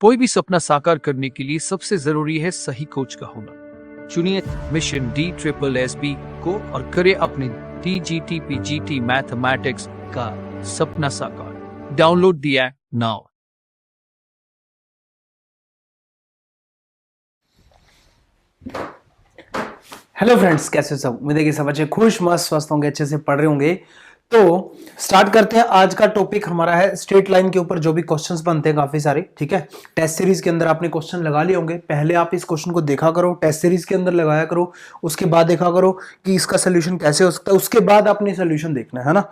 कोई भी सपना साकार करने के लिए सबसे जरूरी है सही कोच का होना। चुनिए मिशन DSSB को और करें अपने DGTPGT मैथमेटिक्स का सपना साकार। Download the app now. Hello friends, कैसे हो सब? उम्मीद है कि सब अच्छे खुश मस्त स्वस्थ होंगे, अच्छे से पढ़ रहे होंगे। तो स्टार्ट करते हैं। आज का टॉपिक हमारा है स्ट्रेट लाइन के ऊपर जो भी क्वेश्चंस बनते हैं काफी सारे। ठीक है, टेस्ट सीरीज के अंदर आपने क्वेश्चन लगा लिए होंगे। पहले आप इस क्वेश्चन को देखा करो, टेस्ट सीरीज के अंदर लगाया करो, उसके बाद देखा करो कि इसका सोल्यूशन कैसे हो सकता है, उसके बाद आपने सोल्यूशन देखना है ना।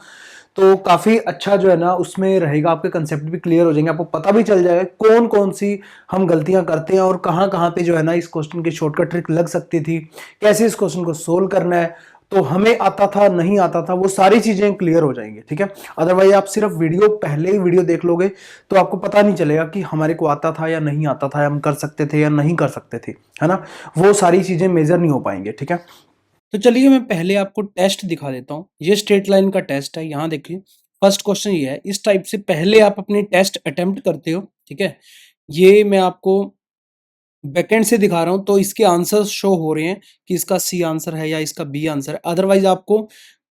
तो काफी अच्छा जो है ना उसमें रहेगा, आपके कंसेप्ट भी क्लियर हो जाएंगे, आपको पता भी चल जाएगा कौन कौन सी हम गलतियां करते हैं और कहां कहां पे जो है ना इस क्वेश्चन की शॉर्टकट ट्रिक लग सकती थी, कैसे इस क्वेश्चन को सोल्व करना है, तो हमें आता था नहीं आता था, वो सारी चीजें क्लियर हो जाएंगी। ठीक है, अदरवाइज आप सिर्फ वीडियो पहले ही वीडियो देख लोगे तो आपको पता नहीं चलेगा कि हमारे को आता था या नहीं आता था, हम कर सकते थे या नहीं कर सकते थे, है ना। वो सारी चीजें मेजर नहीं हो पाएंगे। ठीक है, तो चलिए मैं पहले आपको टेस्ट दिखा देता हूँ। ये स्ट्रेट लाइन का टेस्ट है, यहाँ देखिए फर्स्ट क्वेश्चन ये है। इस टाइप से पहले आप अपने टेस्ट अटेम्प्ट करते हो। ठीक है, ये मैं आपको बैकेंड से दिखा रहा हूं तो इसके आंसर्स शो हो रहे हैं कि इसका सी आंसर है या इसका बी आंसर है। अदरवाइज आपको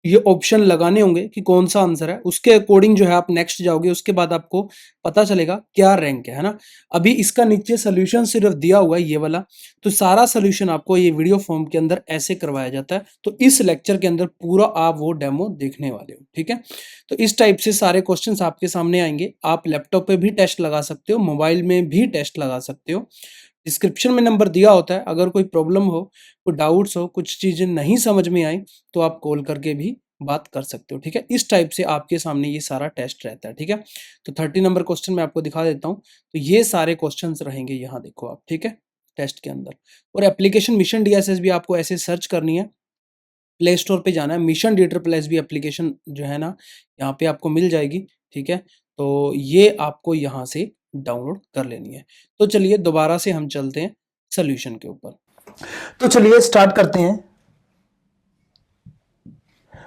ये ऑप्शन लगाने होंगे कि कौन सा आंसर है, उसके अकॉर्डिंग जो है आप नेक्स्ट जाओगे, उसके बाद आपको पता चलेगा क्या रैंक है ना। अभी इसका नीचे सोल्यूशन सिर्फ दिया हुआ है ये वाला, तो सारा सोल्यूशन आपको ये वीडियो फॉर्म के अंदर ऐसे करवाया जाता है। तो इस लेक्चर के अंदर पूरा आप वो डेमो देखने वाले हो। ठीक है, तो इस टाइप से सारे क्वेश्चंस आपके सामने आएंगे। आप लैपटॉप पे भी टेस्ट लगा सकते हो, मोबाइल में भी टेस्ट लगा सकते हो। डिस्क्रिप्शन में नंबर दिया होता है, अगर कोई प्रॉब्लम हो, कोई डाउट्स हो, कुछ चीजें नहीं समझ में आई तो आप कॉल करके भी बात कर सकते हो। ठीक है, इस टाइप से आपके सामने ये सारा टेस्ट रहता है। ठीक है, तो 30 नंबर क्वेश्चन मैं आपको दिखा देता हूँ। तो ये सारे क्वेश्चंस रहेंगे, यहाँ देखो आप। ठीक है, टेस्ट के अंदर और एप्लीकेशन मिशन DSS भी आपको ऐसे सर्च करनी है, प्ले स्टोर पे जाना है, मिशन DSSB एप्लीकेशन जो है ना यहाँ पे आपको मिल जाएगी। ठीक है, तो ये आपको यहाँ से डाउनलोड कर लेनी है। तो चलिए दोबारा से हम चलते हैं सोल्यूशन के ऊपर। तो चलिए स्टार्ट करते हैं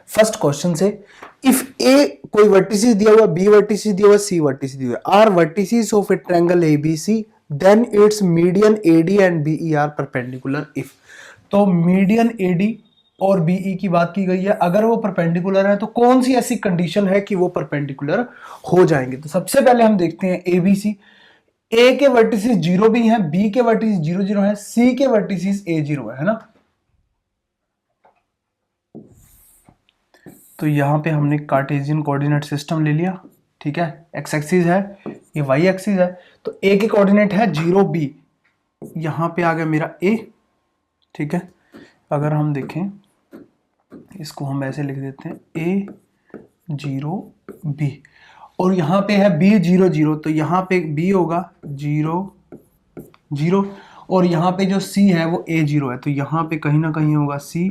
फर्स्ट क्वेश्चन से। इफ ए कोई वर्टिसिस दिया हुआ, बी वर्टिसिस दिया हुआ, सी वर्टिसिस दिया हुआ, are vertices of a triangle ABC, then it's median AD and BE are perpendicular if. तो मीडियन AD और BE की बात की गई है। अगर वो परपेंडिकुलर है तो कौन सी ऐसी कंडीशन है कि वो परपेंडिकुलर हो जाएंगे। तो सबसे पहले हम देखते हैं ABC। ए के वर्टिसिस 0 भी है, बी के वर्टिसिस 0 0 है, सी के वर्टिसिस A0 है ना। तो यहां पे हमने कार्टेशियन कोऑर्डिनेट सिस्टम ले लिया। ठीक है, एक्स एक्सिस है, ये वाई एक्सिस है। तो ए के कोऑर्डिनेट है 0 B, यहां पे आ गया मेरा A। ठीक है, अगर हम देखें इसको हम ऐसे लिख देते हैं A0 B, और यहां पे है B0 0, तो यहां पे B होगा 0 0, और यहां पे जो C है वो A0 है, तो यहां पे कहीं ना कहीं होगा C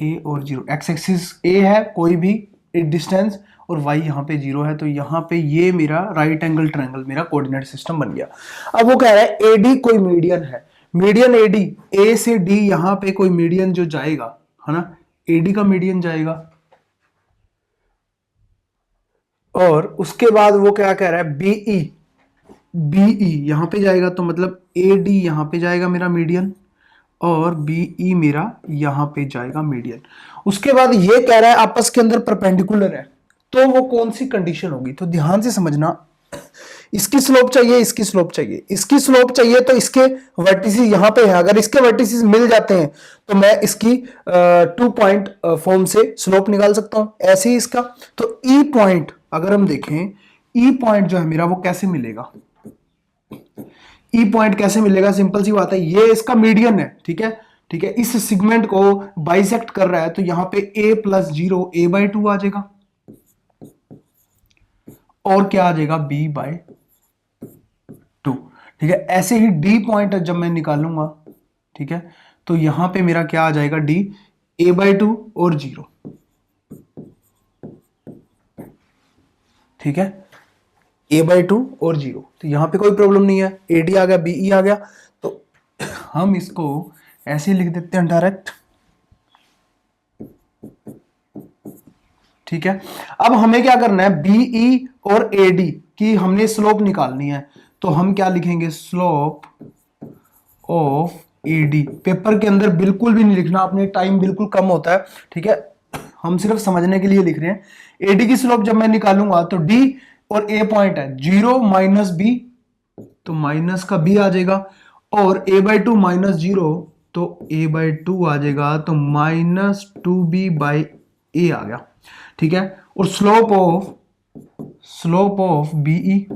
A और 0। एक्स एक्सिस A है कोई भी डिस्टेंस, और y यहाँ पे 0 है, तो यहाँ पे ये मेरा राइट एंगल ट्रायंगल मेरा कोऑर्डिनेट सिस्टम बन गया। अब वो कह रहा है AD कोई मीडियन है, मीडियन AD, A से D यहाँ पे कोई मीडियन जो जाएगा है ना, AD का मीडियन जाएगा। और उसके बाद वो क्या कह रहा है, BE यहां पे जाएगा, तो मतलब AD यहां पे जाएगा मेरा मीडियन, और BE मेरा यहां पे जाएगा मीडियन। उसके बाद ये कह रहा है आपस के अंदर परपेंडिकुलर है, तो वो कौन सी कंडीशन होगी। तो ध्यान से समझना, इसकी स्लोप चाहिए, इसकी स्लोप चाहिए, इसकी स्लोप चाहिए, तो इसके वर्टिसेस यहां पे है। अगर इसके वर्टिसेस मिल जाते हैं तो मैं इसकी 2 पॉइंट फॉर्म से स्लोप निकाल सकता हूं। ऐसे ही इसका, तो E पॉइंट अगर हम देखें, E पॉइंट जो है मेरा वो कैसे मिलेगा, ई पॉइंट कैसे मिलेगा, सिंपल सी बात है, ये इसका मीडियन है। ठीक है, ठीक है, इस सेगमेंट को बाइसेक्ट कर रहा है, तो यहां पे A + 0 A/2 आ जाएगा, और क्या आ जाएगा B/2। ठीक है, ऐसे ही D पॉइंट जब मैं निकालूंगा, ठीक है, तो यहां पे मेरा क्या आ जाएगा D A/2 और 0। ठीक है, A/2 और 0, तो यहां पे कोई प्रॉब्लम नहीं है। AD आ गया, BE आ गया, तो हम इसको ऐसे लिख देते हैं डायरेक्ट। ठीक है, अब हमें क्या करना है, BE और AD की हमने स्लोप निकालनी है। तो हम क्या लिखेंगे, स्लोप ऑफ एडी। पेपर के अंदर बिल्कुल भी नहीं लिखना आपने, टाइम बिल्कुल कम होता है, ठीक है, हम सिर्फ समझने के लिए लिख रहे हैं। एडी की स्लोप जब मैं निकालूंगा तो डी और ए पॉइंट है, 0 माइनस बी, तो माइनस का बी आ जाएगा, और a बाई टू माइनस 0 तो a बाई टू आ जाएगा, तो माइनस 2b बाई ए आ गया, ठीक है। और स्लोप ऑफ बीई,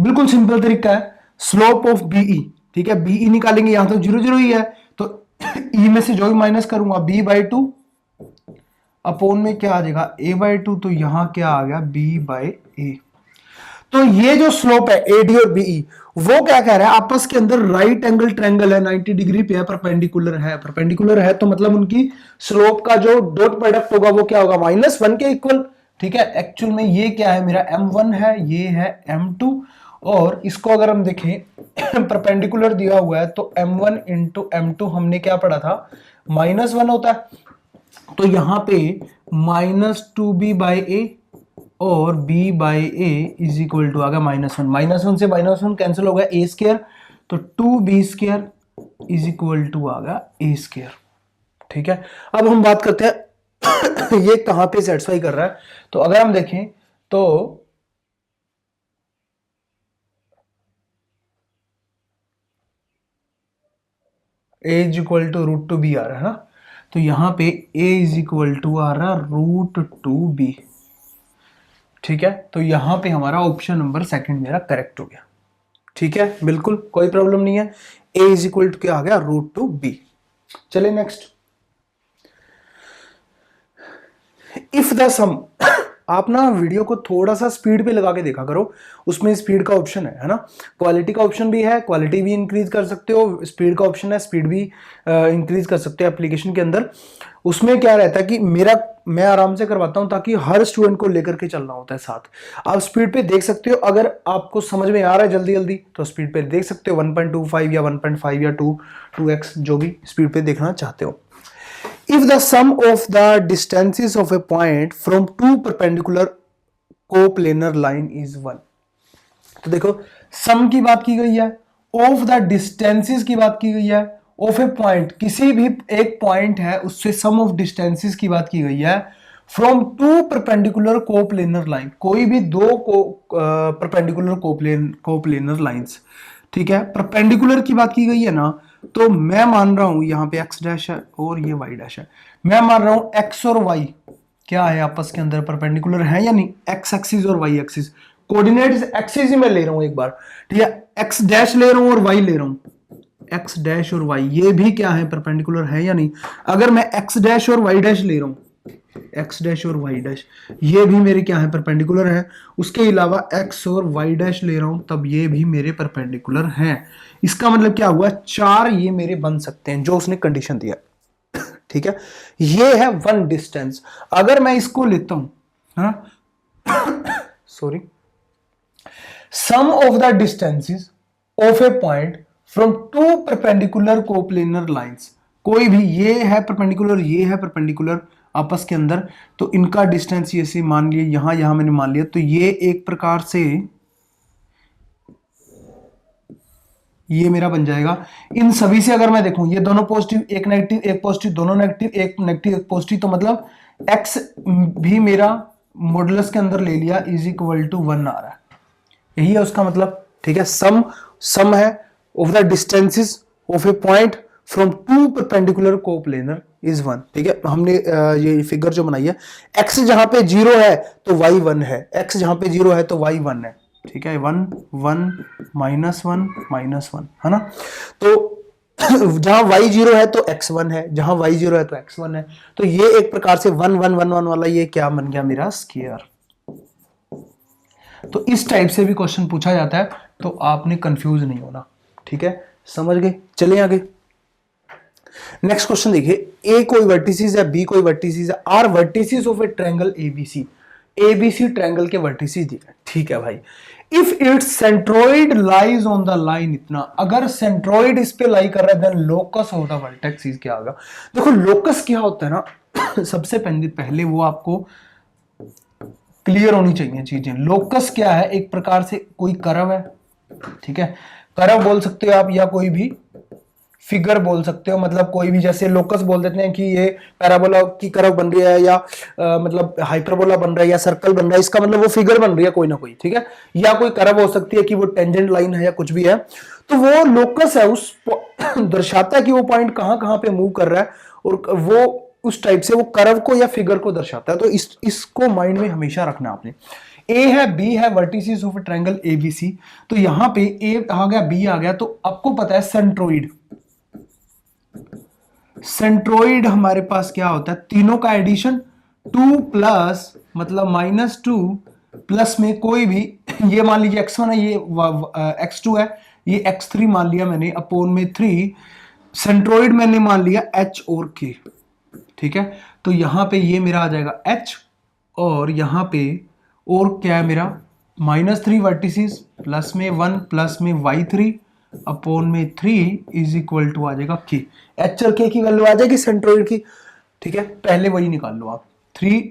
बिल्कुल सिंपल तरीका है, स्लोप ऑफ बीई, ठीक है, बीई निकालेंगे, यहां तो 0 0 ही है, तो ई में से जो भी माइनस करूंगा b बाई टू अपोन में क्या आ जाएगा, a बाई टू, तो यहां क्या आ गया, b बाई ए। तो ये जो स्लोप है एडी और बीई, वो क्या कह रहा है, आपस के अंदर राइट एंगल ट्रायंगल है, 90 डिग्री पे है, परपेंडिकुलर है। परपेंडिकुलर है तो मतलब उनकी स्लोप का जो डॉट प्रोडक्ट होगा वो क्या होगा, -1 के इक्वल, ठीक है। एक्चुअल में ये क्या है, मेरा m1 है, ये है m2, और इसको अगर हम देखें परपेंडिकुलर दिया हुआ है तो m1 इंटू m2 हमने क्या पढ़ा था, -1 होता है, तो यहां पे -2b बाई ए और b by A is equal to आ गया -1, -1 से -1 कैंसिल हो गया, ए स्क्वायर, तो 2b square is equal to आ गया ए स्क्वायर, ठीक है। अब हम बात करते हैं ये कहां पे सेटिस्फाई कर रहा है, तो अगर हम देखें तो a is equal to √2b आ रहा है ना, तो यहां पे a इज इक्वल टू आ रहा √2b, ठीक है। तो यहां पे हमारा ऑप्शन नंबर सेकंड मेरा करेक्ट हो गया, ठीक है, बिल्कुल कोई प्रॉब्लम नहीं है। a इज इक्वल टू क्या आ गया, √2b। चलिए नेक्स्ट, इफ द सम, आप ना वीडियो को थोड़ा सा स्पीड पे लगा के देखा करो, उसमें स्पीड का ऑप्शन है ना, क्वालिटी का ऑप्शन भी है, क्वालिटी भी इंक्रीज कर सकते हो, स्पीड का ऑप्शन है, स्पीड भी इंक्रीज कर सकते हो एप्लीकेशन के अंदर। उसमें क्या रहता है कि मैं आराम से करवाता हूं ताकि हर स्टूडेंट को लेकर के चलना होता है साथ। आप स्पीड पे देख सकते हो, अगर आपको समझ में आ रहा है जल्दी जल्दी तो स्पीड पे देख सकते हो, 1.25 या 1.5 या 2x जो भी स्पीड पे देखना चाहते हो। If the sum of the distances of a point from two perpendicular coplanar line is 1, तो देखो सम की बात की गई है, ऑफ द डिस्टेंसेस की बात की गई है, ऑफ ए पॉइंट, किसी भी एक पॉइंट है उससे सम ऑफ डिस्टेंसेस की बात की गई है, from two perpendicular coplanar line, कोई भी दो परपेंडिकुलर कोप्लेनर लाइंस, ठीक है। परपेंडिकुलर की बात की गई है ना, तो मैं मान रहा हूं यहां पे x डैश है और ये y डैश है, मैं मान रहा हूं x और y क्या है, आपस के अंदर परपेंडिकुलर है या नहीं, x एक्सिस और y एक्सिस, कोऑर्डिनेट्स एक्सिस ही मैं ले रहा हूं एक बार, ठीक है, x डैश ले रहा हूं और y ले रहा हूं, x डैश और y ये भी क्या है, परपेंडिकुलर है या नहीं। अगर मैं x डैश और y डैश ले रहा हूं, x डैश और y डैश ये भी मेरे क्या है, परपेंडिकुलर है, उसके अलावा x और y डैश ले रहा हूं तब ये भी मेरे परपेंडिकुलर हैं। इसका मतलब क्या हुआ, 4 ये मेरे बन सकते हैं जो उसने कंडीशन दिया, ठीक है। ये है वन डिस्टेंस। अगर मैं इसको लेता हूं, sorry, sum of the distances of a point from two perpendicular coplanar lines, कोई भी, ये है परपेंडिकुलर, ये है परपेंडिकुलर आपस के अंदर, तो इनका डिस्टेंस ये मान लिया, यहां मैंने मान लिया, तो ये एक प्रकार से ये मेरा बन जाएगा। इन सभी से अगर मैं देखूं, ये दोनों पॉजिटिव, एक नेगेटिव एक पॉजिटिव, दोनों नेगेटिव, एक नेगेटिव एक पॉजिटिव, तो मतलब x भी मेरा मॉडुलस के अंदर ले लिया इज इक्वल टू 1 आ रहा है, यही है उसका मतलब, ठीक है। सम है of the distances of a point from two perpendicular coplanar is 1, ठीक है। हमने ये फिगर जो बनाई है, x जहां पे 0 है तो y 1 है, x जहां पे 0 है तो y 1 है, ठीक है, 1 1 -1 है ना। तो जहां y 0 है तो x 1 है, जहां y 0 है तो x 1 है, तो ये एक प्रकार से 1 1 1 1 वाला ये क्या बन गया, मेरा स्क्वायर। तो इस टाइप से भी क्वेश्चन पूछा जाता है, तो आपने कंफ्यूज नहीं होना, ठीक है, समझ गए। चलिए आगे, नेक्स्ट क्वेश्चन देखिए, ए कोई वर्टिसेस है, बी कोई वर्टिसेस है, are vertices of a triangle ABC, ABC triangle के वर्टिसेस दिए, ठीक है भाई। If it's centroid lies on the line, इतना अगर सेंट्रोइड इस पे लाई कर रहा है, then locus of the vertex is क्या होगा। देखो लोकस क्या होता है ना, सबसे पहले वो आपको क्लियर होनी चाहिए चीजें। लोकस क्या है, एक प्रकार से कोई कर्व है, ठीक है, कर्व बोल सकते हो आप या कोई भी फिगर बोल सकते हो, मतलब कोई भी, जैसे लोकस बोल देते हैं कि ये पैराबोला की कर्व बन रही है, या मतलब हाइपरबोला बन रहा है, या सर्कल बन रहा है, इसका मतलब वो फिगर बन रही है कोई ना कोई, ठीक है। या कोई कर्व हो सकती है कि वो टेंजेंट लाइन है या कुछ भी है, तो वो लोकस है, उस दर्शाता है कि वो पॉइंट कहां कहां पे मूव कर रहा है, और वो उस टाइप से वो कर्व को या फिगर को दर्शाता है। तो इसको माइंड में हमेशा रखना आपने। ए है, बी है, वर्टिसेस ऑफ ट्रायंगल एबीसी। तो यहां पे ए आ गया, बी आ गया, तो आपको पता है सेंट्रोइड, सेंट्रोइड हमारे पास क्या होता है, तीनों का एडिशन, 2 प्लस मतलब -2 प्लस में कोई भी, ये मान लीजिए x1 है, ये x2 है, ये x3 मान लिया मैंने, अपोन में 3, सेंट्रोइड मैंने मान लिया h और k, ठीक है। तो यहां पे ये मेरा आ जाएगा h, और यहां पे और क्या है मेरा, -3 वर्टिसेस प्लस में 1 प्लस में y3 अपोन में 3 इज इक्वल टू आ जाएगा k। एच और के की वैल्यू आ जाएगी सेंट्रोइड की, ठीक है। पहले वही निकाल लो आप, 3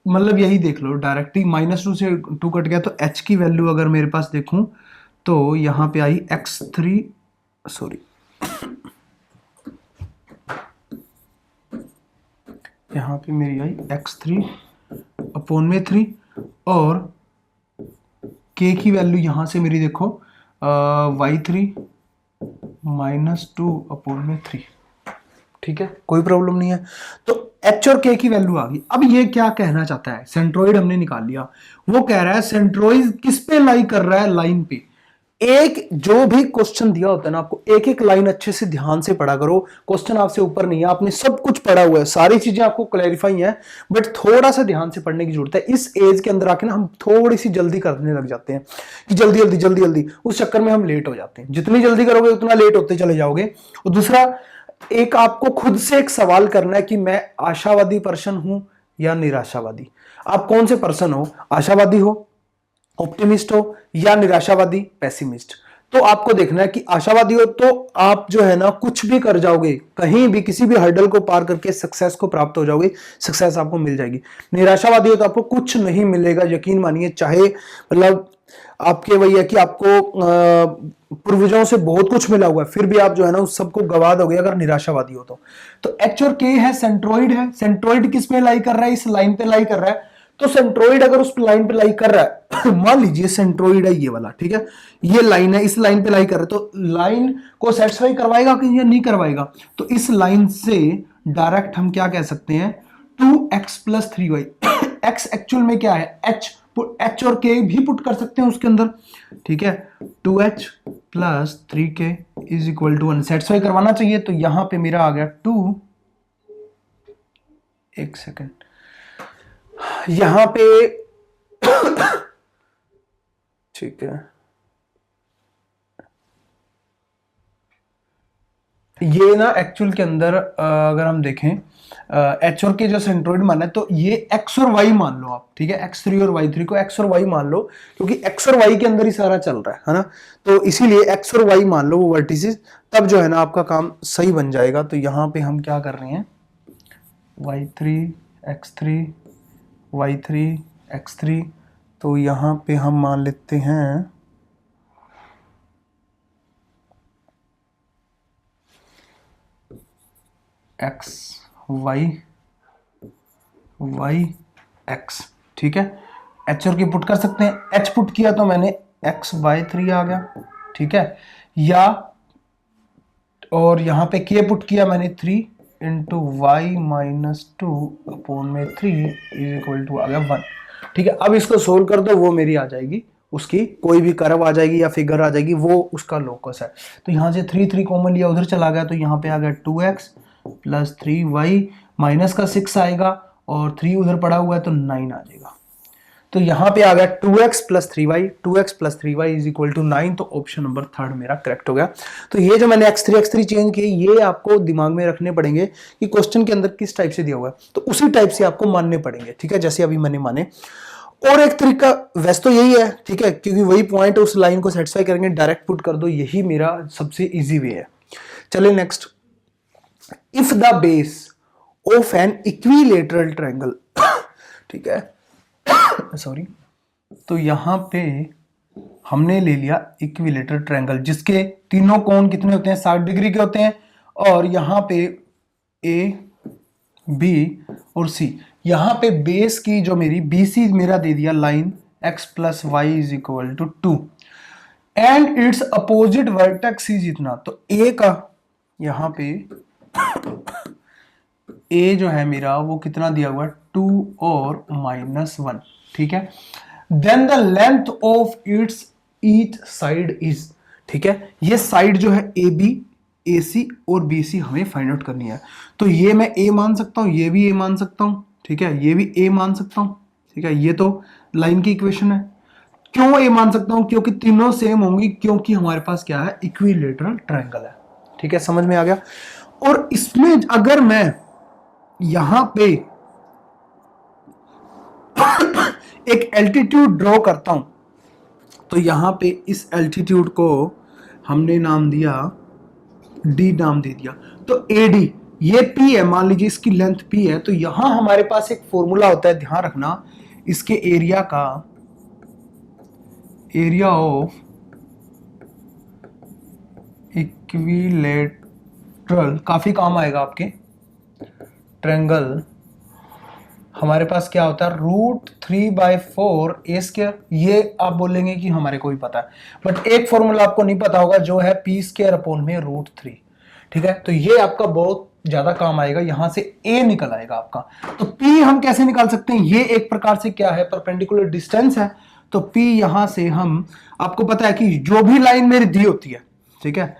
मतलब यही देख लो डायरेक्टली, -2 से 2 कट गया, तो h की वैल्यू अगर मेरे पास देखूं तो यहां पे आई x3, सॉरी यहां पे मेरी आई x3 अपोन में 3, और k की वैल्यू यहां से मेरी देखो y3 -2 अपोन में 3, ठीक है, कोई प्रॉब्लम नहीं है। तो h और k की वैल्यू आ गई। अब ये क्या कहना चाहता है, सेंट्रोइड हमने निकाल लिया, वो कह रहा है सेंट्रोइड किस पे लाई कर रहा है, लाइन पे। एक जो भी क्वेश्चन दिया होता है ना, आपको एक एक लाइन अच्छे से ध्यान से पढ़ा करो, क्वेश्चन आपसे ऊपर नहीं है, आपने सब कुछ पढ़ा हुआ है, सारी चीजें आपको क्लैरिफाई है, बट थोड़ा सा ध्यान से पढ़ने की जरूरत है। इस एज के अंदर आके ना हम थोड़ी सी जल्दी करने लग जाते हैं कि जल्दी जल्दी जल्दी जल्दी, उस चक्कर में हम लेट हो जाते हैं। जितनी जल्दी करोगे उतना लेट होते चले जाओगे। और दूसरा, एक आपको खुद से एक सवाल करना है कि मैं आशावादी पर्सन हूं या निराशावादी। आप कौन से पर्सन हो, आशावादी हो, ऑप्टिमिस्ट हो, या निराशावादी पेसिमिस्ट। तो आपको देखना है कि आशावादी हो तो आप जो है ना कुछ भी कर जाओगे, कहीं भी किसी भी हर्डल को पार करके सक्सेस को प्राप्त हो जाओगे, सक्सेस आपको मिल जाएगी। निराशावादी हो तो आपको कुछ नहीं मिलेगा, यकीन मानिए, चाहे मतलब आपके वही है कि आपको पूर्वजों से बहुत कुछ मिला हुआ है, फिर भी आप जो है ना उस सबको गवा दोगे अगर निराशावादी हो तो एच और के है, सेंट्रोइड है, सेंट्रोइड किस में लाई कर रहा है, इस लाइन पे लाई कर रहा है। तो सेंट्रोइड अगर उस लाइन पे लाई कर रहा है मान लीजिए सेंट्रोइड है ये वाला, ठीक है, ये लाइन है, इस लाइन पे लाई कर रहा है, तो लाइन को सेटिस्फाई करवाएगा कि ये नहीं करवाएगा। तो इस लाइन से डायरेक्ट हम क्या कह सकते हैं, 2x + 3y। x एक्चुअल में क्या है, h और k भी पुट कर सकते हैं उसके अंदर, ठीक है। 2h + 3k is equal to 1 satisfy करवाना चाहिए, तो यहां पे मेरा आ गया 2, एक सेकेंड, यहां पे ठीक है, ये ना एक्चुअल के अंदर अगर हम देखें एच और के जो सेंट्रोइड माना है, तो ये एक्स और वाई मान लो आप, ठीक है, x3 और y3 को एक्स और वाई मान लो, क्योंकि एक्स और वाई के अंदर ही सारा चल रहा है ना, तो इसीलिए एक्स और वाई मान लो वो वर्टिसेस, तब जो है ना आपका काम सही बन जाएगा। तो यहां पे हम क्या कर रहे हैं, y3 x3 y3 x3, तो यहां पे हम मान लेते हैं x y y x, ठीक है। h और की पुट कर सकते हैं, h पुट किया तो मैंने x by 3 आ गया, ठीक है, या और यहां पे k पुट किया मैंने 3 इंटू y - 2 अपोन में 3 इज इक्वल टू आ गया 1, ठीक है। अब इसको सोल्व कर दो, वो मेरी आ जाएगी, उसकी कोई भी कर्व आ जाएगी या फिगर आ जाएगी, वो उसका लोकस है। तो यहां से 3 कॉमन लिया, उधर चला गया, तो यहां पे आ गया 2x + 3y, माइनस का 6 आएगा, और 3 उधर पड़ा हुआ है तो 9 आ जाएगा। तो यहां पे आ गया 2x + 3y, 2x + 3y is equal to 9, तो ऑप्शन नंबर 3 मेरा करेक्ट हो गया। तो ये जो मैंने x3 चेंज किए, ये आपको दिमाग में रखने पड़ेंगे कि क्वेश्चन के अंदर किस टाइप से दिया हुआ है, तो उसी टाइप से आपको मानने पड़ेंगे, ठीक है, जैसे अभी मैंने माने। और एक तरीका वैसे तो यही है, ठीक है, क्योंकि वही पॉइंट उस लाइन को सेटिस्फाई करेंगे, डायरेक्ट पुट कर दो, यही मेरा सबसे इजी वे है। चलिए next, if the base of an equilateral triangle ठीक है सॉरी, तो यहां पे हमने ले लिया इक्विलेटरल ट्रायंगल जिसके तीनों कोण कितने होते हैं, 60 डिग्री के होते हैं, और यहाँ पे ए बी और सी, यहाँ पे बेस की जो मेरी BC मेरा दे दिया line x plus y is equal to 2 and it's opposite vertex is इतना, तो ए का यहाँ पे ए जो है मेरा वो कितना दिया हुआ है 2 और -1, ठीक है। Then the length of its each side is, ठीक है, ये साइड जो है ए बी ए सी और बी सी हमें फाइंड आउट करनी है। तो ये मैं ए मान सकता हूं, ये भी ए मान सकता हूं, ठीक है, ये भी ए मान सकता हूं, ठीक है, ये तो लाइन की इक्वेशन है। क्यों ए मान सकता हूं? क्योंकि तीनों सेम होंगी, क्योंकि हमारे पास क्या है, इक्विलेटरल ट्रायंगल है, ठीक है, समझ में आ गया। और इसमें अगर मैं यहां पे एक एल्टीट्यूड ड्रॉ करता हूं, तो यहां पे इस एल्टीट्यूड को हमने नाम दिया डी, नाम दे दिया, तो AD ये P है, मान लीजिए इसकी लेंथ P है, तो यहां हमारे पास एक फॉर्मूला होता है, ध्यान रखना, इसके एरिया का, एरिया ऑफ इक्विलेटरल, काफी काम आएगा आपके, ट्रायंगल हमारे पास क्या होता है, √3/4 a स्क्वायर। ये आप बोलेंगे कि हमारे को भी पता है, बट एक फॉर्मूला आपको नहीं पता होगा जो है p² अपॉन में √3, ठीक है। तो ये आपका बहुत ज्यादा काम आएगा, यहां से a निकल आएगा आपका। तो p हम कैसे निकाल सकते हैं, ये एक प्रकार से क्या है, परपेंडिकुलर डिस्टेंस है। तो p यहां से हम, आपको पता है कि जो भी लाइन मेरी दी होती है, ठीक है,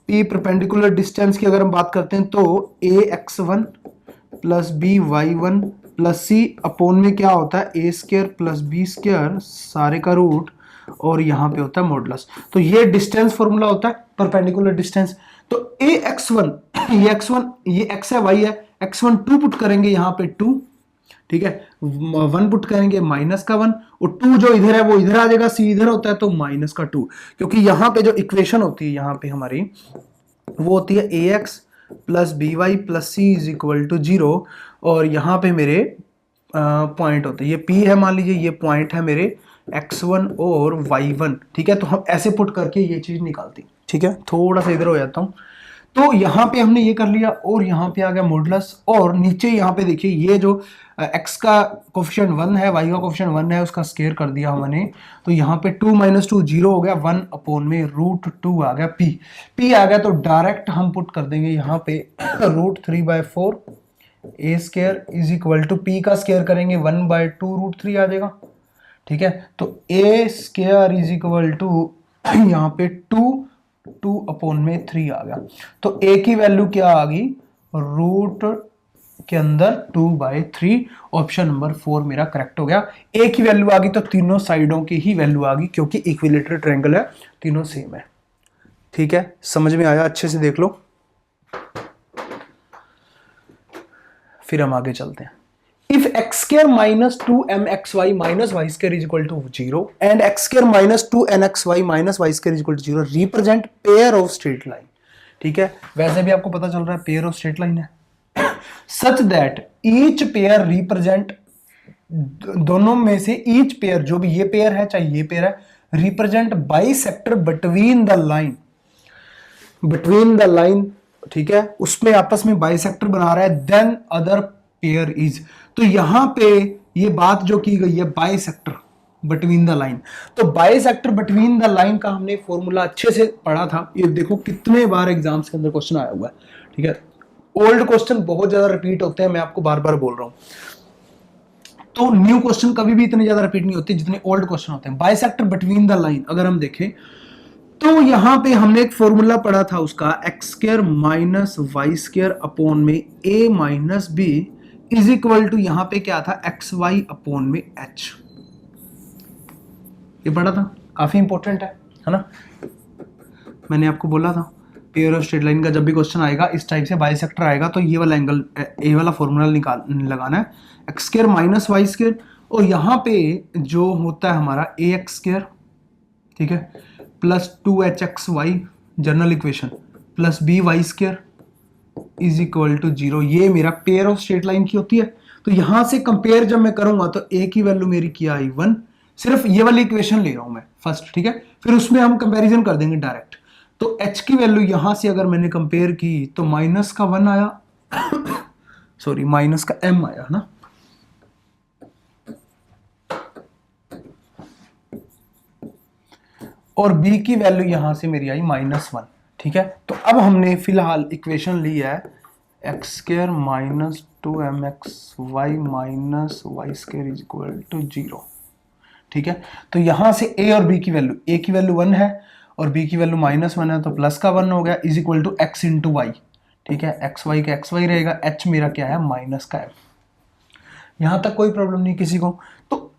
p परपेंडिकुलर डिस्टेंस की अगर हम बात करते हैं तो ax1 plus by1 plus c upon में क्या होता है, a² प्लस b² सारे का रूट, और यहाँ पे होता है मॉडुलस। तो ये डिस्टेंस फॉर्मूला होता है, परपेंडिकुलर डिस्टेंस। तो ax1 ये x1 ये x है, y है, x1 2 पुट करेंगे यहाँ पे 2, ठीक है, 1 पुट करेंगे -1, और 2 जो इधर है वो इधर आ जाएगा, c इधर होता है तो -2, क्योंकि यहाँ पे जो इक्वेशन होती है यहाँ पे हमारी वो होती है ax plus by plus c is equal to 0, और यहाँ पे मेरे पॉइंट होते हैं, ये p है, मान लीजिए ये पॉइंट है मेरे x1 और y1, ठीक है। तो हम ऐसे पुट करके ये चीज निकालती, ठीक है, थोड़ा सा इधर हो जाता हूँ। तो यहाँ पे हमने ये कर लिया, और यहाँ पे आ गया मॉडुलस, और नीचे यहाँ पे देखिए ये जो x का कोफिशिएंट 1 है, y का कोफिशिएंट 1 है, उसका स्क्वायर कर दिया हमने। तो यहाँ पे 2 - 2 0 हो गया, 1 अपॉन में √2 आ गया, p आ गया। तो डायरेक्ट हम पुट कर देंगे यहाँ पे √3/4 a² is equal to p का स्क्वायर करेंगे 1/2 √3 आ जाएगा, ठीक है। तो a² इज इक्वल टू यहाँ पे 2 अपॉन में 3 आ गया। तो a की वैल्यू क्या आ गई, रूट के अंदर 2/3, ऑप्शन नंबर 4 मेरा करेक्ट हो गया। a की वैल्यू आ गई, तो तीनों साइडों की ही वैल्यू आ गई, क्योंकि इक्विलेटरल ट्रायंगल है, तीनों सेम है, ठीक है, समझ में आया, अच्छे से देख लो। फिर हम आगे चलते हैं। If x² minus 2mxy minus y² is equal to 0 and x² minus 2nxy minus y² is equal to 0 represent pair of straight line, ठीक है, वैसे भी आपको पता चल रहा है pair of straight line है, such that each pair represent, दोनों में से each pair, जो भी ये pair है चाहे ये pair है, represent bisector between the line, ठीक है, उसमें आपस में बाइसेक्टर बना रहा है, देन अदर पेयर इज। तो यहां पे ये बात जो की गई है बाइसेक्टर बिटवीन द लाइन, तो बाइसेक्टर बिटवीन द लाइन का हमने फॉर्मूला अच्छे से पढ़ा था, ये देखो कितने बार एग्जाम्स के अंदर क्वेश्चन आया हुआ है, ठीक है। ओल्ड क्वेश्चन बहुत ज्यादा रिपीट होते हैं, मैं आपको बार बार बोल रहा हूं, तो न्यू क्वेश्चन कभी भी इतने ज्यादा रिपीट नहीं होते जितने ओल्ड क्वेश्चन होते हैं। बाइसेक्टर बिटवीन द लाइन अगर हम देखें तो यहां पे हमने एक फॉर्मूला पढ़ा था उसका, x² माइनस y² अपॉन में a minus b is equal to, यहां पे क्या था, xy अपॉन में h, ये पढ़ा था, काफी इंपॉर्टेंट है ना। मैंने आपको बोला था पेयर ऑफ स्ट्रेट लाइन का जब भी क्वेश्चन आएगा इस टाइप से बाइसेक्टर आएगा तो ये वाला एंगल, ए वाला फॉर्मूला लगाना है, x² माइनस y², और यहाँ पे जो होता है हमारा ax², ठीक है, plus 2hxy general equation plus by² is equal to 0, ये मेरा पेयर ऑफ स्ट्रेट लाइन की होती है। तो यहां से कंपेयर जब मैं करूंगा तो a की वैल्यू मेरी क्या आई 1, सिर्फ ये वाली इक्वेशन ले रहा हूं मैं फर्स्ट, ठीक है, फिर उसमें हम कंपैरिजन कर देंगे डायरेक्ट। तो h की वैल्यू यहां से अगर मैंने कंपेयर की तो माइनस का 1 आया सॉरी माइनस का m आया ना, और b की वैल्यू यहां से मेरी आई -1, ठीक है। तो अब हमने फिलहाल इक्वेशन ली है x² minus 2mxy minus y² is equal to 0, ठीक है। तो यहां से a और b की वैल्यू, a की वैल्यू 1 है और b की वैल्यू -1 है, तो प्लस का 1 हो गया is equal to x into y, ठीक है। एक्स वाई का XY रहेगा, h मेरा क्या है माइनस का m। यहां तक कोई प्रॉब्लम नहीं किसी को, तो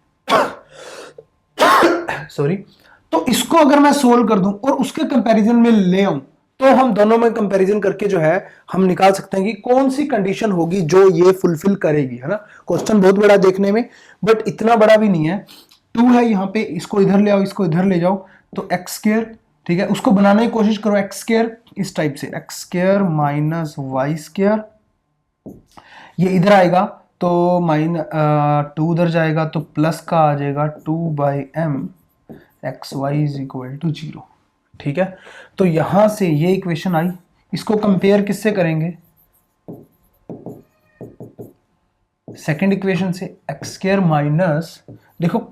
सॉरी, तो इसको अगर मैं सोल्व कर दूं और उसके कंपैरिजन में ले आऊं, तो हम दोनों में कंपैरिजन करके जो है हम निकाल सकते हैं कि कौन सी कंडीशन होगी जो ये फुलफिल करेगी, है ना। क्वेश्चन बहुत बड़ा देखने में, बट इतना बड़ा भी नहीं है। 2 है यहाँ पे, इसको इधर ले आओ, इसको इधर ले जाओ, तो x², ठीक है, उसको बनाने की कोशिश करो x² इस टाइप से, x² माइनस y², ये इधर आएगा तो -2 उधर जाएगा तो प्लस का आ जाएगा 2/m xy is equal to 0, ठीक है। तो यहां से ये इक्वेशन आई, इसको कंपेयर किससे करेंगे, सेकंड इक्वेशन से, x² माइनस, देखो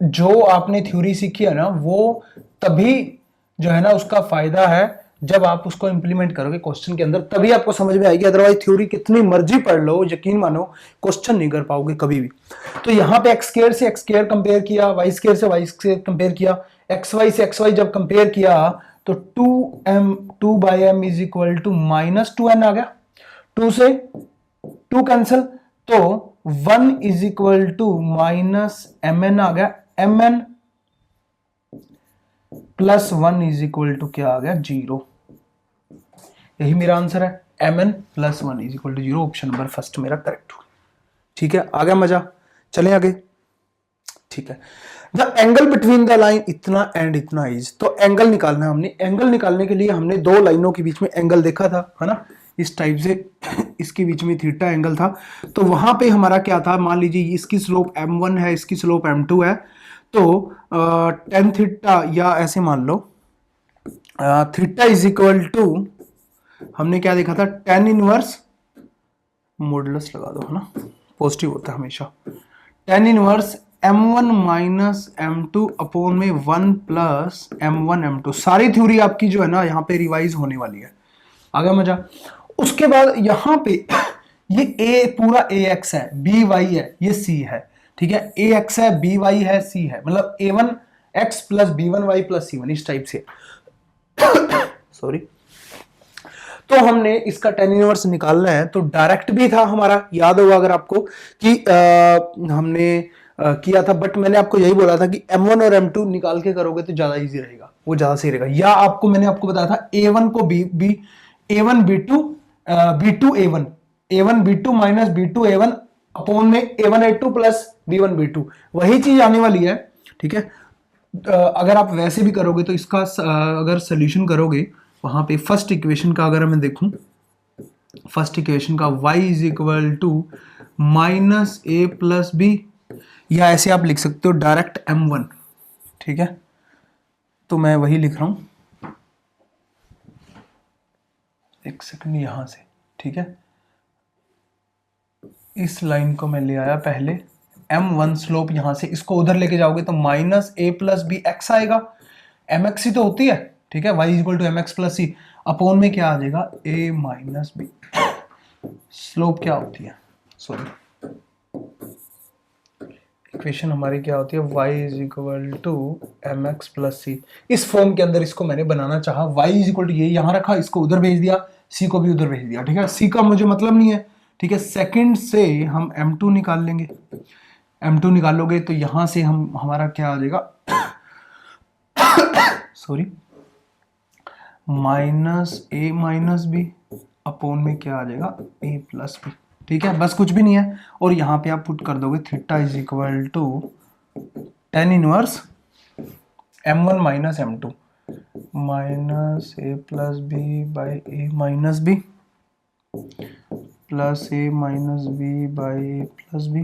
जो आपने थ्योरी सीखी है ना वो तभी जो है ना उसका फायदा है जब आप उसको इंप्लीमेंट करोगे क्वेश्चन के अंदर, तभी आपको समझ में आएगी। अदरवाइज थ्योरी कितनी मर्जी पढ़ लो, यकीन मानो क्वेश्चन नहीं कर पाओगे कभी भी। तो यहाँ पे x² से x² कंपेयर किया, y² से y² कंपेयर किया, xy से xy जब कंपेयर किया तो 2/m is equal to -2n आ गया, 2 से 2 कैंसिल, तो 1 इज इक्वल टू -mn आ गया, mn plus 1 is equal to क्या आ गया 0। यही मेरा आंसर है, mn plus 1 is equal to 0, option number first मेरा करेक्ट हुआ, ठीक है। आ गया मजा, चलें आगे, ठीक है। The angle between the line इतना एंड इतना इज, तो एंगल निकालना है हमने। एंगल निकालने के लिए हमने दो लाइनों के बीच में एंगल देखा था, है ना, इस टाइप से इसके बीच में थीटा एंगल था। तो वहां पे हमारा क्या था, मान लीजिए इसकी स्लोप m1 है, इसकी स्लोप m2 है, तो tan थीटा, या ऐसे मान लो थीटा इज इक्वल टू, हमने क्या देखा था, tan इनवर्स मॉडुलस लगा दो, है ना, पॉजिटिव होता है हमेशा, tan inverse m1 minus m2 upon में 1 प्लस m1 m2। सारी थ्योरी आपकी जो है ना यहाँ पे रिवाइज होने वाली है, आगे मजा। उसके बाद यहाँ पे ये a पूरा ax है, by है, ये c है, ठीक है, ax है, by है, c है, मतलब a1x plus b1y plus c1 इस टाइप से सॉरी। तो हमने इसका tan इनवर्स निकालना है, तो डायरेक्ट भी था हमारा, याद होगा अगर आपको कि हमने किया था, बट मैंने आपको यही बोला था कि m1 और m2 निकाल के करोगे तो ज्यादा इजी रहेगा, वो ज्यादा सही रहेगा। या आपको मैंने आपको बताया था a1 को a1 b2 b2 a1 a1 b2 minus b2 a1 upon में a1 a2 plus b1 b2, वही चीज आने वाली है, ठीक है। अगर आप वैसे भी करोगे तो इसका अगर सोल्यूशन करोगे वहां पे फर्स्ट इक्वेशन का अगर मैं देखूं, फर्स्ट इक्वेशन का y is equal to minus a plus b, या ऐसे आप लिख सकते हो डायरेक्ट m1, ठीक है। तो मैं वही लिख रहा हूं, एक सेकंड यहां से, ठीक है। इस लाइन को मैं ले आया पहले, m1 स्लोप यहां से, इसको उधर लेके जाओगे तो minus a plus b x आएगा, mx ही तो होती है, ठीक है, y equal to mx plus c, upon में क्या आ जाएगा a माइनस बी। स्लोप क्या होती है, सॉरी इक्वेशन हमारी क्या होती है, y is equal to mx plus C. इस फॉर्म के अंदर इसको मैंने बनाना चाहा, y इज इक्वल टू ये यहां रखा, इसको उधर भेज दिया, c को भी उधर भेज दिया, ठीक है। c का मुझे मतलब नहीं है, ठीक है। सेकंड से हम m2 निकाल लेंगे, m2 निकालोगे तो यहां से हमारा क्या आ जाएगा सॉरी माइनस ए माइनस बी अपॉन में क्या आ जाएगा a प्लस बी, ठीक है, बस कुछ भी नहीं है। और यहाँ पे आप पुट कर दोगे theta is equal to tan inverse m1 minus m2 minus a plus b by a minus b plus a minus b by a plus b,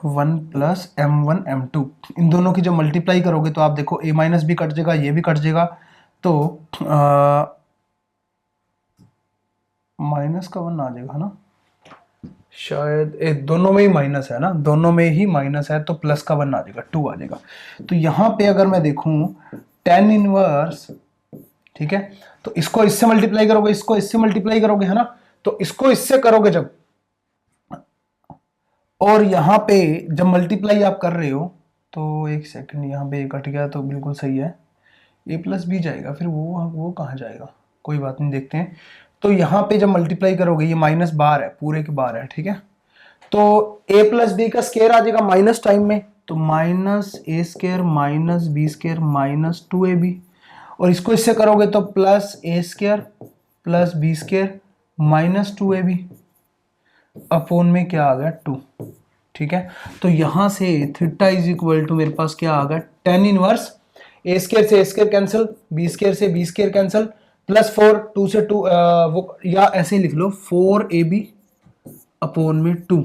1 plus m1 m2, इन दोनों की जब मल्टीप्लाई करोगे तो आप देखो a माइनस भी cut जाएगा, ये भी कट जाएगा, तो माइनस का 1 आ जाएगा ना, शायद दोनों में ही माइनस है ना, दोनों में ही माइनस है, तो प्लस का 1 आ जाएगा, 2 आ जाएगा। तो यहाँ पे अगर मैं देखूं tan इनवर्स, ठीक है, तो इसको इससे मल्टीप्लाई करोगे, इसको इससे मल्टीप्लाई करोगे, है ना, तो इसको इससे करोगे जब, और यहाँ पे जब मल्टीप्लाई आप कर रहे हो तो एक सेकंड, यहाँ पे कट गया तो बिल्कुल सही है, ए प्लस बी जाएगा, फिर वो कहाँ जाएगा, कोई बात नहीं, देखते हैं। तो यहाँ पे जब मल्टीप्लाई करोगे, ये माइनस बार है, पूरे के बार है, ठीक है, तो ए प्लस बी का स्केयर आ जाएगा माइनस टाइम में, तो minus A square minus B square minus 2ab, और इसको इससे करोगे तो plus A square plus B square minus 2ab upon में क्या आ गया 2, ठीक है। तो यहां से थीटा इज इक्वल टू मेरे पास क्या आ गया, tan इनवर्स ए स्केयर से ए स्केयर कैंसिल, बी स्केयर से बी स्केयर कैंसिल, प्लस 4 2 से 2 वो, या ऐसे ही लिख लो 4ab अपोन में 2,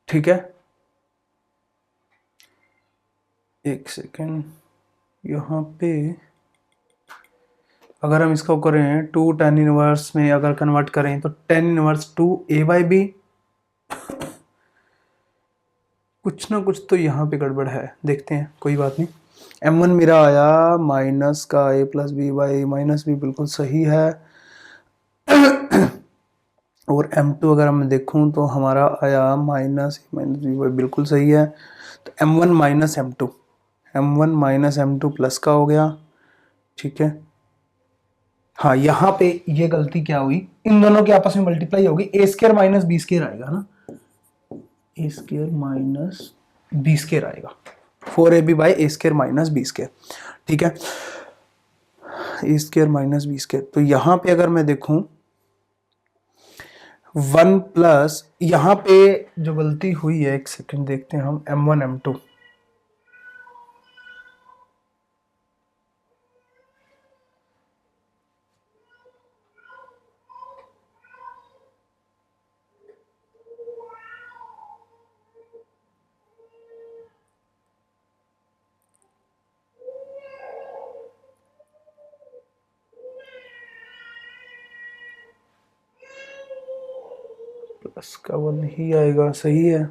ठीक है। एक सेकेंड, यहाँ पे अगर हम इसको करें 2 tan इनवर्स में अगर कन्वर्ट करें तो tan इनवर्स 2a/b, कुछ ना कुछ तो यहाँ पे गड़बड़ है, देखते हैं, कोई बात नहीं। m1 मेरा आया माइनस का a plus b by minus b, बिल्कुल सही है। और m2 अगर मैं देखूं तो हमारा आया माइनस बी बाई, बिल्कुल सही है। तो m1 माइनस m2 प्लस का हो गया, ठीक है। हाँ, यहाँ पे ये गलती क्या हुई, इन दोनों की आपस में मल्टीप्लाई होगी, a square minus B square आएगा ना, a square minus B square आएगा, 4ab by a square minus B square, ठीक है, a square minus B square. तो यहाँ पे अगर मैं देखूं 1 प्लस, यहाँ पे जो गलती हुई है, एक सेकंड देखते हैं हम, m1 m2, प्लस का 1 ही आएगा, सही है।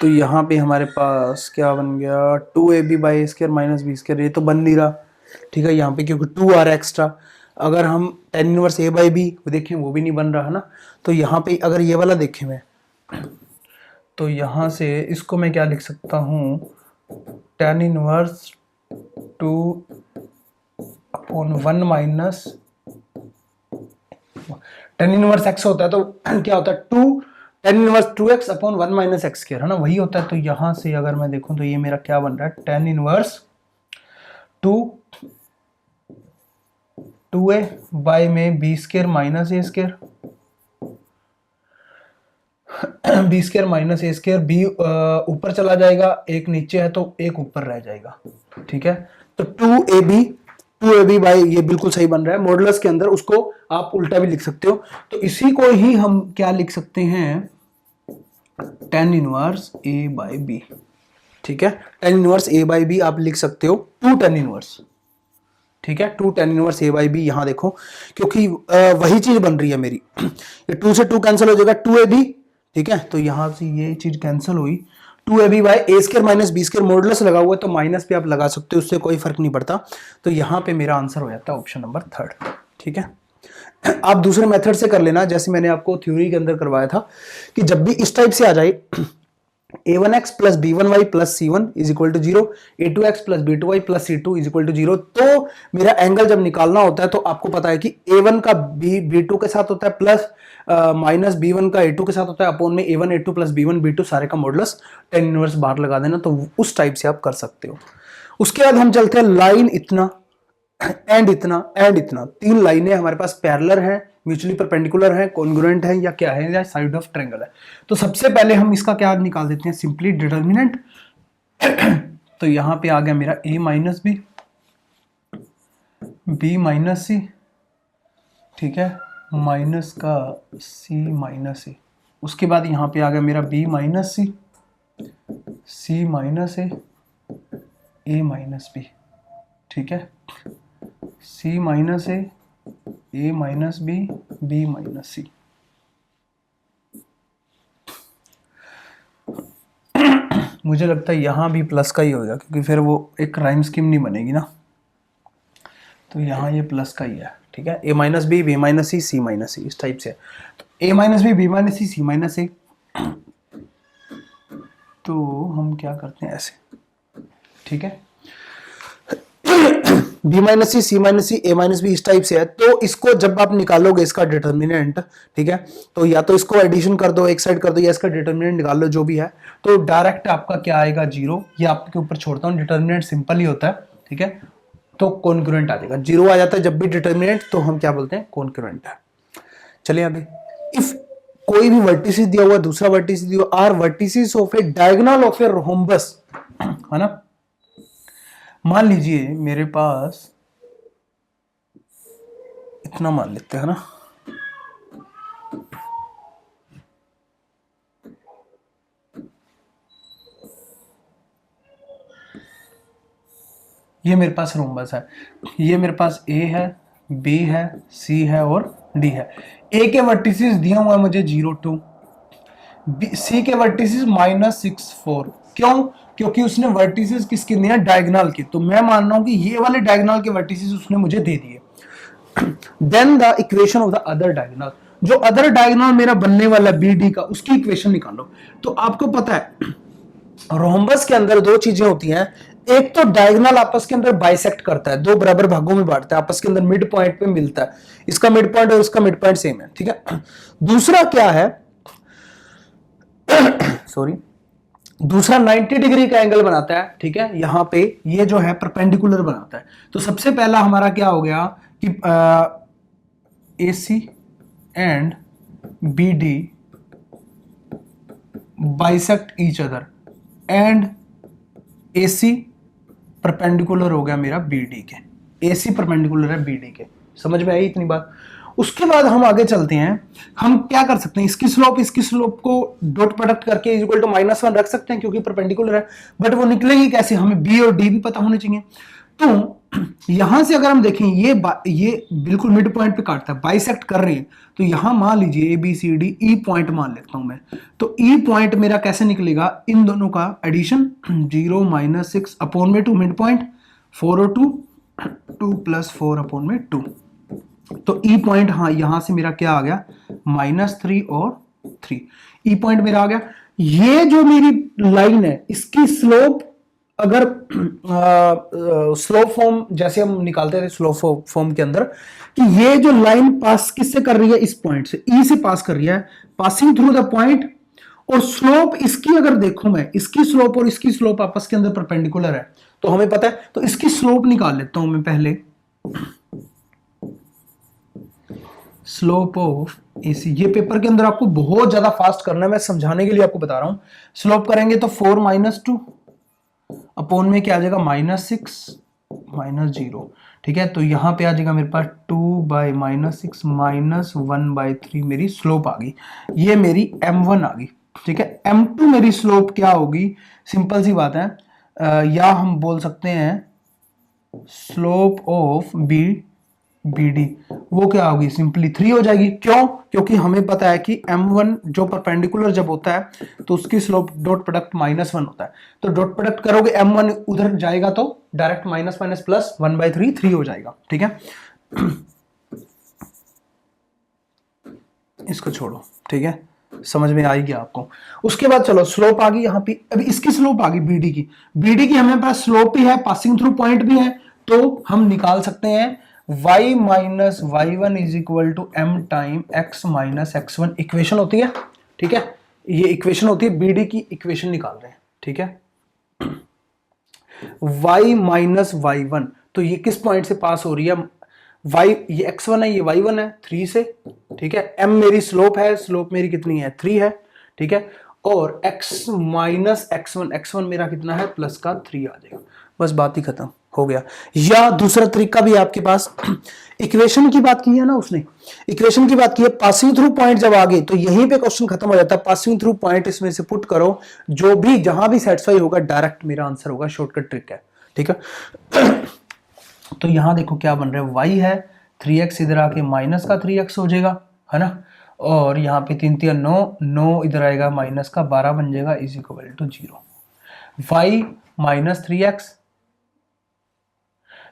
तो यहाँ पे हमारे पास क्या बन गया, 2ab by square minus B square, ये तो बन नहीं रहा, ठीक है, यहाँ पे क्योंकि 2 आ रहा है एक्स्ट्रा। अगर हम tan inverse a by b देखें, वो भी नहीं बन रहा है ना, तो यहाँ पे अगर ये वाला देखें मैं, तो यहाँ से इसको मैं क्या लिख सकता हूँ, tan inverse 2/1 minus, tan inverse x होता है तो क्या होता है 2 tan inverse 2x upon 1 minus x square, है ना, वही होता है। तो यहां से अगर मैं देखूं तो ये मेरा क्या बन रहा है, tan इनवर्स 2a बाय में बी स्क्वायर माइनस ए स्क्वायर, बी स्क्वायर माइनस ए स्क्वायर, बी ऊपर चला जाएगा, एक नीचे है तो एक ऊपर रह जाएगा, ठीक है। तो 2ab बाई, ये बिल्कुल सही बन रहा है, मॉडुलस के अंदर उसको आप उल्टा भी लिख सकते हो, तो इसी को ही हम क्या लिख सकते हैं, tan inverse a by b, ठीक है, tan inverse a by b आप लिख सकते हो 2 tan इनवर्स, ठीक है, 2 tan inverse a by b. यहां देखो क्योंकि वही चीज बन रही है मेरी, ये 2 से 2 कैंसिल हो जाएगा, 2ab, ठीक है, तो यहां से ये चीज कैंसिल हुई, 2ab by a square minus b square, modulus लगा हुआ है तो माइनस पे आप लगा सकते हो, उससे कोई फर्क नहीं पड़ता। तो यहां पे मेरा आंसर हो जाता है ऑप्शन नंबर 3, ठीक है। आप दूसरे मेथड से कर लेना, जैसे मैंने आपको थ्योरी के अंदर करवाया था कि जब भी इस टाइप से आ जाए, a1x plus b1y plus c1 is equal to 0, a2x plus b2y plus c2 is equal to 0, तो मेरा एंगल जब निकालना होता है तो आपको पता है कि a1 का b2 के साथ होता है प्लस माइनस b1 का a2 के साथ होता है, अपोन में a1 a2 plus b1 b2 सारे का मॉडुलस tan इनवर्स बाहर लगा देना, तो उस टाइप से आप कर सकते हो। उसके बाद हम चलते हैं लाइन इतना एंड इतना एंड इतना, 3 लाइनें हमारे पास पैरेलल हैं, म्यूचुअली परपेंडिकुलर है, कॉन्ग्रुएंट है, या क्या है, या साइड ऑफ ट्रायंगल है। तो सबसे पहले हम इसका क्या निकाल देते हैं, सिंपली डिटर्मिनेंट। तो यहां पे आ गया मेरा a minus B, b minus C, ठीक है, माइनस का सी माइनस ए, उसके बाद यहाँ पे आ गया मेरा बी माइनस सी, सी माइनस ए माइनस बी, ठीक है, सी माइनस ए माइनस बी माइनस सी। मुझे लगता है यहाँ भी प्लस का ही होगा क्योंकि फिर वो एक राइम स्कीम नहीं बनेगी ना, तो यहाँ ये प्लस का ही है, ठीक है। ए माइनस बी माइनस सी माइनस सी, इस टाइप से। तो ए माइनस बी माइनस सी माइनस ए, तो हम क्या करते हैं ऐसे, ठीक है, बी माइनस सी माइनस सी ए माइनस बी इस टाइप से है। तो इसको जब आप निकालोगे इसका डिटर्मिनेंट, ठीक है, तो या तो इसको एडिशन कर दो, एक साइड कर दो, या इसका डिटर्मिनेंट निकाल लो, जो भी है, तो डायरेक्ट आपका क्या आएगा, 0। ये आपके ऊपर छोड़ता हूँ, डिटर्मिनेंट सिंपल ही होता है, ठीक है, तो कॉन्ग्रुएंट आ जाएगा, 0 आ जाता है जब भी डिटर्मिनेंट, तो हम क्या बोलते हैं, कॉन्ग्रुएंट है। चलिए आगे, इफ कोई भी वर्टिसिस दिया हुआ, दूसरा वर्टिसिस दिया हुआ, are vertices of a diagonal of a rhombus, है ना। मान लीजिए मेरे पास इतना मान लेते हैं ना, ये मेरे पास रोम्बस है, ये मेरे पास ए है, बी है, सी है और डी है। ए के वर्टिसिस दिया हुआ है मुझे 0 2, सी के वर्टिसिस -6 4। क्यों? क्योंकि उसने वर्टिसिस किसके दिए हैं, डायगोनल के। तो मैं मान रहा हूं कि ये वाले डायगोनल के वर्टिसिस उसने मुझे दे दिए। Then the equation of the other diagonal, जो अदर डायगोनल मेरा बनने वाला बी डी का, उसकी इक्वेशन निकालो। तो आपको पता है रोम्बस के अंदर दो चीजें होती हैं, एक तो डायगोनल आपस के अंदर बाइसेक्ट करता है, दो बराबर भागों में बांटता है, आपस के अंदर मिड पॉइंट पे मिलता है, इसका मिड पॉइंट और इसका मिड पॉइंट सेम है, ठीक है। दूसरा क्या है, सॉरी, दूसरा 90 डिग्री का एंगल बनाता है, ठीक है, यहां पे ये जो है परपेंडिकुलर बनाता है। तो सबसे पहला हमारा क्या हो गया कि AC and BD bisect each other and AC perpendicular हो गया मेरा BD के, AC परपेंडिकुलर है BD के। समझ में आई इतनी बात? उसके बाद हम आगे चलते हैं, हम क्या कर सकते हैं, इसकी स्लोप को डॉट प्रोडक्ट करके इक्वल टू -1 रख सकते हैं क्योंकि परपेंडिकुलर है, बट वो निकलेगी कैसे, हमें बी और डी भी पता होने चाहिए। तो यहां से अगर हम देखें, ये बिल्कुल मिड पॉइंट पे काटता है, बाइसेक्ट कर रहे हैं, तो यहां मान लीजिए ABCD ई पॉइंट मान लेता हूं मैं। तो ई पॉइंट मेरा कैसे निकलेगा, इन दोनों का एडिशन, 0 -6 अपॉन में 2 मिड पॉइंट, 4 और 2 2 + 4 अपॉन में 2। तो ई पॉइंट, हाँ, यहां से मेरा क्या आ गया, -3 और 3, ई पॉइंट मेरा आ गया। ये जो मेरी लाइन है, इसकी स्लोप अगर स्लोप फॉर्म जैसे हम निकालते थे स्लोप फॉर्म के अंदर, कि ये जो लाइन पास किससे कर रही है, इस पॉइंट से, ई से पास कर रही है, पासिंग थ्रू द पॉइंट, और स्लोप इसकी अगर देखूं मैं, इसकी स्लोप और इसकी स्लोप आपस के अंदर परपेंडिकुलर है, तो हमें पता है। तो इसकी स्लोप निकाल लेता हूं मैं पहले, स्लोप ऑफ AC। ये पेपर के अंदर आपको बहुत ज्यादा फास्ट करना है, मैं समझाने के लिए आपको बता रहा हूं। स्लोप करेंगे तो 4 - 2 अपॉन में क्या आ जाएगा, -6 -0, ठीक है। तो यहां पे आ जाएगा मेरे पास 2/-6 -1/3 मेरी स्लोप आ गई। ये मेरी M1 आ गई, ठीक है। M2 मेरी स्लोप क्या होगी, सिंपल सी बात है, या हम बोल सकते हैं स्लोप ऑफ BD, वो क्या होगी, सिंपली 3 हो जाएगी। क्यों? क्योंकि हमें पता है कि M1 जो परपेंडिकुलर जब होता है तो उसकी स्लोप डॉट प्रोडक्ट -1 होता है। तो डॉट प्रोडक्ट करोगे, M1 उधर जाएगा तो डायरेक्ट माइनस प्लस 1/3 3 हो जाएगा, ठीक है। इसको छोड़ो, ठीक है, समझ में आएगी आपको। उसके बाद चलो, स्लोप आ गई यहाँ पे, अभी इसकी स्लोप आ गई BD की हमें पास स्लोप भी है, पासिंग थ्रू पॉइंट भी है, तो हम निकाल सकते हैं y - y1 = m time x - x1, equation होती है, ठीक है। ये इक्वेशन होती है, BD की इक्वेशन निकाल रहे हैं, ठीक है। y - y1, तो ये किस पॉइंट से पास हो रही है, y, ये x1 है, ये y1 है, 3 से, ठीक है। m मेरी स्लोप है, स्लोप मेरी कितनी है, 3 है, ठीक है। और x - x1 मेरा कितना है, प्लस का 3 आ जाएगा, बस बात ही खत्म। हो गया। या दूसरा तरीका भी आपके पास, इक्वेशन की बात की है ना उसने, इक्वेशन की बात की है, पासिंग थ्रू पॉइंट जब आ गए तो यहीं पे क्वेश्चन खत्म हो जाता है। पासिंग थ्रू पॉइंट इसमें से पुट करो, जो भी जहां भी सेटिस्फाई होगा डायरेक्ट मेरा आंसर होगा, शॉर्टकट ट्रिक है, ठीक है। तो यहां देखो क्या बन रहा है, y है 3x, इधर आके माइनस का 3x हो जाएगा, है ना, और यहाँ पे 3 3 9, 9 इधर आएगा माइनस का 12 बन जाएगा, is equal to 0। y minus 3x,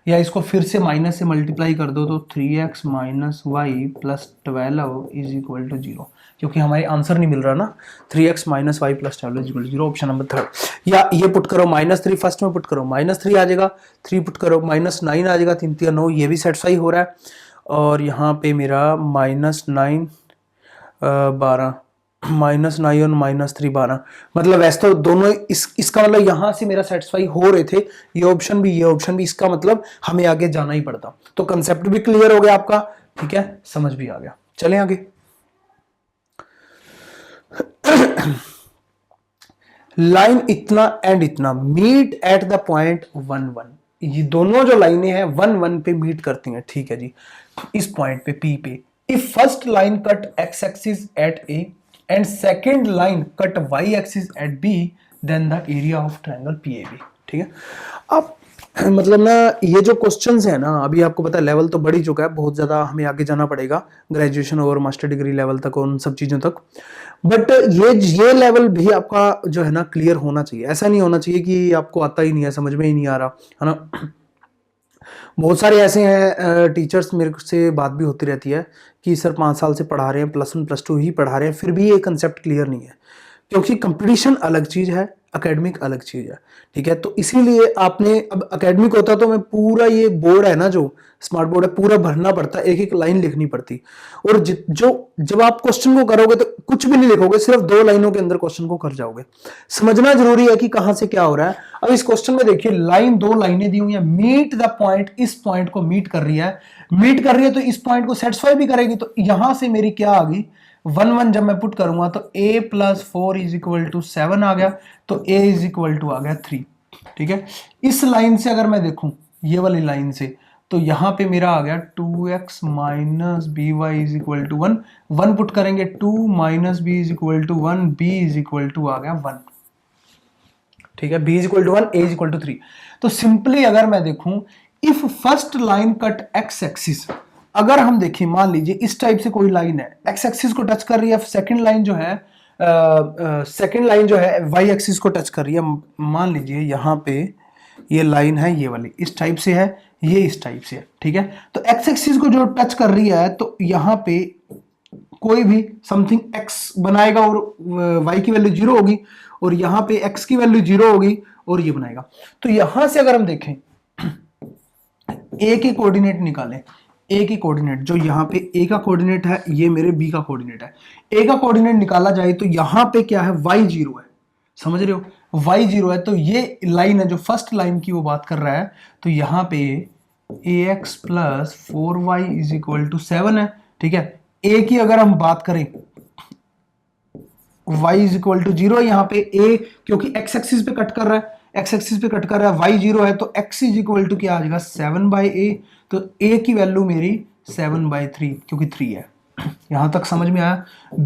या इसको फिर से माइनस से मल्टीप्लाई कर दो तो 3x minus y plus 12 is equal to 0, क्योंकि हमारे आंसर नहीं मिल रहा ना, 3x minus y plus 12 is equal to 0, option number 3। या ये पुट करो -3, फर्स्ट में पुट करो -3 आ जाएगा, 3 पुट करो -9 आ जाएगा, 3 3 9, ये भी सेटिस्फाई हो रहा है। और यहाँ पे मेरा -9 12, -9 और -3 12, मतलब वैसे तो दोनों इसका मतलब यहाँ से मेरा सेटिस्फाई हो रहे थे, ये ऑप्शन भी ये ऑप्शन भी, इसका मतलब हमें आगे जाना ही पड़ता। तो कंसेप्ट भी क्लियर हो गया आपका, ठीक है, समझ भी आ गया। चलें आगे। लाइन इतना एंड इतना मीट एट द पॉइंट 1 1, ये दोनों जो लाइनें हैं 1 1 पे मीट करती हैं, ठीक है जी, इस पॉइंट पे P पे। If first line cut x axis at A and second line cut y axis at B, then the area of triangle PAB, ठीक है। अब मतलब ना ये जो क्वेश्चंस है ना, अभी आपको पता है लेवल तो बढ़ ही चुका है, बहुत ज्यादा हमें आगे जाना पड़ेगा ग्रेजुएशन और मास्टर डिग्री लेवल तक और उन सब चीजों तक, बट ये लेवल भी आपका जो है ना क्लियर होना चाहिए। ऐसा नहीं होना चाहिए कि आपको आता ही नहीं है, समझ में ही नहीं आ रहा, है ना। बहुत सारे ऐसे हैं टीचर्स, मेरे से बात भी होती रहती है कि सर 5 साल से पढ़ा रहे हैं, +1 +2 ही पढ़ा रहे हैं, फिर भी ये कंसेप्ट क्लियर नहीं है, क्योंकि कंपटीशन अलग चीज है, एकेडमिक अलग चीज है, ठीक है। तो इसीलिए आपने, अब एकेडमिक होता तो मैं पूरा ये बोर्ड है ना, जो स्मार्ट बोर्ड है, पूरा भरना पड़ता, एक एक लाइन लिखनी पड़ती, और जो जब आप क्वेश्चन को करोगे तो कुछ भी नहीं लिखोगे, सिर्फ 2 लाइनों के अंदर क्वेश्चन को कर जाओगे। समझना जरूरी है कि कहां से क्या हो रहा है। अब इस क्वेश्चन में देखिए लाइन 2 लाइनें दी हुई है, मीट द पॉइंट, इस पॉइंट को मीट कर रही है, तो इस पॉइंट को सेटिस्फाई भी करेगी। तो यहां से मेरी क्या आ गई, 1 1 जब मैं पुट करूंगा तो a + 4 इज इक्वल टू 7 आ गया, तो a इज इक्वल टू आ गया 3, ठीक है। इस लाइन से अगर मैं देखूं, ये वाली लाइन से, तो यहां पे मेरा आ गया 2x minus B Y is equal to 1, 1 put करेंगे 2 minus B is equal to 1, b is equal to आ गया 1, ठीक है, b is equal to 1, a is equal to 3। तो सिंपली अगर मैं देखूं, if first line cut x axis, अगर हम देखें, मान लीजिए इस टाइप से कोई लाइन है, x एक्सिस को टच कर रही है, सेकंड लाइन जो है y एक्सिस को टच कर रही है, मान लीजिए यहाँ पे ये लाइन है, ये वाली इस टाइप से है, ये इस टाइप से है, ठीक है। तो x एक्सिस को जो टच कर रही है, तो यहाँ पे कोई भी समथिंग x बनाएगा और y की वैल्यू 0 होगी, और यहाँ पे x की वैल्यू 0 होगी और ये बनाएगा। तो यहां से अगर हम देखें, a के कोऑर्डिनेट निकालें, a की कोऑर्डिनेट, जो यहाँ पे a का कोऑर्डिनेट है, ये मेरे b का कोऑर्डिनेट है, a का कोऑर्डिनेट निकाला जाए तो यहाँ पे क्या है, y 0 है, समझ रहे हो, y 0 है। तो ये लाइन है जो फर्स्ट लाइन की वो बात कर रहा है, तो यहाँ पे ax + 4y is equal to 7 है, ठीक है। a की अगर हम बात करें, y इज इक्वल टू 0 है, यहाँ पे a क्योंकि x एक्सिस पे कट कर रहा है, x एक्सिस पे कट कर रहा है, y 0 है, तो x इज इक्वल टू क्या आ जाएगा, 7/a, तो a की वैल्यू मेरी 7/3, क्योंकि 3 है। यहां तक समझ में आया।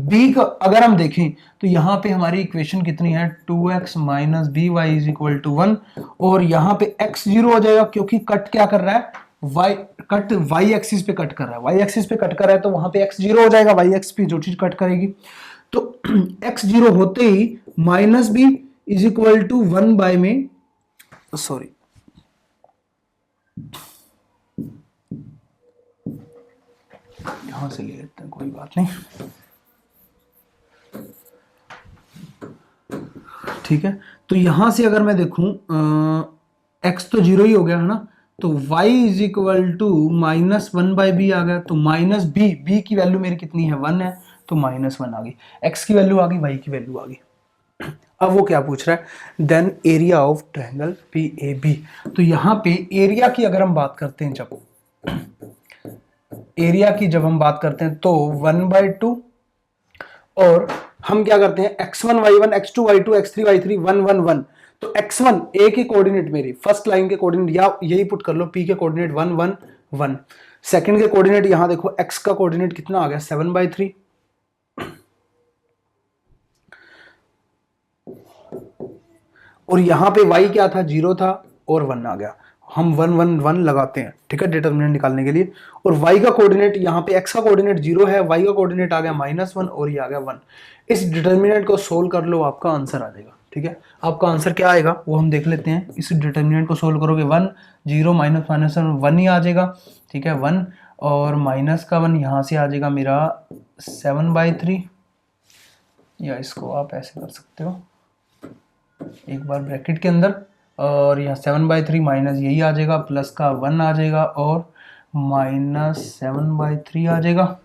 b का अगर हम देखें तो यहाँ पे हमारी इक्वेशन कितनी है, 2x minus B Y is equal to 1, और यहाँ पे x 0 हो जाएगा, क्योंकि कट क्या कर रहा है, y एक्सिस पे कट कर रहा है, y एक्सिस पे कट कर रहा है, तो वहां पे x 0 हो जाएगा, y एक्सिस पे जो चीज कट करेगी। तो x 0 होते ही minus B is equal to 1 by में, सॉरी, यहां से ले लेते हैं, कोई बात नहीं, ठीक है। तो यहां से अगर मैं देखूं, x तो 0 ही हो गया है ना, तो y is equal to -1/b आ गया, तो माइनस b की वैल्यू मेरी कितनी है, 1 है, तो -1 आ गई, x की वैल्यू आ गई, y की वैल्यू आ गई। अब वो क्या पूछ रहा है, then area of triangle PAB। तो यहाँ पे एरिया की अगर हम बात करते हैं, जब हम बात करते हैं तो 1/2, और हम क्या करते हैं, x1 y1 x2 y2 x3 y3 1 1 1, तो x1 a की कोऑर्डिनेट मेरी फर्स्ट लाइन के कोऑर्डिनेट या यही पुट कर लो, p के कोऑर्डिनेट 1 1 1, सेकंड के कोऑर्डिनेट यहां देखो x का कोऑर्डिनेट कितना आ गया 7/3, और यहां पे y क्या था 0 था और 1 आ गया, हम 1 1 1 लगाते हैं, ठीक है, डिटरमिनेंट निकालने के लिए। और y का कोऑर्डिनेट यहाँ पे x का कोऑर्डिनेट 0 है, y का कोऑर्डिनेट आ गया -1 और ये आ गया 1। इस डिटरमिनेंट को सोल्व कर लो, आपका आंसर आ जाएगा, ठीक है। आपका आंसर क्या आएगा वो हम देख लेते हैं। इस डिटरमिनेंट को सोल्व करोगे 1 0 -1 ही आ जाएगा, ठीक है, 1 और माइनस का 1 यहाँ से आ जाएगा मेरा 7/3, या इसको आप ऐसे कर सकते हो एक बार ब्रैकेट के अंदर, और यहाँ 7/3 माइनस यही आ जाएगा, प्लस का 1 आ जाएगा और -7/3 आ जाएगा,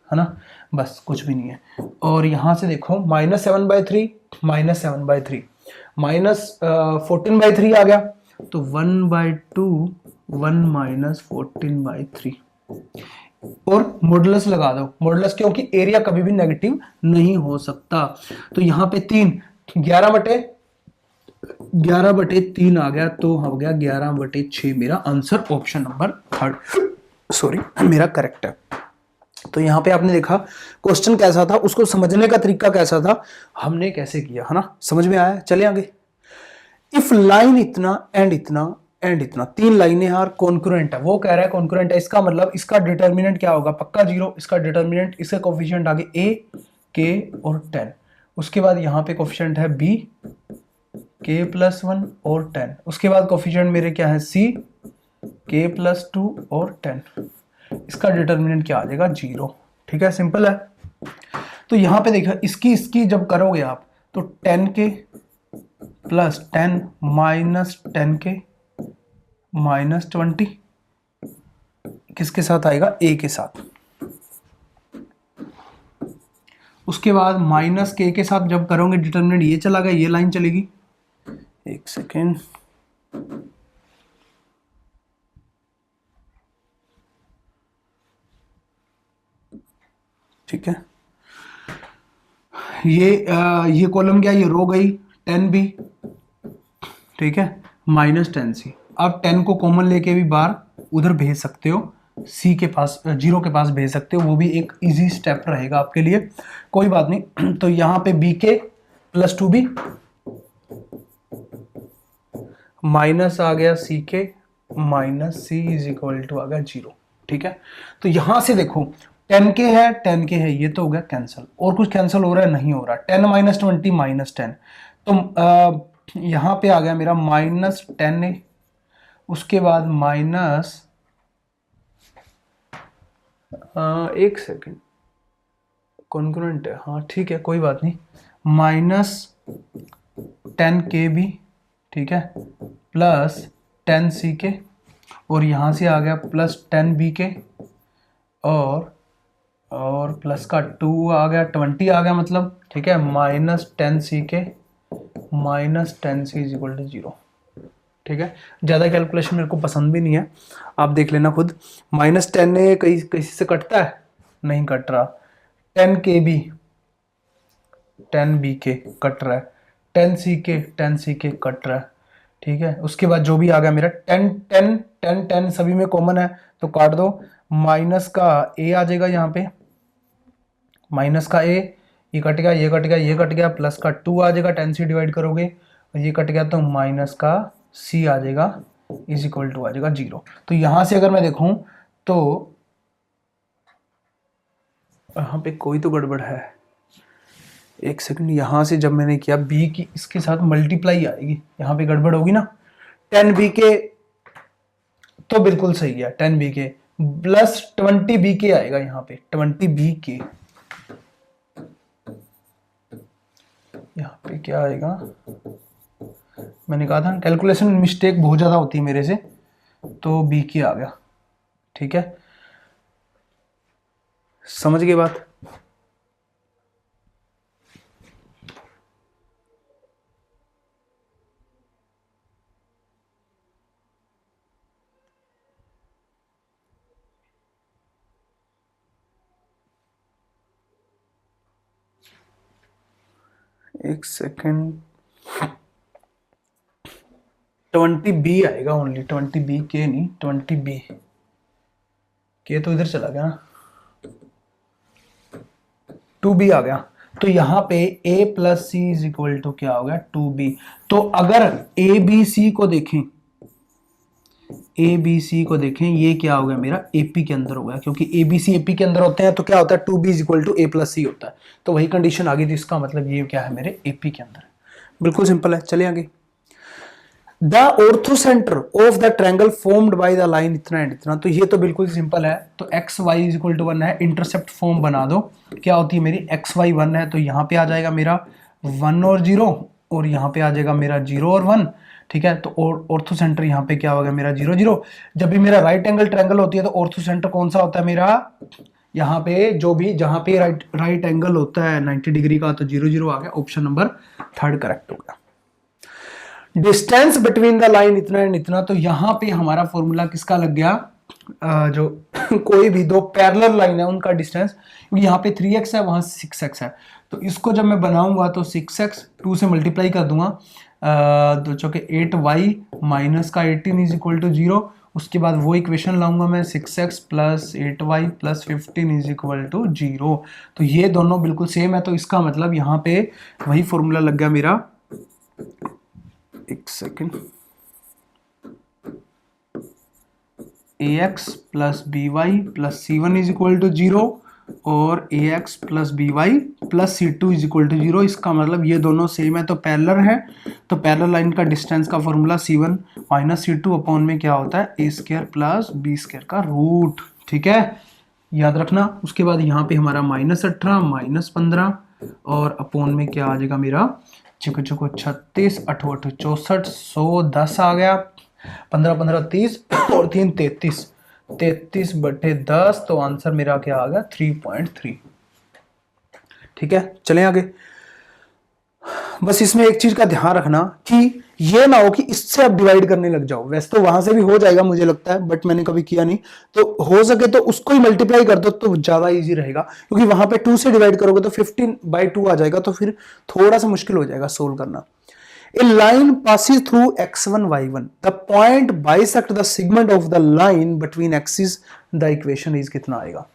है ना, बस कुछ भी नहीं है। और यहाँ से देखो -7/3 -7/3 -14/3 आ गया, तो 1/2 1 -14/3, और मॉडुलस लगा दो, मॉडुलस क्योंकि एरिया कभी भी नेगेटिव नहीं हो सकता। तो यहाँ पे 3 11/3 आ गया, तो हो गया 11/6 मेरा आंसर, ऑप्शन नंबर 3 मेरा करेक्ट है। तो यहाँ पे आपने देखा क्वेश्चन कैसा था, उसको समझने का तरीका कैसा था, हमने कैसे किया, है ना, समझ में आया। चले आगे। इफ लाइन इतना एंड इतना एंड इतना, 3 लाइनें यार कॉन्करेंट है, वो कह रहा है कॉन्करेंट है, इसका मतलब इसका डिटर्मिनेंट क्या होगा, पक्का 0, इसका डिटर्मिनेंट, इसके कोफिशिएंट आगे a k और 10, उसके बाद यहाँ पे कोफिशिएंट है b k+1 और 10, उसके बाद कोफिशिएंट मेरे क्या है c k+2 और 10, इसका डिटर्मिनेंट क्या आ जाएगा 0, ठीक है, सिंपल है। तो यहाँ पे देखो इसकी जब करोगे आप तो 10k + 10 - 10k -20 किसके साथ आएगा, a के साथ। उसके बाद -k के साथ जब करोगे डिटर्मिनेंट ये चला गया, ये लाइन चलेगी, एक सेकेंड, ठीक है, ये कॉलम क्या, ये रो गई 10b, ठीक है, -10c। आप 10 को कॉमन लेके भी बाहर उधर भेज सकते हो, c के पास 0 के पास भेज सकते हो, वो भी एक इजी स्टेप रहेगा आपके लिए, कोई बात नहीं। तो यहाँ पे bk + 2b माइनस आ गया ck -c = आ गया 0, ठीक है। तो यहां से देखो 10k है 10k है, ये तो हो गया कैंसिल, और कुछ कैंसिल हो रहा है, नहीं हो रहा, 10 - 20 -10, तो यहां पे आ गया मेरा -10, उसके बाद एक सेकेंड, कॉन्ग्रुएंट है, हाँ ठीक है, कोई बात नहीं, -10kb, ठीक है, +10ck, और यहाँ से आ गया +10bk, और प्लस का 2 आ गया, 20 आ गया मतलब, ठीक है, -10ck -10c = 0, ठीक है। ज़्यादा कैलकुलेशन मेरे को पसंद भी नहीं है, आप देख लेना खुद। -10 ने कहीं से कटता है, नहीं कट रहा, 10kb 10bk कट रहा है, 10ck कट रहा है, ठीक है। उसके बाद जो भी आ गया मेरा 10 10 10 10 सभी में कॉमन है, तो काट दो, माइनस का a आ जाएगा यहाँ पे, माइनस का a, ये कट गया, ये कट गया, ये कट गया, प्लस का 2 आ जाएगा, 10 से डिवाइड करोगे, और ये कट गया तो माइनस का c आ जाएगा = आ जाएगा 0। तो यहां से अगर मैं देखूं तो यहाँ पे कोई तो गड़बड़ है, एक सेकंड, यहां से जब मैंने किया b की इसके साथ मल्टीप्लाई आएगी, यहाँ पे गड़बड़ होगी ना, 10bk तो बिल्कुल सही है, 10bk +20bk आएगा, यहाँ पे 20bk, यहाँ पे क्या आएगा, मैंने कहा था कैलकुलेशन मिस्टेक बहुत ज़्यादा होती है मेरे से, तो bk आ गया, ठीक है, समझ गए बात। एक सेकेंड, 20b आएगा ओनली, 20b के नहीं, 20b के तो इधर चला गया ना, 2b आ गया। तो यहाँ पे a plus c is equal to क्या हो गया 2b। तो अगर a b c को देखें, ए बी सी को देखें, ये क्या हो गया मेरा एपी के अंदर हो गया, क्योंकि ए बी सी एपी के अंदर होते हैं तो क्या होता है 2b is equal to A plus C होता है। तो वही कंडीशन आ गई थी, इसका मतलब ये क्या है मेरे एपी के अंदर। बिल्कुल सिंपल है, चलिए आगे। The orthocentre of the triangle formed by the line इतना एंड इतना, तो ये तो बिल्कुल सिंपल है। तो X Y is equal to 1 है, इंटरसेप्ट फॉर्म बना दो, क्या होती है मेरी एक्स वाई 1 है, तो यहाँ पे आ जाएगा मेरा 1 और 0, और यहाँ पे आ जाएगा मेरा 0 और 1, ठीक है। तो ऑर्थो सेंटर यहाँ पे क्या होगा मेरा 0 0। जब भी मेरा राइट एंगल ट्रायंगल होती है तो ऑर्थो सेंटर कौन सा होता है मेरा, यहाँ पे जो भी जहां पे राइट एंगल होता है 90 डिग्री का, तो 0 0 आ गया, ऑप्शन नंबर 3 करेक्ट हो गया। डिस्टेंस बिटवीन द लाइन इतना एंड इतना, तो यहां पे हमारा फॉर्मूला किसका लग गया, जो कोई भी दो पैरेलल लाइन है उनका डिस्टेंस, क्योंकि यहाँ पे 3x है वहां 6x है, तो इसको जब मैं बनाऊंगा तो 6x 2 से मल्टीप्लाई कर दूंगा, 2 चौके 8y माइनस का 18 इज इक्वल टू 0। उसके बाद वो इक्वेशन लाऊंगा मैं 6x plus 8y plus 15 is equal to 0। तो ये दोनों बिल्कुल सेम है, तो इसका मतलब यहाँ पे वही फॉर्मूला लग गया मेरा, एक second, ax plus b y plus c1 is equal to 0 और ax plus b y plus c2 is equal to 0। इसका मतलब ये दोनों सेम है, तो पैरेलल है, तो पैरेलल लाइन का डिस्टेंस का formula c1 minus c2 upon में क्या होता है a square plus b square का रूट, ठीक है, याद रखना। उसके बाद यहाँ पे हमारा -18 -15 और अपॉन में क्या आ जाएगा मेरा चिको चिको 36 8 8 64 110 आ गया, 15 15 30 और 3 33 33/10, तो आंसर मेरा क्या आ गया 3.3, ठीक है। चलें आगे। बस इसमें एक चीज का ध्यान रखना कि ये ना हो कि इससे आप डिवाइड करने लग जाओ, वैसे तो वहां से भी हो जाएगा मुझे लगता है, बट मैंने कभी किया नहीं, तो हो सके तो उसको ही मल्टीप्लाई कर दो तो ज्यादा इजी रहेगा, क्योंकि वहां पे 2 से डिवाइड करोगे तो 15/2 आ जाएगा, तो फिर थोड़ा सा मुश्किल हो जाएगा सोल्व करना। A line passes through x1 y1, the point bisect the segment of the line between axes, the equation is कितना आएगा।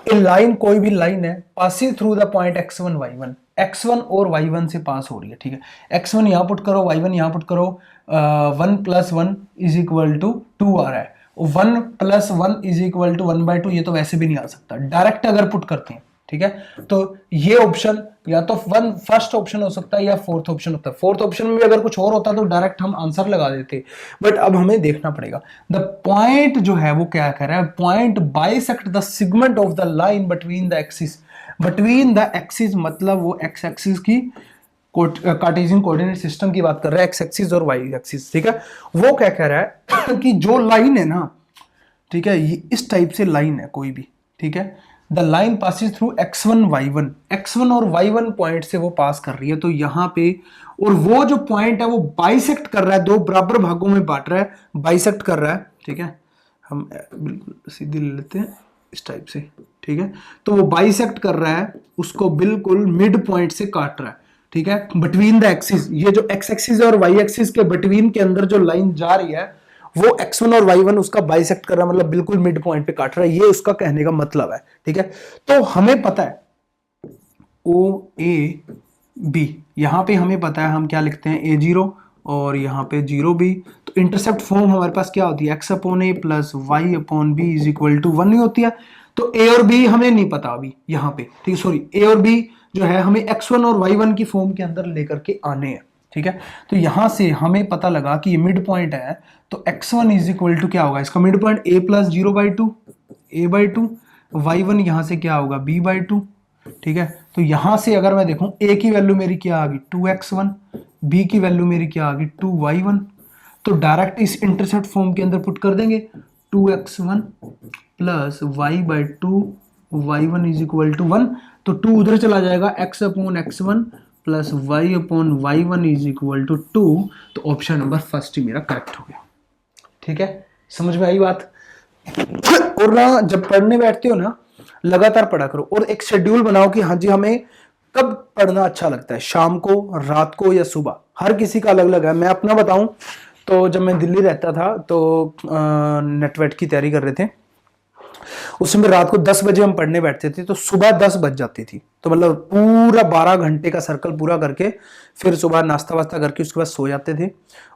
ए लाइन, कोई भी लाइन है, passing through the point x1 y1, x1 और y1 से पास हो रही है, ठीक है। x1 यहां पुट करो, y1 यहां पुट करो, 1 + 1 इज इक्वल टू 2 आ रहा है, 1 + 1 इज इक्वल टू 1/2, ये तो वैसे भी नहीं आ सकता, डायरेक्ट अगर पुट करते हैं, ठीक है। तो ये ऑप्शन या तो फर्स्ट ऑप्शन हो सकता है या फोर्थ ऑप्शन होता है। फोर्थ ऑप्शन में भी अगर कुछ और होता तो डायरेक्ट हम आंसर लगा देते, बट अब हमें देखना पड़ेगा। द पॉइंट जो है वो क्या कह रहा है, point bisect the segment of the line between the axis, between the axis मतलब वो एक्स एक्सिस की कार्टेशियन कोऑर्डिनेट सिस्टम की बात कर रहा है, एक्स एक्सिस और वाई एक्सिस, ठीक है। वो क्या कह रहा है कि जो लाइन है ना, ठीक है, ये इस टाइप से लाइन है कोई भी, ठीक है, the line passes through x1 y1, x1 और y1 पॉइंट से वो पास कर रही है, तो यहां पे, और वो जो पॉइंट है वो बाइसेक्ट कर रहा है, दो बराबर भागों में बांट रहा है, बाइसेक्ट कर रहा है, ठीक है। हम बिल्कुल सीधी ले लेते हैं इस टाइप से, ठीक है। तो वो बाइसेक्ट कर रहा है, उसको बिल्कुल मिड पॉइंट से काट रहा है, ठीक है, बिटवीन द एक्सिस। ये जो एक्स एक्सिस और वाई एक्सिस के बिटवीन के अंदर जो लाइन जा रही है वो x1 और y1 उसका बाइसेक्ट कर रहा है, मतलब बिल्कुल मिड पॉइंट पे काट रहा है, ये उसका कहने का मतलब है, ठीक है। तो हमें पता है OAB, यहां पे हमें पता है हम क्या लिखते हैं A0 और यहाँ पे 0B, तो इंटरसेप्ट फॉर्म हमारे पास क्या होती है x/a plus y/b is equal to 1 नहीं होती है, तो A और B हमें नहीं पता अभी यहाँ पे, ठीक है, सॉरी A और B जो है हमें x1 और y1 की फॉर्म के अंदर लेकर के आने हैं, ठीक है। तो यहां से हमें पता लगा कि ये मिड पॉइंट है, तो x1 इज इक्वल टू क्या होगा, इसका mid point a plus 0/2 a/2, y1 यहां से क्या होगा b/2, ठीक है। तो यहां से अगर मैं देखूं a की वैल्यू मेरी क्या आ गई 2x1, b की वैल्यू मेरी क्या आ गई 2y1, तो डायरेक्ट इस इंटरसेप्ट फॉर्म के अंदर पुट कर देंगे 2x1 plus y/2 y1 is equal to 1, तो 2 उधर चला जाएगा, x/x1 plus y/y1 is equal to 2, तो ऑप्शन नंबर फर्स्ट ही मेरा करेक्ट हो गया, ठीक है। समझ में आई बात। और ना जब पढ़ने बैठते हो ना लगातार पढ़ा करो और एक शेड्यूल बनाओ कि हाँ जी हमें कब पढ़ना अच्छा लगता है, शाम को, रात को या सुबह? हर किसी का अलग अलग है। मैं अपना बताऊं तो जब मैं दिल्ली रहता था तो नेटवेट की तैयारी कर रहे थे, उस समय रात को 10 बजे हम पढ़ने बैठते थे तो सुबह 10 बज जाती थी। तो मतलब पूरा 12 घंटे का सर्कल पूरा करके फिर सुबह नाश्ता वास्ता करके उसके बाद सो जाते थे।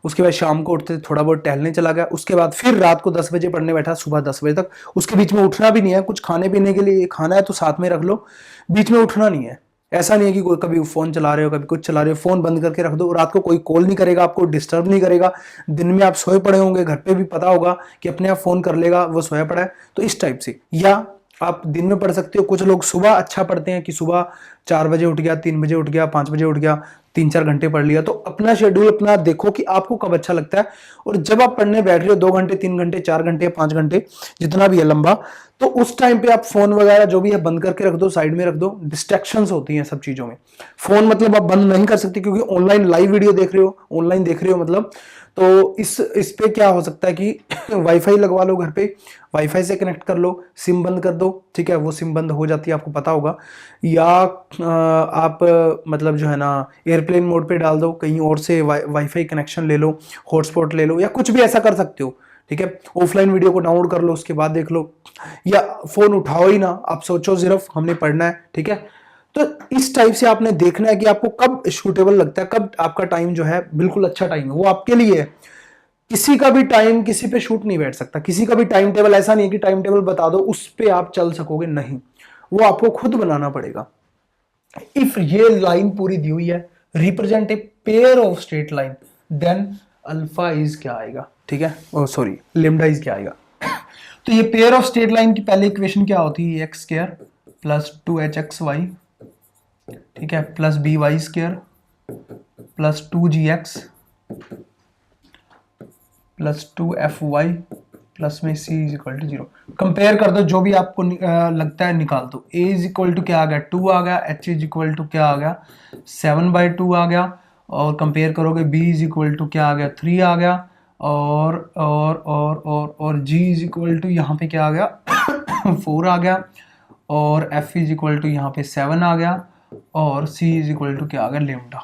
उसके बाद शाम को उठते थे, थोड़ा बहुत टहलने चला गया, उसके बाद फिर रात को 10 बजे पढ़ने बैठा, सुबह 10 बजे तक। उसके बीच में उठना भी नहीं है, कुछ खाने पीने के लिए खाना है तो साथ में रख लो, बीच में उठना नहीं है। ऐसा नहीं है कि कोई कभी फोन चला रहे हो, कभी कुछ चला रहे हो, फोन बंद करके रख दो। रात को कोई कॉल नहीं करेगा, आपको डिस्टर्ब नहीं करेगा। दिन में आप सोए पड़े होंगे, घर पे भी पता होगा कि अपने आप फोन कर लेगा, वो सोया पड़ा है। तो इस टाइप से, या आप दिन में पढ़ सकते हो। कुछ लोग सुबह अच्छा पढ़ते हैं कि सुबह 4 बजे उठ गया, 3 बजे उठ गया, 5 बजे उठ गया, 3-4 घंटे पढ़ लिया। तो अपना शेड्यूल अपना देखो कि आपको कब अच्छा लगता है। और जब आप पढ़ने बैठ रहे हो 2 घंटे, 3 घंटे, 4 घंटे, 5 घंटे, जितना भी है लंबा, तो उस टाइम पे आप फोन वगैरह जो भी है बंद करके रख दो, साइड में रख दो। डिस्ट्रैक्शंस होती हैं सब चीजों में। फोन मतलब आप बंद नहीं कर सकते क्योंकि ऑनलाइन लाइव वीडियो देख रहे हो, ऑनलाइन देख रहे हो मतलब। तो इस पे क्या हो सकता है कि वाईफाई लगवा लो घर पे, वाईफाई से कनेक्ट कर लो, सिम बंद कर दो, ठीक है, वो सिम बंद हो जाती है, आपको पता होगा। या आप मतलब जो है ना एयरप्लेन मोड पे डाल दो, कहीं और से वाईफाई कनेक्शन ले लो, हॉटस्पॉट ले लो, या कुछ भी ऐसा कर सकते हो, ठीक है। ऑफलाइन वीडियो को डाउनलोड कर लो, उसके बाद देख लो, या फोन उठाओ ही ना, आप सोचो सिर्फ हमने पढ़ना है, ठीक है। तो इस टाइप से आपने देखना है कि आपको कब सूटेबल लगता है, कब आपका टाइम जो है बिल्कुल अच्छा टाइम है, वो आपके लिए है। किसी का भी टाइम किसी पे शूट नहीं बैठ सकता, किसी का भी टाइम टेबल ऐसा नहीं है कि टाइम टेबल बता दो उस पे आप चल सकोगे, नहीं, वो आपको खुद बनाना पड़ेगा। इफ ये लाइन पूरी दी हुई है, represent a pair of straight line, then alpha is क्या आएगा, ठीक है, ओ सॉरी लेमडा इज क्या आएगा। तो ये पेयर ऑफ स्ट्रेट लाइन की पहली इक्वेशन क्या होती है, एक्स स्क्वायर प्लस 2hxy, ठीक है, plus b y square plus 2gx plus 2fy plus में c is equal to 0। Compare कर दो, जो भी आपको लगता है निकाल दो। a इज इक्वल टू क्या आ गया, 2 आ गया, h इज इक्वल टू क्या आ गया, 7/2 आ गया, और कंपेयर करोगे b इज इक्वल टू क्या आ गया, 3 आ गया, और g इज इक्वल टू यहाँ पे क्या आ गया 4 आ गया, और f इज इक्वल टू यहाँ पे 7 आ गया, और c इज इक्वल टू क्या आ गया, लेमडा,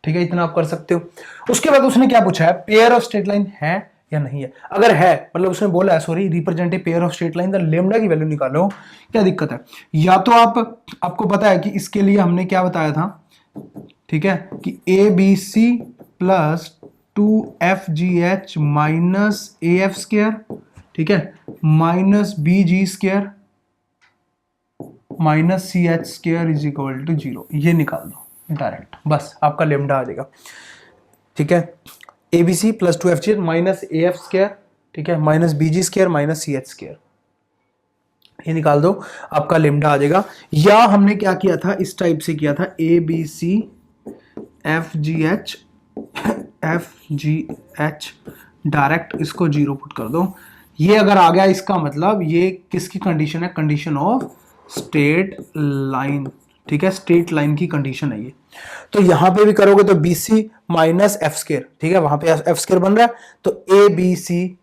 ठीक है। इतना आप कर सकते हो। उसके बाद उसने क्या पूछा है, पेयर ऑफ स्ट्रेट लाइन है या नहीं है। अगर है, मतलब उसने बोला है sorry represent a pair of straight line, the lambda की वैल्यू निकालो, क्या दिक्कत है। या तो आपको पता है कि इसके लिए हमने क्या बताया था, ठीक है, कि a b c plus 2fgh minus AF square, ठीक है, minus BG square minus CH square is equal to 0। ये निकाल दो डायरेक्ट, बस आपका लेमडा आ जाएगा, ठीक है। ABC plus 2fg minus AF square, ठीक है, minus BG square minus CH square, ये निकाल दो, आपका लेमडा आ जाएगा। या हमने क्या किया था, इस टाइप से किया था, ABC FGH डायरेक्ट इसको 0 पुट कर दो। ये अगर आ गया, इसका मतलब ये किसकी कंडीशन है, कंडीशन ऑफ स्ट्रेट लाइन, ठीक है, स्ट्रेट लाइन की कंडीशन है ये। तो यहां पे भी करोगे तो BC माइनस एफ स्क्वायर, ठीक है, वहां पे एफ स्क्वायर बन रहा है, तो ABC,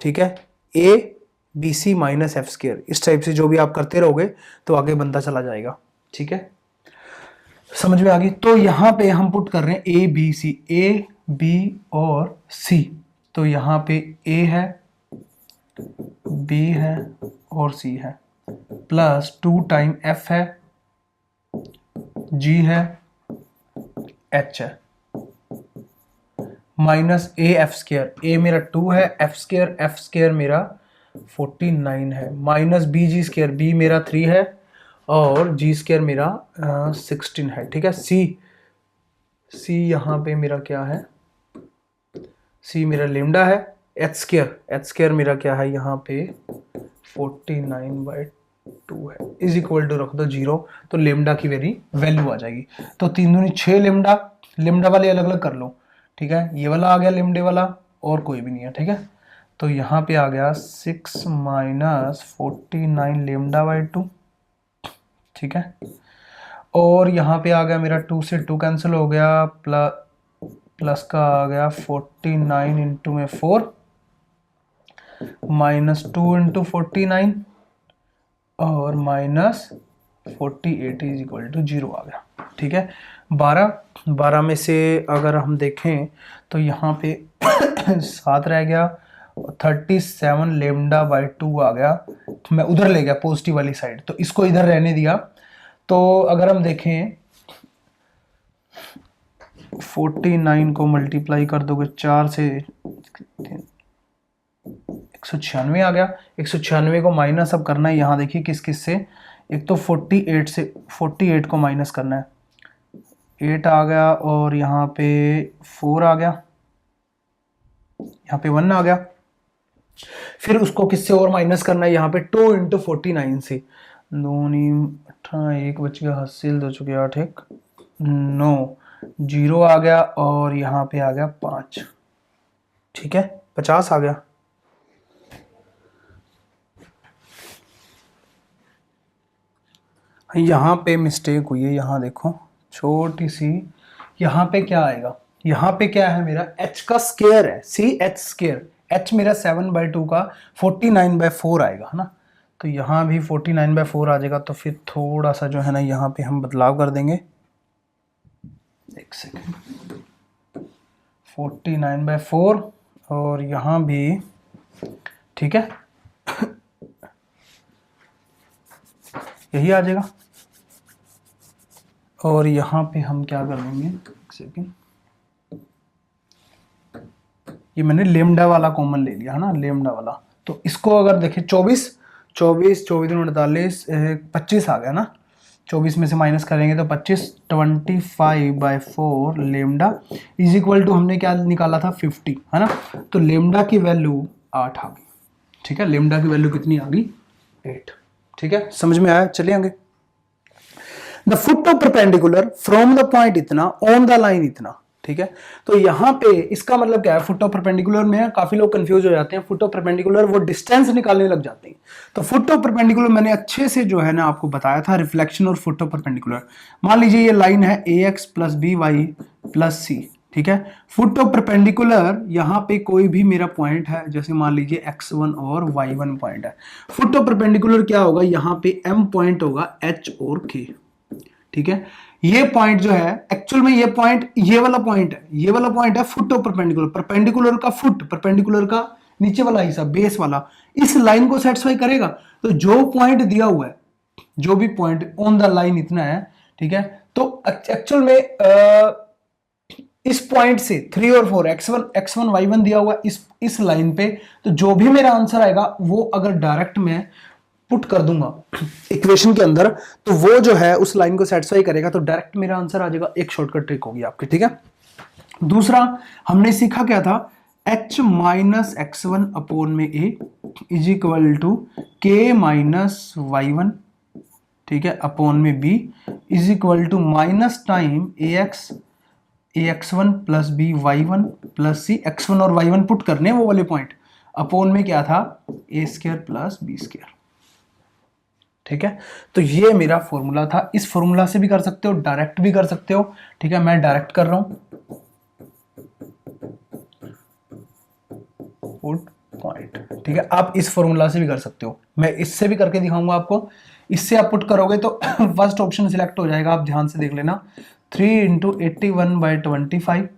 ठीक है, ABC माइनस एफ स्क्वायर, इस टाइप से जो भी आप करते रहोगे तो आगे बनता चला जाएगा, ठीक है, समझ में आ गई। तो यहां पे हम पुट कर रहे हैं ABC, A B और C। तो यहां पे A है, B है और C है, प्लस 2 टाइम F है, G है, H है, माइनस AF स्क्वायर, A मेरा 2 है, F स्क्वायर मेरा 49 है, माइनस BG स्क्वायर, B मेरा 3 है, और G स्क्वायर मेरा 16 है, ठीक है। C यहाँ पे मेरा क्या है, C मेरा लेमडा है, H स्क्वायर मेरा क्या है यहाँ पे 49/2 है, इज इक्वल टू रख दो 0, तो लेमडा की वैल्यू आ जाएगी। तो 3 दूनी 6 लेमडा वाले अलग अलग कर लो, ठीक है, ये वाला आ गया लेमडे वाला, और कोई भी नहीं है, ठीक है। तो यहाँ पे आ गया 6 माइनस 49 लेमडा/2, ठीक है, और यहाँ पे आ गया मेरा 2 से 2 कैंसिल हो गया, प्लस का आ गया 49 इंटू में 4 माइनस 2 इंटू 49 और माइनस 48 इज इक्वल टू 0 आ गया। ठीक है। 12 में से अगर हम देखें तो यहाँ पे 7 रह गया, 37 लेमडा बाई 2 आ गया, मैं उधर ले गया पॉजिटिव वाली साइड, तो इसको इधर रहने दिया। तो अगर हम देखें 49 को मल्टीप्लाई कर दोगे 4 से 196 आ गया। 196 को माइनस अब करना है, यहाँ देखिए किस किस से, एक तो 48 से 48 को माइनस करना है, 8 आ गया और यहाँ पे 4 आ गया, यहाँ पे 1 आ गया। फिर उसको किससे और माइनस करना है, यहाँ पे 2 इंटू 49 से, 2 18 1 बच गया, हासिल 2 चुके 8 1 9, 0 आ गया और यहाँ पे आ गया 5, ठीक है, 50 आ गया। यहाँ पे मिस्टेक हुई है, यहाँ देखो छोटी सी, यहाँ पे क्या आएगा, यहाँ पे क्या है मेरा h का स्क्वायर है, सी h स्क्वायर, h मेरा 7/2 का 49/4 आएगा, है ना। तो यहाँ भी 49/4 आ जाएगा। तो फिर थोड़ा सा जो है ना यहाँ पे हम बदलाव कर देंगे, एक सेकेंड, 49/4 और यहाँ भी, ठीक है, यही आ जाएगा। और यहाँ पे हम क्या कर देंगे, एक सेकेंड, ये मैंने लेमडा वाला कॉमन ले लिया है ना, लेमडा वाला। तो इसको अगर देखें 24 48 25 आ गया ना, 24 में से माइनस करेंगे तो 25, 25/4 लेमडा इज इक्वल टू, हमने क्या निकाला था 50, है ना। तो लेमडा की वैल्यू 8 आ गई, ठीक है, लेमडा की वैल्यू कितनी आ गई 8, ठीक है, समझ में आया। चलिए आगे, the foot of perpendicular from the point इतना ऑन द लाइन इतना, ठीक है। तो यहाँ पे इसका मतलब क्या है, फुट ऑफ परपेंडिकुलर में काफी लोग कंफ्यूज हो जाते हैं, फुट ऑफ परपेंडिकुलर वो डिस्टेंस निकालने लग जाते हैं। तो फुट ऑफ परपेंडिकुलर मैंने अच्छे से जो है ना आपको बताया था, रिफ्लेक्शन और फुट ऑफ परपेंडिकुलर। मान लीजिए ये लाइन है ax + by + c, ठीक है। फुट ऑफ परपेंडिकुलर यहाँ पे कोई भी मेरा पॉइंट है, जैसे मान लीजिए x1 और y1 पॉइंट है। फुट ऑफ परपेंडिकुलर क्या होगा, यहाँ पे m पॉइंट होगा h और k, ठीक है। ये पॉइंट जो है एक्चुअल में ये पॉइंट, ये वाला पॉइंट है, ये वाला पॉइंट है फुट ऑफ परपेंडिकुलर, परपेंडिकुलर का फुट, परपेंडिकुलर का नीचे वाला हिस्सा बेस वाला, इस लाइन को सेटिस्फाई करेगा। तो जो पॉइंट दिया हुआ है, जो भी पॉइंट ऑन द लाइन इतना है, ठीक है, तो एक्चुअल में इस पॉइंट से 3 और 4 x1 y1 दिया हुआ इस लाइन पे, तो जो भी मेरा आंसर आएगा वो अगर डायरेक्ट में पुट कर दूंगा इक्वेशन के अंदर, तो वो जो है उस लाइन को सेटिस्फाई करेगा, तो डायरेक्ट मेरा आंसर आ जाएगा। एक शॉर्टकट ट्रिक होगी आपकी, ठीक है। दूसरा हमने सीखा क्या था, h - x1/a is equal to k - y1, ठीक है, अपॉन में b is equal to minus time ax1 + b y1 + c, x1 और y1 पुट करने वो वाले पॉइंट, अपॉन में क्या था a² + b², ठीक है। तो ये मेरा फॉर्मूला था, इस फॉर्मूला से भी कर सकते हो, डायरेक्ट भी कर सकते हो, ठीक है। मैं डायरेक्ट कर रहा हूं, पुट पॉइंट, ठीक है। आप इस फॉर्मूला से भी कर सकते हो, मैं इससे भी करके दिखाऊंगा आपको। इससे आप पुट करोगे तो फर्स्ट ऑप्शन सिलेक्ट हो जाएगा, आप ध्यान से देख लेना, 3 × 81/25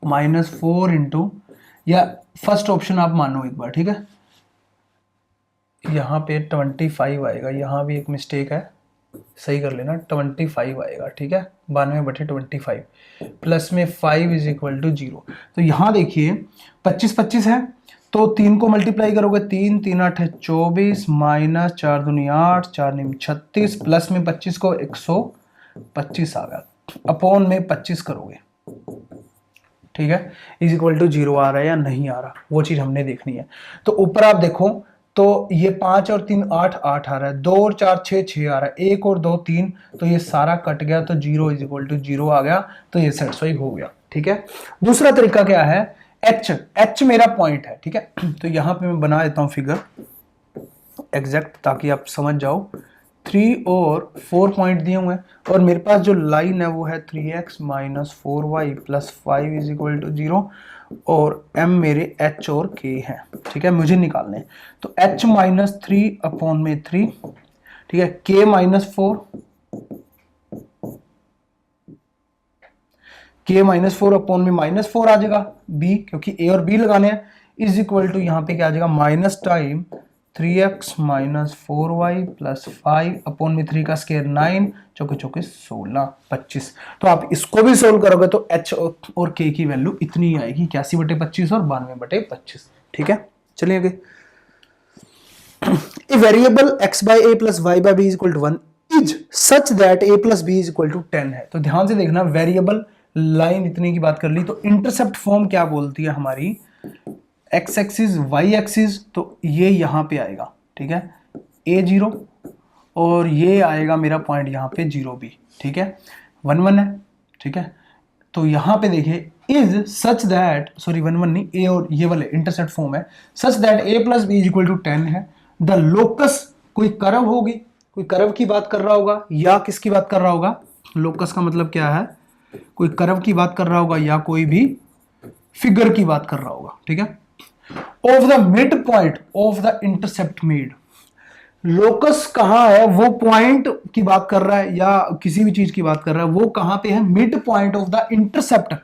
-4 इंटू, या फर्स्ट ऑप्शन आप मानो एक बार, ठीक है। यहाँ पे 25 आएगा, यहाँ भी एक मिस्टेक है, सही कर लेना, 25 आएगा, ठीक है, 92/25 प्लस में 5 इज इक्वल टू 0। तो यहाँ देखिए 25 है, तो 3 को मल्टीप्लाई करोगे, 3 3 8 24 माइनस 4 दूनी 8 4 9 36 प्लस में 25 को 125 आ गया, अपॉन में 25 करोगे, ठीक है, इज इक्वल टू 0 आ रहा है या नहीं आ रहा, वो चीज हमने देखनी है। तो ऊपर आप देखो तो ये 5 और 3 8 8 आ रहा है, 2 और 4 6 6 आ रहा है, 1 और 2 3, तो ये सारा कट गया, तो 0 इज इक्वल टू 0 आ गया, तो ये सेटिस्फाई हो गया, ठीक है। दूसरा तरीका क्या है, h मेरा पॉइंट है, ठीक है। तो यहाँ पे मैं बना देता हूँ फिगर एग्जैक्ट, ताकि आप समझ जाओ। 3 और 4 पॉइंट दिए हुए हैं, और मेरे पास जो लाइन है वो है 3x - 4y + 5 is equal to 0, और m मेरे h और k हैं, ठीक है, मुझे निकालने हैं। तो h - 3 अपॉन में 3, ठीक है, k - 4 k -4 अपॉन में -4 आ जाएगा b, क्योंकि a और b लगाने हैं, इज इक्वल टू यहाँ पे क्या आ जाएगा minus time 3x - 4y plus 5 upon में 3 का स्क्वायर 9 चौके चौके 16 25। तो आप इसको भी सोल्व करोगे तो h और k की वैल्यू इतनी आएगी 81/25 और 92/25। ठीक है, चलिए आगे। A variable x by a plus y by b is equal to 1 is such that a plus b is equal to 10 है। तो ध्यान से देखना, वेरिएबल लाइन इतने की बात कर ली, तो इंटरसेप्ट फॉर्म क्या बोलती है हमारी, x एक्सिस y एक्सिस, तो ये यहां पे आएगा, ठीक है, a0 और ये आएगा मेरा पॉइंट यहां पे 0b, ठीक है, 1 1 है, ठीक है। तो यहां पे देखिए इज सच दैट, सॉरी 1 1 नहीं, a और ये वाले इंटरसेप्ट फॉर्म है, such that a plus b is equal to 10 है। द लोकस कोई कर्व होगी, कोई कर्व की बात कर रहा होगा या किसकी बात कर रहा होगा, लोकस का मतलब क्या है, कोई कर्व की बात कर रहा होगा या कोई भी फिगर की बात कर रहा होगा, ठीक है। Of the mid point of the intercept made, locus कहां है, वो पॉइंट की बात कर रहा है या किसी भी चीज की बात कर रहा है, वो कहां पे है, mid point of the intercept.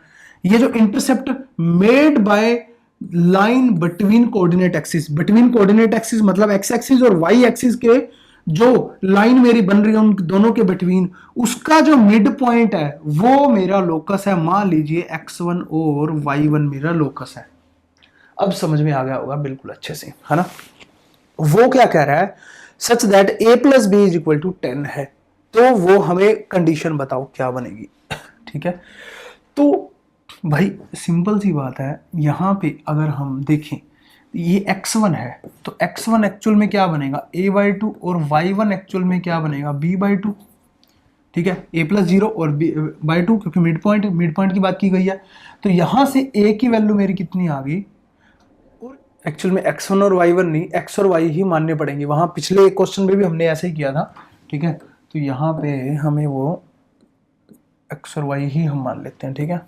ये जो intercept made by line between coordinate axis, between coordinate axis मतलब एक्स एक्सिस और वाई एक्सिस के जो लाइन मेरी बन रही है उन दोनों के बिटवीन, उसका जो मिड पॉइंट है वो मेरा लोकस है। मान लीजिए x1 और y1 मेरा लोकस है। अब समझ में आ गया होगा बिल्कुल अच्छे से, है ना। वो क्या कह रहा है, such that a plus b is equal to 10 है, तो वो हमें कंडीशन बताओ क्या बनेगी। ठीक है, तो भाई सिंपल सी बात है, यहां पे अगर हम देखें ये x1 है तो x1 एक्चुअल में क्या बनेगा a/2 और y1 एक्चुअल में क्या बनेगा b/2। ठीक है, a प्लस 0 और b/2, क्योंकि मिड पॉइंट की बात की गई है। तो यहां से a की वैल्यू मेरी कितनी आ गई, और एक्चुअल में x1 और y1 नहीं, x और y ही मानने पड़ेंगे। वहां पिछले क्वेश्चन में भी हमने ऐसे ही किया था। ठीक है, तो यहां पे हमें वो x और y ही हम मान लेते हैं। ठीक है,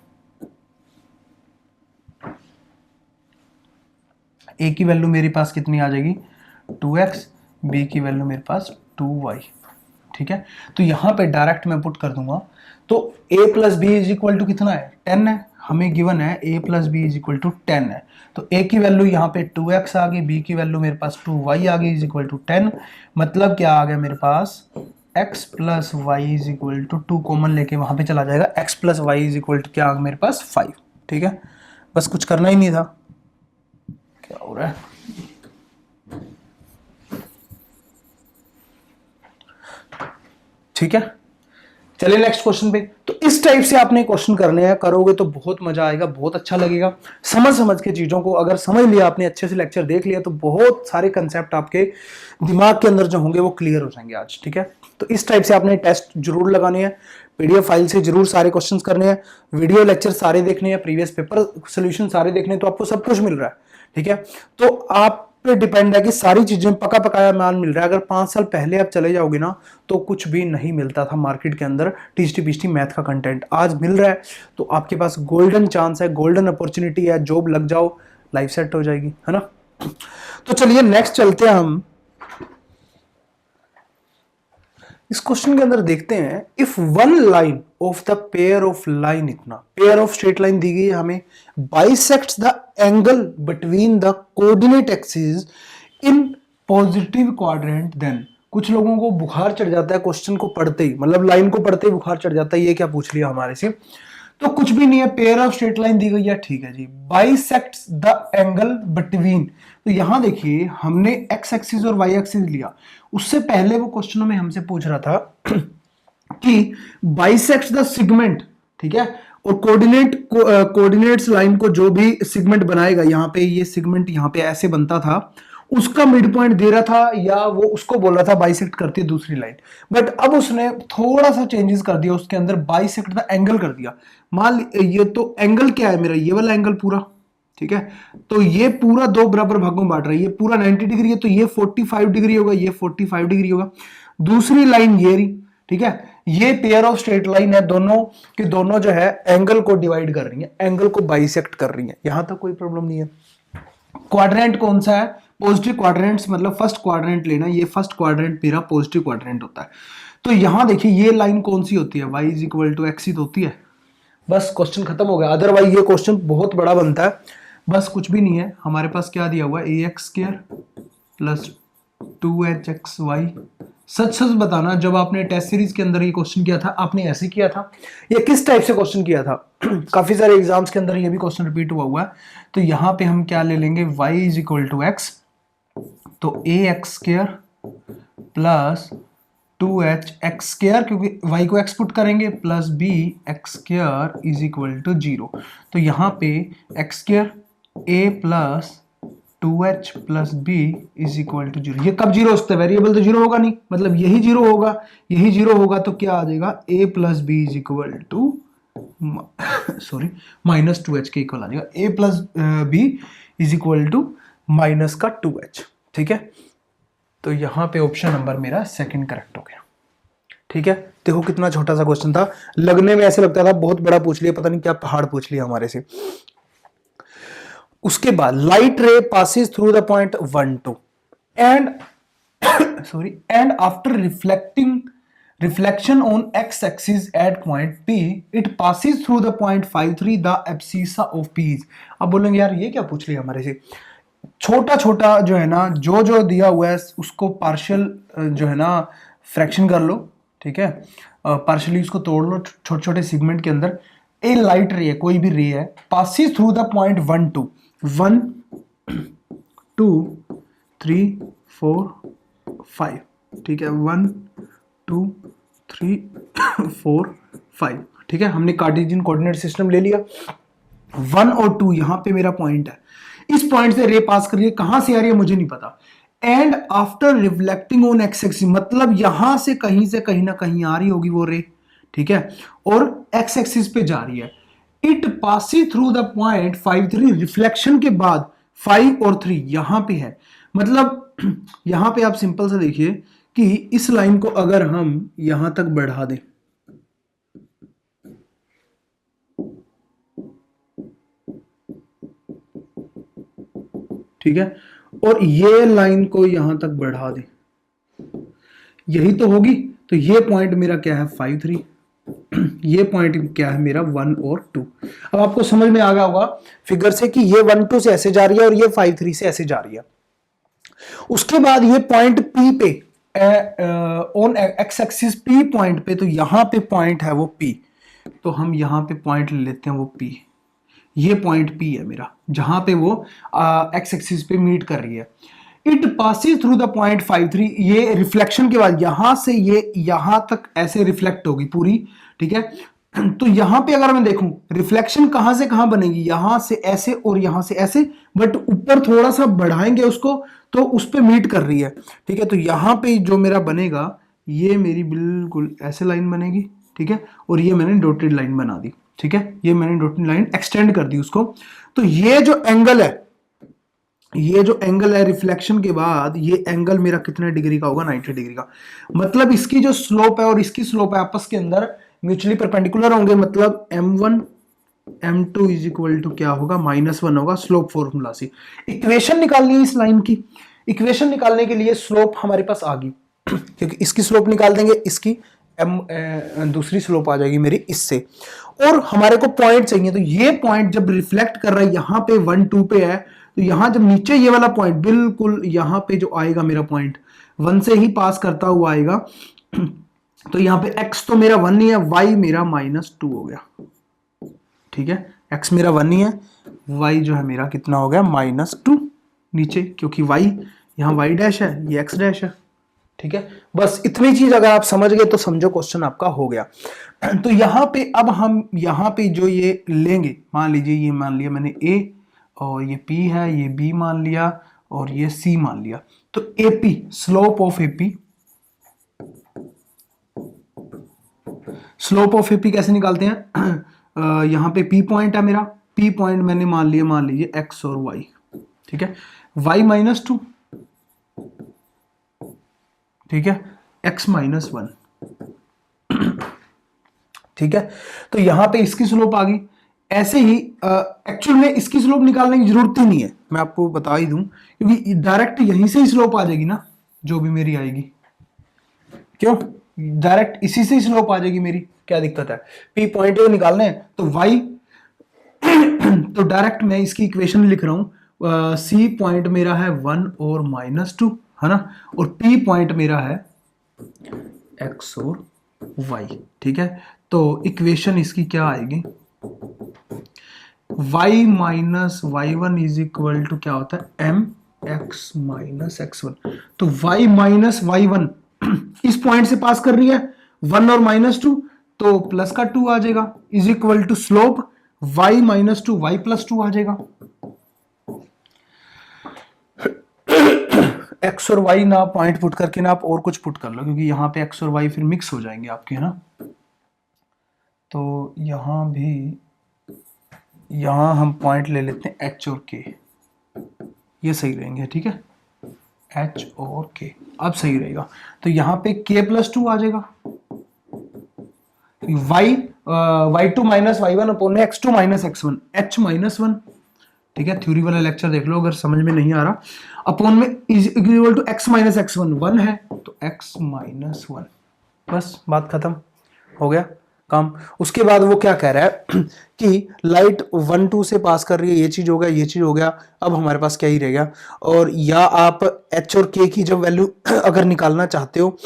a की वैल्यू मेरे पास कितनी आ जाएगी 2x, b की वैल्यू मेरे पास 2y। ठीक है, तो यहां पे डायरेक्ट मैं पुट कर दूंगा, तो a plus b is equal to कितना है 10 है, हमें गिवन है a plus b is equal to 10 है। तो a की वैल्यू यहाँ पे 2x आ गई, b की वैल्यू मेरे पास 2y आ गई इज इक्वल टू 10। मतलब क्या आ गया मेरे पास x plus y is equal to 2 common लेके वहां पे चला जाएगा, x plus y is equal to क्या आ गया मेरे पास 5। ठीक है, बस कुछ करना ही नहीं था। क्या हो रहा है, ठीक है, चलिए नेक्स्ट क्वेश्चन पे। तो इस टाइप से आपने क्वेश्चन करने हैं, करोगे तो बहुत मजा आएगा, बहुत अच्छा लगेगा। समझ के चीजों को अगर समझ लिया आपने, अच्छे से लेक्चर देख लिया, तो बहुत सारे कंसेप्ट आपके दिमाग के अंदर जो होंगे वो क्लियर हो जाएंगे आज। ठीक है, तो इस टाइप से आपने टेस्ट जरूर लगाने हैं, पीडीएफ फाइल से जरूर सारे क्वेश्चंस करने हैं, वीडियो लेक्चर सारे देखने हैं, प्रीवियस पेपर सोल्यूशन सारे देखने हैं, तो आपको सब कुछ मिल रहा है। ठीक है, तो आप पे डिपेंड है कि सारी चीजें पका पकाया माल मिल रहा है। अगर 5 साल पहले आप चले जाओगे ना, तो कुछ भी नहीं मिलता था मार्केट के अंदर टीचटी पिचटी मैथ का कंटेंट, आज मिल रहा है। तो आपके पास गोल्डन चांस है, गोल्डन अपॉर्चुनिटी है, जॉब लग जाओ, लाइफ सेट हो जाएगी, है ना। तो चलिए नेक्स्ट चलते हैं हम इस क्वेश्चन के अंदर, देखते हैं if one line of the pair of line, इतना पेयर ऑफ स्ट्रेट लाइन दी गई है हमें, bisects the angle between the coordinate axis in positive quadrant, then कुछ लोगों को बुखार चढ़ जाता है क्वेश्चन को पढ़ते ही, मतलब लाइन को पढ़ते ही बुखार चढ़ जाता है, ये क्या पूछ लिया हमारे से। तो कुछ भी नहीं है, पेयर ऑफ स्ट्रेट लाइन दी गई है, ठीक है जी, बाइसेक्ट्स द एंगल बिटवीन। तो यहां देखिए हमने एक्स एक्सिस और वाई एक्सिस लिया, उससे पहले वो क्वेश्चनों में हमसे पूछ रहा था कि बाइसेक्ट्स द सेगमेंट, ठीक है, और कोऑर्डिनेट्स लाइन को जो भी सेगमेंट बनाएगा, यहाँ पे ये सेगमेंट यहाँ पे ऐसे बनता था, उसका मिड पॉइंट दे रहा था, या वो उसको बोल रहा था बाइसेक्ट करती है दूसरी लाइन। बट अब उसने थोड़ा सा चेंजेस कर दिया, उसके अंदर बाइसेक्ट द एंगल कर दिया। मान ये तो एंगल क्या है मेरा, ये वाला एंगल पूरा, ठीक है, तो ये पूरा 2 बराबर भागों में बांट रहा है, ये पूरा 90 डिग्री है, तो ये 45 डिग्री होगा, ये 45 डिग्री होगा। दूसरी लाइन ये रही, ठीक है, ये पेयर ऑफ स्ट्रेट लाइन है, दोनों के दोनों जो है एंगल को डिवाइड कर रही है, एंगल को बाइसेक्ट कर रही है, यहां तक कोई प्रॉब्लम नहीं है। क्वाड्रेंट कौन सा है, पॉजिटिव क्वाड्रेंट्स, मतलब फर्स्ट क्वाड्रेंट लेना, ये फर्स्ट क्वाड्रेंट मेरा पॉजिटिव क्वाड्रेंट होता है। तो यहां देखिए ये लाइन कौन सी होती है, y is equal to X ही तो होती है, बस क्वेश्चन खत्म हो गया। अदरवाइज ये क्वेश्चन बहुत बड़ा बनता है। बस कुछ भी नहीं है, हमारे पास क्या दिया हुआ है, ax² प्लस 2hxy। सच सच बताना, जब आपने टेस्ट सीरीज के अंदर ये क्वेश्चन किया था, आपने ऐसे किया था या किस टाइप से क्वेश्चन किया था? काफी सारे एग्जाम्स के अंदर ये भी क्वेश्चन रिपीट हुआ है। तो यहाँ पे हम क्या ले लेंगे, y is equal to x, तो ax² प्लस 2hx², क्योंकि y को x पुट करेंगे, plus bx² is equal to 0। तो यहाँ पे x² a plus 2h plus b is equal to 0। ये कब जीरो होता है? वेरिएबल तो जीरो होगा नहीं, मतलब यही जीरो होगा, यही जीरो होगा, तो क्या आ जाएगा, a plus b is equal to sorry minus 2h के इक्वल आ जाएगा। a plus b is equal to minus का 2h। ठीक है, तो यहाँ पे ऑप्शन नंबर मेरा सेकंड करेक्ट हो गया। ठीक है, देखो कितना छोटा सा क्वेश्चन था, लगने में ऐसे लगता था बहुत बड़ा पूछ लिया, पता नहीं क्या पहाड़ पूछ लिया हमारे से। उसके बाद लाइट रे passes through the point 1 2 and and after reflection on x axis eight point p it passes through the point 53 the abscissa of p। अब बोलेंगे यार ये क्या पूछ लिया हमारे से? छोटा छोटा जो है ना, जो जो दिया हुआ है उसको पार्शियल जो है ना फ्रैक्शन कर लो। ठीक है, पार्शियली उसको तोड़ लो छोटे छोटे सेगमेंट के अंदर। ए लाइट रे है, कोई भी रे है, पासिस थ्रू द पॉइंट 1 2 1 2 3 4 5। ठीक है, 1 2 3 4 5। ठीक है, हमने कार्टेशियन कोऑर्डिनेट सिस्टम ले लिया। 1 और 2 यहां पे मेरा पॉइंट है, इस पॉइंट से रे पास कर रही है, कहां से आ रही है मुझे नहीं पता। And after reflecting on x axis, मतलब यहां से कहीं ना कहीं आ रही होगी वो रे। ठीक है, और एक्स एक्सिस पे जा रही है। It passes through the point 5 3, reflection के बाद 5 और 3 यहां पे है। मतलब यहां पे आप सिंपल से देखिए कि इस लाइन को अगर हम यहां तक बढ़ा दें, ठीक है, और ये लाइन को यहां तक बढ़ा दें, यही तो होगी। तो ये पॉइंट मेरा क्या है, 5 3, ये पॉइंट क्या है मेरा, 1 और 2। अब आपको समझ में आ गया होगा फिगर से कि ये 1 2 से ऐसे जा रही है और ये 5 3 से ऐसे जा रही है। उसके बाद ये पॉइंट P पे on x axis P point पे, तो यहां पे पॉइंट है वो P, तो हम यहां पे पॉइंट ले लेते हैं वो P। ये पॉइंट P है मेरा, जहां पे वो एक्स एक्सिस पे मीट कर रही है। It passes through the point 5 3, ये रिफ्लेक्शन के बाद यहां से ये यहां तक ऐसे रिफ्लेक्ट होगी पूरी। ठीक है, तो यहां पे अगर मैं देखूं रिफ्लेक्शन कहां से कहां बनेगी, यहां से ऐसे और यहां से ऐसे, बट ऊपर थोड़ा सा बढ़ाएंगे उसको तो उस पे मीट कर रही है। ठीक है, तो यहां पे जो मेरा बनेगा, ये मेरी बिल्कुल ऐसे लाइन बनेगी। ठीक है, और ये मैंने डॉटेड लाइन बना दी। ठीक है, ये मैंने डॉटेड लाइन एक्सटेंड कर दी उसको। तो ये जो एंगल है, ये जो एंगल है रिफ्लेक्शन के बाद, ये एंगल मेरा कितने डिग्री का होगा, 90 डिग्री का। मतलब इसकी जो स्लोप है और इसकी स्लोप है आपस के अंदर म्यूचुअली परपेंडिकुलर होंगे, मतलब m1 m2 is equal to क्या होगा, -1 होगा। स्लोप फॉर्मूला से इक्वेशन निकालनी है इस लाइन की। इक्वेशन निकालने के लिए स्लोप हमारे पास आ गई क्योंकि इसकी स्लोप निकाल देंगे, इसकी दूसरी स्लोप आ जाएगी मेरी इससे, और हमारे को पॉइंट चाहिए। तो ये पॉइंट जब रिफ्लेक्ट कर रहा है यहां पे 1 2 पे है, तो यहां जब नीचे ये वाला पॉइंट बिल्कुल यहां पे जो आएगा मेरा पॉइंट 1 से ही पास करता हुआ आएगा। तो यहां पे x तो मेरा 1 नहीं है, y मेरा -2 हो गया। ठीक है, x मेरा 1 नहीं है, y जो है मेरा कितना हो गया, -2 नीचे, क्योंकि y यहां y डैश है, ये x डैश है। ठीक है, बस इतनी चीज अगर आप समझ गए तो समझो क्वेश्चन आपका हो गया। तो यहां पे अब हम यहां पे जो ये लेंगे, मान लीजिए ये मान लिया मैंने a, और ये P है, ये B मान लिया, और ये C मान लिया। तो AP, slope of AP, slope of AP कैसे निकालते हैं? यहां पे P पॉइंट है मेरा, P पॉइंट मैंने मान लीजिए X और Y। ठीक है, Y -2, ठीक है, X -1। ठीक है, तो यहां पे इसकी स्लोप आ गई। ऐसे ही एक्चुअल में इसकी स्लोप निकालने की जरूरत ही नहीं है, मैं आपको बता ही दूं, क्योंकि डायरेक्ट यहीं से ही स्लोप आ जाएगी ना, जो भी मेरी आएगी। क्यों? डायरेक्ट इसी से स्लोप आ जाएगी मेरी, क्या दिक्कत है। पी पॉइंट को निकालना है तो वाई तो डायरेक्ट मैं इसकी इक्वेशन लिख रहा हूं, सी पॉइंट मेरा है 1 और -2 है ना, और पी पॉइंट मेरा है x और y, ठीक है। तो इक्वेशन इसकी क्या आएगी, y minus y one is equal to क्या होता है m x माइनस x1। तो y माइनस वाई वन इस पॉइंट से पास कर रही है 1 और -2, तो प्लस का 2 आ जाएगा, is equal to slope y minus 2 y plus 2 आ जाएगा। x और y ना पॉइंट पुट करके ना आप और कुछ पुट कर लो, क्योंकि यहाँ पे x और y फिर मिक्स हो जाएंगे आपके, है ना। तो यहाँ भी, यहाँ हम पॉइंट ले लेते हैं h और k, ये सही रहेंगे, ठीक है। h और k अब सही रहेगा। तो यहाँ पे k प्लस 2 आ जाएगा, y2 minus y1 upon x2 minus x1, h minus 1, ठीक है। थ्योरी वाला लेक्चर देख लो अगर समझ में नहीं आ रहा। अपॉन में is equal to x minus x1, 1 है तो x माइनस 1, बस बात खत्म, हो गया काम। उसके बाद वो क्या कह रहा है कि लाइट 1 2 से पास कर रही है, ये चीज हो गया, ये चीज हो गया। अब हमारे पास क्या ही रह गया, और या आप h और k की जब वैल्यू अगर निकालना चाहते हो,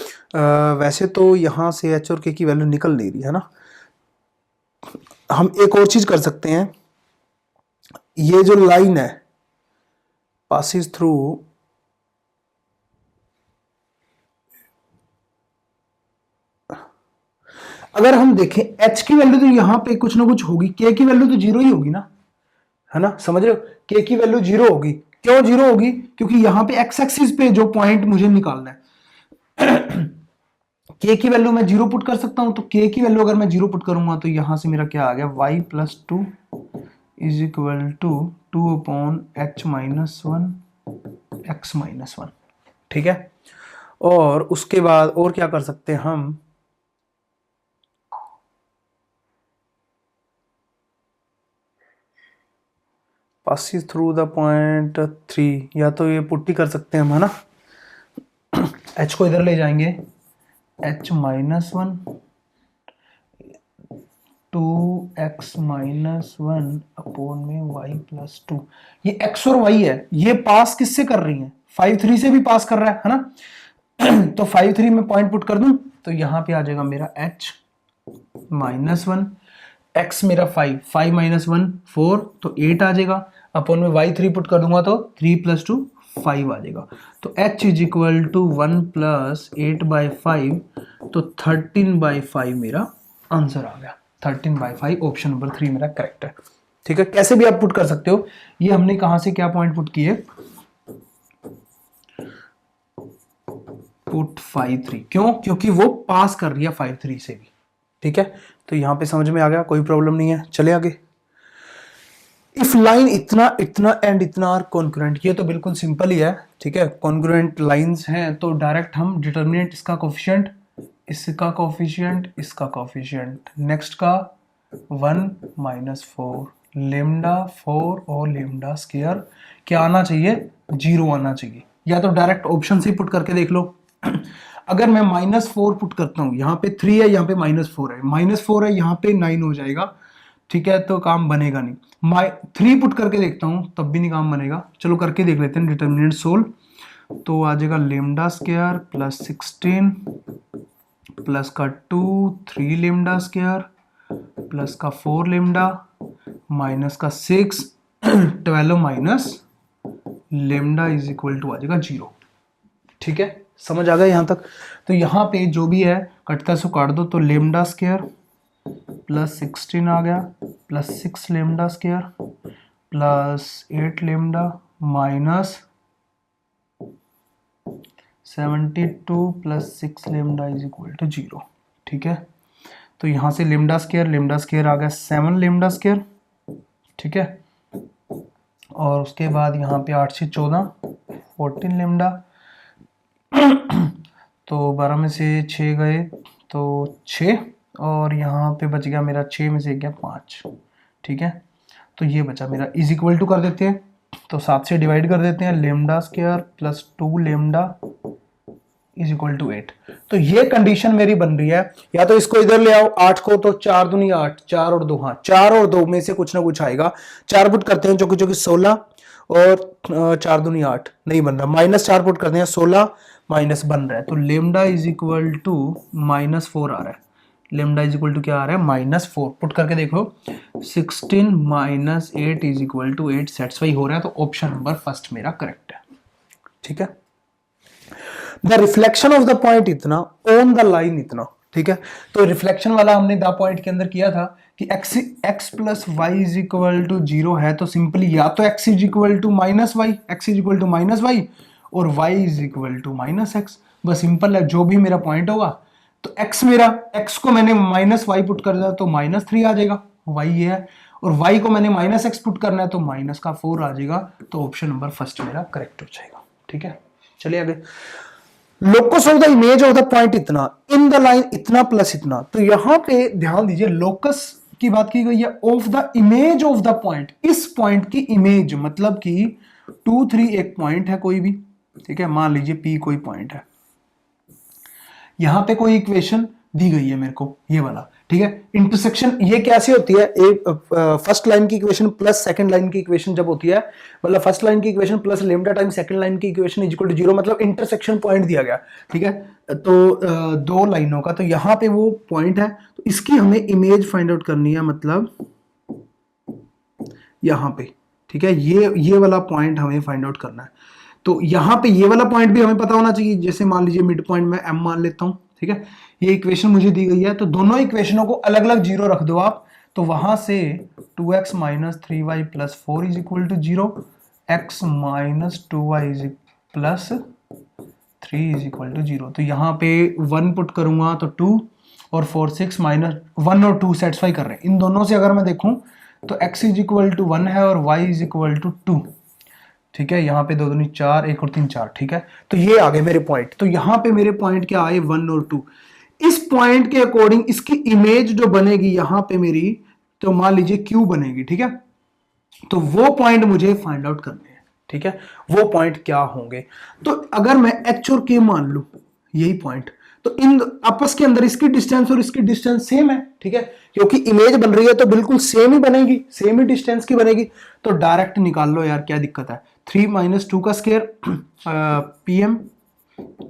वैसे तो यहां से h और k की वैल्यू निकल नहीं रही है ना, हम एक और चीज कर सकते हैं, ये जो लाइन है पासिस थ्रू, अगर हम देखें h की वैल्यू तो यहां पे कुछ ना कुछ होगी, k की वैल्यू तो 0 ही होगी ना, है ना, समझ रहे हो। k की वैल्यू 0 होगी, क्यों 0 होगी, क्योंकि यहां पे x एक्सिस पे जो पॉइंट मुझे निकालना है k की वैल्यू मैं 0 पुट कर सकता हूं, तो k की वैल्यू अगर मैं 0 पुट करूंगा तो यहां से मेरा क्या आ गया, y plus 2 is equal to 2 upon h minus 1 x minus 1, ठीक है। और उसके बाद और क्या कर सकते हैं हम, पासिस थ्रू द पॉइंट 3, या तो ये पुट्टी कर सकते हैं हम, है ना। h को इधर ले जाएंगे, h minus 1 2x minus 1 upon में y प्लस 2, ये x और y है, ये पास किससे कर रही है, 5 3 से भी पास कर रहा है ना। तो 5 3 में पॉइंट पुट कर दूं तो यहां पे आ जाएगा मेरा h माइनस 1, x मेरा 5 5 माइनस 1 4, तो 8 आ जाएगा, अपॉन में y 3 पुट कर दूंगा तो 3 प्लस 2 5 आ जाएगा। तो h is equal to 1 plus 8 by 5, तो 13 बाई 5 मेरा आंसर आ गया। 13 बाई 5 ऑप्शन नंबर 3 मेरा करेक्ट है, ठीक है। कैसे भी आप पुट कर सकते हो, ये हमने कहां से क्या पॉइंट पुट किए, पुट 5 3, क्यों, क्योंकि वो पास कर रही है 5 3 से भी, ठीक है। तो यहां पे समझ में आ गया, कोई प्रॉब्लम नहीं है। चले आगे, इफ लाइन इतना इतना एंड इतना आर कॉन्ग्रुएंट, ये तो बिल्कुल सिंपल ही है, ठीक है। कॉन्ग्रुएंट लाइंस हैं तो डायरेक्ट हम डिटर्मिनेंट, इसका कोफिशिएंट, इसका कोफिशिएंट, इसका कोफिशिएंट, नेक्स्ट का 1 माइनस 4 लेमडा 4 और लेमडा स्क्वायर क्या आना चाहिए, 0 आना चाहिए, या तो डायरेक्ट ऑप्शन से पुट करके देख लो। अगर मैं -4 पुट करता हूं, यहाँ पे 3 है, यहाँ पे -4 है, -4 है, यहाँ पे 9 हो जाएगा, ठीक है, तो काम बनेगा नहीं। 3 पुट करके देखता हूं तब भी नहीं काम बनेगा, चलो करके देख लेते हैं। डिटर्मिनेंट सोल्व, तो आ जाएगा लेमडा स्क्वायर प्लस 16 प्लस का 2 3 लेमडा स्क्वायर प्लस का 4 लेमडा माइनस का 6 12 minus lambda is equal to आ जाएगा 0, ठीक है। समझ आ गया यहां तक। तो यहां पे जो भी है कटता सो काट दो, तो लेमडा स्क्वायर प्लस 16 आ गया plus 6 lambda square plus 8 lambda minus 72 plus 6 lambda is equal to 0, ठीक है। तो यहां से लेमडा स्क्वायर आ गया 7 लेमडा स्क्वायर, ठीक है। और उसके बाद यहाँ पे 8 से 14 14 लेमडा, तो 12 में से 6 गए तो 6, और यहाँ पे बच गया मेरा 6 में से गया 5, ठीक है। तो ये बचा मेरा, इज इक्वल टू कर देते हैं, तो 7 से डिवाइड कर देते हैं, lambda square plus 2 lambda is equal to 8। तो ये कंडीशन मेरी बन रही है, या तो इसको इधर ले आओ 8 को, तो 4 दूनी 8, 4 और 2, हाँ 4 और 2 में से कुछ ना कुछ आएगा। 4 पुट करते हैं जो कि 16 और 4 दूनी 8 नहीं बन रहा, -4 पुट करते हैं 16 माइनस बन रहा है, तो लेमडा इज इक्वल टू -4 आ रहा है। लेमडा इज इक्वल टू क्या आ रहा है, -4 पुट करके देखो 16 - 8 इज इक्वल टू 8 सेटिस्फाई हो रहा है, तो ऑप्शन नंबर फर्स्ट मेरा करेक्ट है। ठीक है, the reflection of the point इतना, ऑन द लाइन इतना। ठीक है, तो रिफ्लेक्शन वाला हमने द पॉइंट के अंदर किया था कि x plus y is equal to 0 है, तो सिंपली या तो x is equal to -y, x is equal to -y और y is equal to -x। बस सिंपल है, जो भी मेरा पॉइंट होगा तो x मेरा, x को मैंने -y पुट कर दिया तो -3 आ जाएगा, y ये है, और y को मैंने -x पुट करना है तो -4 आ जाएगा, तो ऑप्शन नंबर फर्स्ट मेरा करेक्ट हो जाएगा। ठीक है, चलिए आगे। Locus of the image of the point इतना, इन द लाइन इतना प्लस इतना, तो यहां पे ध्यान दीजिए लोकस की बात की गई है, of the image of the point, इस पॉइंट की इमेज, मतलब कि 2 3 एक पॉइंट है कोई भी, ठीक है, मान लीजिए P कोई पॉइंट है, यहां पे कोई इक्वेशन दी गई है मेरे को ये वाला, ठीक है। इंटरसेक्शन ये कैसे होती है, एक फर्स्ट लाइन की इक्वेशन प्लस सेकंड लाइन की इक्वेशन जब होती है, मतलब फर्स्ट लाइन की equation plus lambda time second line की इक्वेशन इज इक्वल टू 0, मतलब इंटरसेक्शन पॉइंट दिया गया, ठीक है, तो दो लाइनों का, तो यहां पे वो पॉइंट है, तो इसकी हमें इमेज फाइंड आउट करनी है, मतलब यहां पे, ठीक है, ये वाला पॉइंट हमें फाइंड आउट करना है। तो यहां पे ये वाला पॉइंट भी हमें पता होना चाहिए, जैसे मान लीजिए मिड पॉइंट में m मान लेता हूं, ठीक है, ये इक्वेशन मुझे दी गई है, तो दोनों इक्वेशनों को अलग अलग 0 रख दो आप, तो वहां से 2x - 3y + 4 is equal to 0, x - 2y + 3 is equal to 0, तो यहाँ पे 1 पुट करूंगा तो 2 और 4 6 -1 और 2 सेटिस्फाई कर रहे हैं। इन दोनों से अगर मैं देखूं तो x इज इक्वल टू 1 है और y इज इक्वल टू 2, ठीक है, यहाँ पे 2 दूनी 4, 1 और 3 4, ठीक है, तो ये आ गए मेरे पॉइंट। तो यहाँ पे मेरे पॉइंट क्या आए, 1 और 2। इस पॉइंट के अकॉर्डिंग इसकी इमेज जो बनेगी यहाँ पे मेरी, तो मान लीजिए Q बनेगी, ठीक है, तो वो पॉइंट मुझे फाइंड आउट करने हैं, ठीक है, वो पॉइंट क्या होंगे। तो अगर मैं H और K मान लूं यही पॉइंट, तो इन आपस के अंदर इसकी डिस्टेंस और इसकी डिस्टेंस सेम है, ठीक है, क्योंकि इमेज बन रही है तो बिल्कुल सेम ही बनेगी, सेम ही डिस्टेंस की बनेगी, तो डायरेक्ट निकाल लो यार, क्या दिक्कत है। 3 - 2 का square PM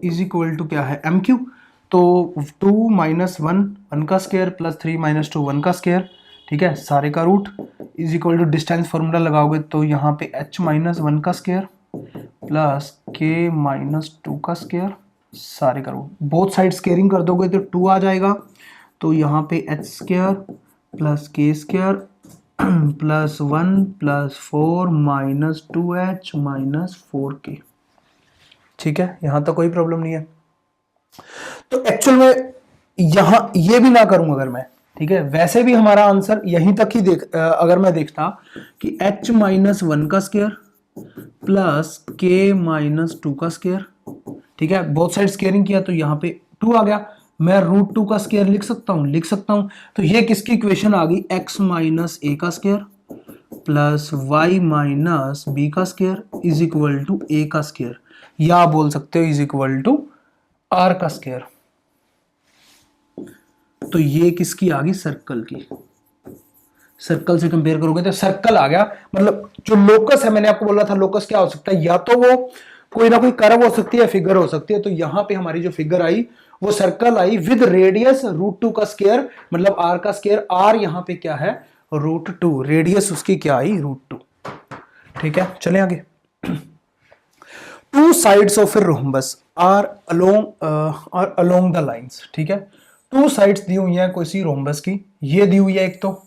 is equal to क्या है, MQ, तो 2 - 1 का स्क्वायर प्लस 3 - 2 1 का स्क्वायर, ठीक है, सारे का root is equal to distance formula लगाओगे तो यहाँ पे H - 1 का स्क्वायर प्लस K - 2 का स्क्वायर, सारे का रूट, बोथ साइड स्क्वेयरिंग कर दोगे तो 2 आ जाएगा, तो यहाँ पे H square plus K square plus 1 plus 4 minus 2H minus 4K, ठीक है, यहां तक कोई प्रॉब्लम नहीं है। तो एक्चुअल में यहां ये भी ना करूं अगर मैं, ठीक है, वैसे भी हमारा आंसर यहीं तक ही अगर मैं देखता कि H - 1 का स्क्वायर प्लस K - 2 का स्क्वायर, ठीक है, बोथ साइड स्क्वेयरिंग किया तो यहाँ पे 2 आ गया, मैं √2 का स्क्वायर लिख सकता हूं, तो ये किसकी इक्वेशन आ गई, x - a का स्क्वायर प्लस y - b का square is equal to a का स्क्वायर, या बोल सकते हो इज इक्वल टू r का स्क्वायर। तो ये किसकी आ गई, सर्कल की, सर्कल से कंपेयर करोगे तो सर्कल आ गया, मतलब जो लोकस है, मैंने आपको बोला था लोकस क्या हो सकता है, या तो वो कोई ना कोई कर्व हो सकती है, फिगर हो सकती है, तो यहां पे हमारी जो फिगर आई वो सर्कल आई विद रेडियस √2 का स्क्वायर, मतलब r का स्क्वायर, r यहां पे क्या है √2, रेडियस उसकी क्या आई √2, ठीक है, चले आगे। Two sides of a rhombus are along the lines, ठीक है, टू साइड्स दी हुई है किसी रोम्बस की, ये दी हुई है एक तो,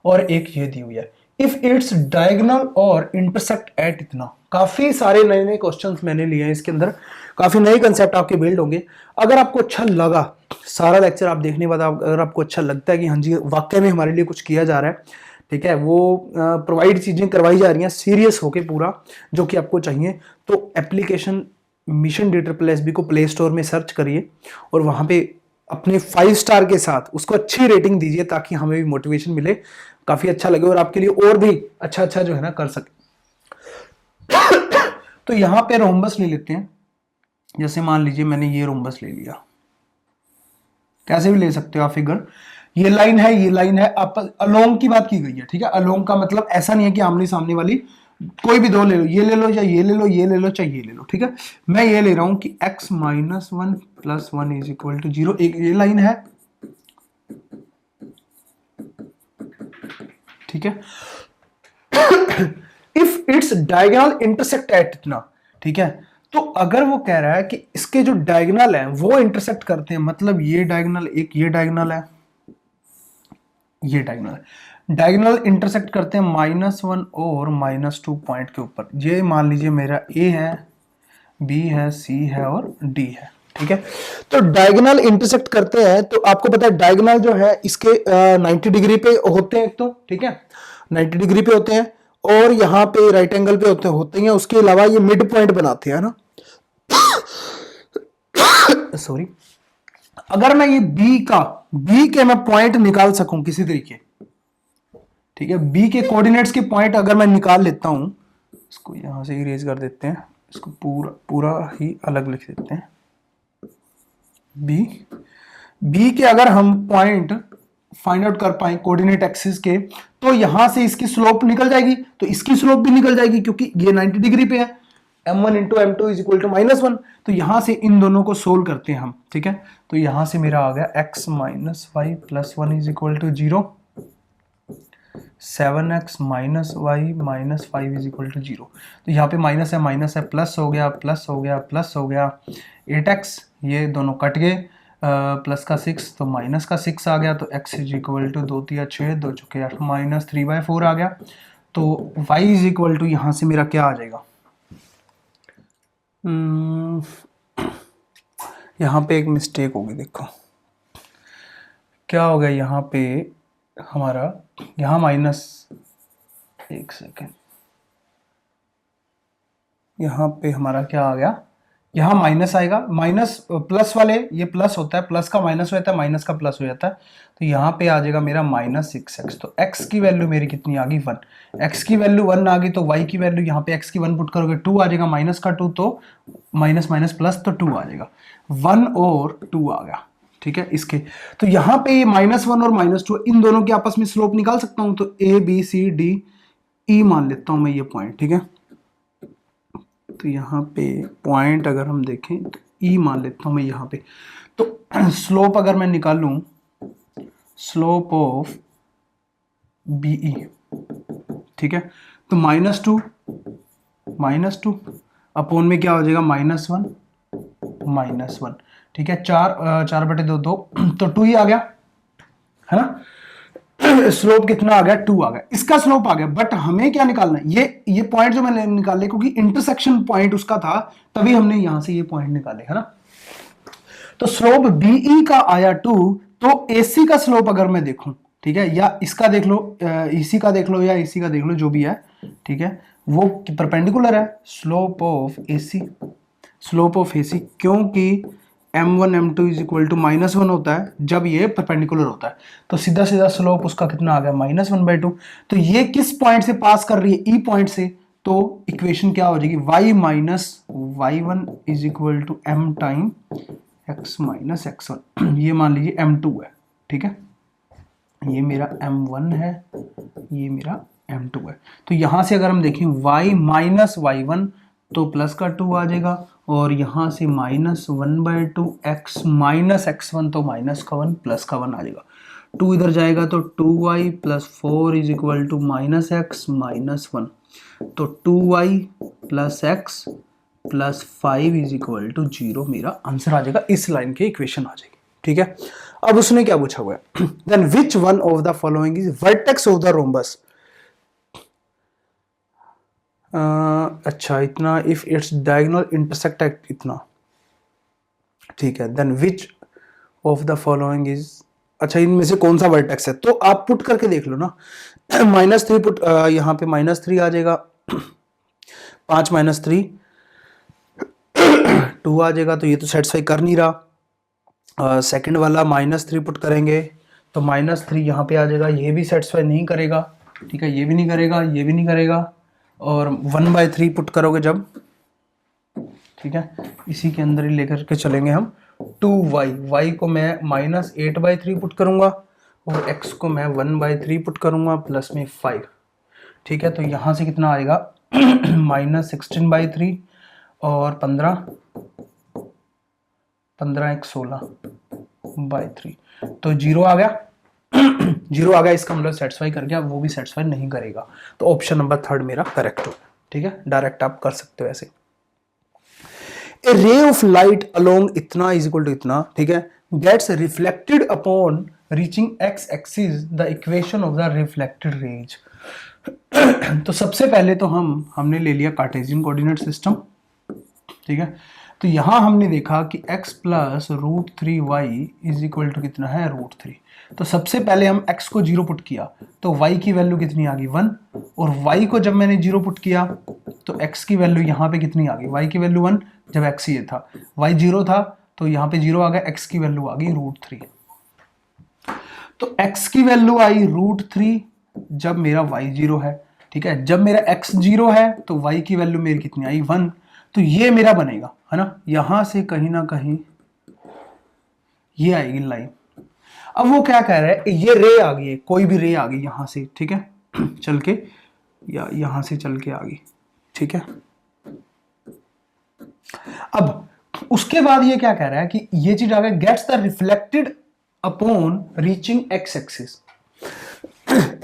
और एक ये दी हुई है, इफ इट्स डायगोनल और इंटरसेक्ट एट इतना। काफी सारे नए नए क्वेश्चंस मैंने लिए हैं इसके अंदर, काफी नए कंसेप्ट आपके बिल्ड होंगे। अगर आपको अच्छा लगा सारा लेक्चर आप देखने के बाद, अगर आपको अच्छा लगता है कि हाँ जी वाकई में हमारे लिए कुछ किया जा रहा है, ठीक है, वो प्रोवाइड चीजें करवाई जा रही हैं सीरियस होके पूरा, जो कि आपको चाहिए, तो एप्लीकेशन मिशन DSSB को प्ले स्टोर में सर्च करिए और वहां पे अपने 5 स्टार के साथ उसको अच्छी रेटिंग दीजिए, ताकि हमें भी मोटिवेशन मिले, काफी अच्छा लगे और आपके लिए और भी अच्छा अच्छा जो है ना कर सके। तो यहां पे रोम्बस ले लेते हैं, जैसे मान लीजिए मैंने ये रोम्बस ले लिया, कैसे भी ले सकते हो आप फिगर, ये लाइन है, ये लाइन है, आप अलोंग की बात की गई है, ठीक है। अलोंग का मतलब ऐसा नहीं है कि आमने सामने वाली, कोई भी दो ले लो, ये ले लो या ये ले लो, ये ले लो चाहे ये ले लो, ठीक है। मैं ये ले रहा हूं कि x minus one plus one is equal to zero, एक ये लाइन है, ठीक है। If its diagonal intersect at इतना, ठीक है, तो अगर वो कह रहा है कि इसके जो डायगोनल है वो इंटरसेक्ट करते हैं, मतलब ये डायगोनल, एक ये डायगोनल है, ये डायगोनल है, डायगोनल इंटरसेक्ट करते हैं -1 और -2 पॉइंट के ऊपर। ये मान लीजिए मेरा ए है, बी है, सी है और डी है, ठीक है। तो डायगोनल इंटरसेक्ट करते हैं, तो आपको पता है डायगोनल जो है इसके 90 डिग्री पे होते हैं एक तो, ठीक है, 90 डिग्री पे होते हैं, और यहाँ पे राइट एंगल पे होते हैं, उसके अलावा ये मिड पॉइंट बनाते हैं ना। सॉरी, अगर मैं ये बी के मैं पॉइंट निकाल सकूं किसी तरीके, ठीक है, बी के कोऑर्डिनेट्स के पॉइंट अगर मैं निकाल लेता हूं, इसको यहां से इरेज कर देते हैं, इसको पूरा ही अलग लिख देते हैं, बी के अगर हम पॉइंट फाइंड आउट कर पाए कोऑर्डिनेट एक्सिस के, तो यहां से इसकी स्लोप निकल जाएगी, तो इसकी स्लोप भी निकल जाएगी क्योंकि ये 90 डिग्री पे है, m1 into m2 is equal to -1। तो यहां से इन दोनों को सोल्व करते हैं हम, ठीक है। तो यहां से मेरा आ गया x minus y plus one is equal to 0, 7x minus y minus 5 is equal to 0। तो यहाँ पे माइनस है, प्लस हो गया, प्लस हो गया, प्लस हो गया, 8x, ये दोनों कट गए, प्लस का 6 तो माइनस का 6 आ गया, तो x इज इक्वल टू 2 3 6 2 चुके 8 माइनस 3/4 आ गया। तो y इज इक्वल टू यहाँ से मेरा क्या आ जाएगा, यहाँ पे एक मिस्टेक होगी, देखो क्या हो गया, यहाँ पे हमारा, यहाँ माइनस, एक सेकेंड, यहाँ पे हमारा क्या आ गया, यहाँ माइनस आएगा, माइनस प्लस वाले, ये प्लस होता है, प्लस का माइनस हो जाता है, माइनस का प्लस हो जाता है, तो यहाँ पे आ जाएगा मेरा -6x। तो x की वैल्यू मेरी कितनी आ गई, 1, x की वैल्यू 1 आ गई, तो y की वैल्यू यहाँ पे x की 1 पुट करोगे 2 आ जाएगा, माइनस का 2 तो माइनस माइनस प्लस तो 2 आ जाएगा, 1 और 2 आ गया, ठीक है। इसके तो यहाँ पे ये -1 और -2 इन दोनों की आपस में स्लोप निकाल सकता हूं, तो a b c d e मान लेता हूं मैं ये पॉइंट, ठीक है। तो यहाँ पे पॉइंट अगर हम देखें तो ई मान लेता हूं मैं यहाँ पे, तो स्लोप अगर मैं निकालूं, स्लोप ऑफ बीई, ठीक है, तो -2 अपॉन में क्या हो जाएगा, -1, ठीक है, 4/2 2, तो 2 ही आ गया, है ना। स्लोप कितना आ गया, 2 आ गया, इसका स्लोप आ गया, बट हमें क्या निकालना है, ये पॉइंट जो मैंने निकाले, क्योंकि इंटरसेक्शन पॉइंट उसका था, तभी हमने यहां से ये पॉइंट निकाले, है ना। तो स्लोप बीई का आया 2, तो एसी का स्लोप अगर मैं देखूं, ठीक है, या इसका देख लो, इसी का देख लो या इसी का देख लो, जो भी है, ठीक है, वो परपेंडिकुलर है, स्लोप ऑफ एसी, क्योंकि m1 m2 is equal to -1 होता है जब ये परपेंडिकुलर होता है, तो सीधा सीधा स्लोप उसका कितना आ गया, -1/2। तो ये किस पॉइंट से पास कर रही है, ई पॉइंट से, तो इक्वेशन क्या हो जाएगी, y minus y1 is equal to m time x minus x1, ये मान लीजिए m2 है, ठीक है, ये मेरा m1 है, ये मेरा m2 है। तो यहां से अगर हम देखें y माइनस y1 तो प्लस का 2 आ जाएगा, और यहां से -1/2 x माइनस x1 तो माइनस का 1 प्लस का 1 आ जाएगा, 2 इधर जाएगा तो 2y plus 4 is equal to -x minus 1, तो 2y plus x plus 5 is equal to 0 मेरा आंसर आ जाएगा, इस लाइन की इक्वेशन आ जाएगी, ठीक है। अब उसने क्या पूछा हुआ है, then which one of the following is vertex of the rhombus, अच्छा इतना, if its diagonal intersect at इतना, ठीक है, then which of the following is, अच्छा इनमें से कौन सा वर्टेक्स है, तो आप पुट करके देख लो ना, -3 पुट, यहाँ पे -3 आ जाएगा, 5 - 3 2 आ जाएगा, तो ये तो सेटिस्फाई कर नहीं रहा। सेकंड वाला -3 पुट करेंगे तो -3 यहाँ पे आ जाएगा, ये भी सेटिस्फाई नहीं करेगा, ठीक है, ये भी नहीं करेगा, ये भी नहीं करेगा, और 1/3 पुट करोगे जब, ठीक है, इसी के अंदर ही लेकर के चलेंगे हम। 2y, y को मैं -8/3 पुट करूंगा और x को मैं 1/3 पुट करूंगा प्लस में 5। ठीक है, तो यहां से कितना आएगा -16/3 और 15 एक 16/3, तो 0 आ गया। 0 आ गया, इसका मतलब सेटिस्फाई कर गया, वो भी सेटिस्फाई नहीं करेगा, तो ऑप्शन नंबर 3 मेरा करेक्ट होगा। ठीक है, डायरेक्ट आप कर सकते हो ऐसे। A ray of light along इतना इज इक्वल टू इतना, ठीक है, gets reflected upon reaching x axis the equation of the reflected rays. तो सबसे पहले तो हमने ले लिया कार्टेशियन कोऑर्डिनेट सिस्टम। ठीक है, तो यहां हमने देखा कि x plus √3y is equal to कितना है √3। तो सबसे पहले हम x को 0 पुट किया तो y की वैल्यू कितनी आ गई 1, और y को जब मैंने 0 पुट किया तो x की वैल्यू यहाँ पे कितनी आ गई, y की वैल्यू 1 जब x ये था, y 0 था तो यहाँ पे 0 आ गया, x की वैल्यू आ गई √3। तो x की वैल्यू आई √3 जब मेरा y 0 है। ठीक है, जब मेरा x 0 है तो y की वैल्यू मेरी कितनी आई 1, तो ये मेरा बनेगा, है ना, यहां से कहीं ना कहीं ये आएगी लाइन। अब वो क्या कह रहा है, ये रे आ गई है, कोई भी रे आ गई यहां से, ठीक है, चल के या यहां से चल के आ गई। ठीक है, अब उसके बाद ये क्या कह रहा है कि ये चीज आ गई, gets the reflected upon reaching x axis,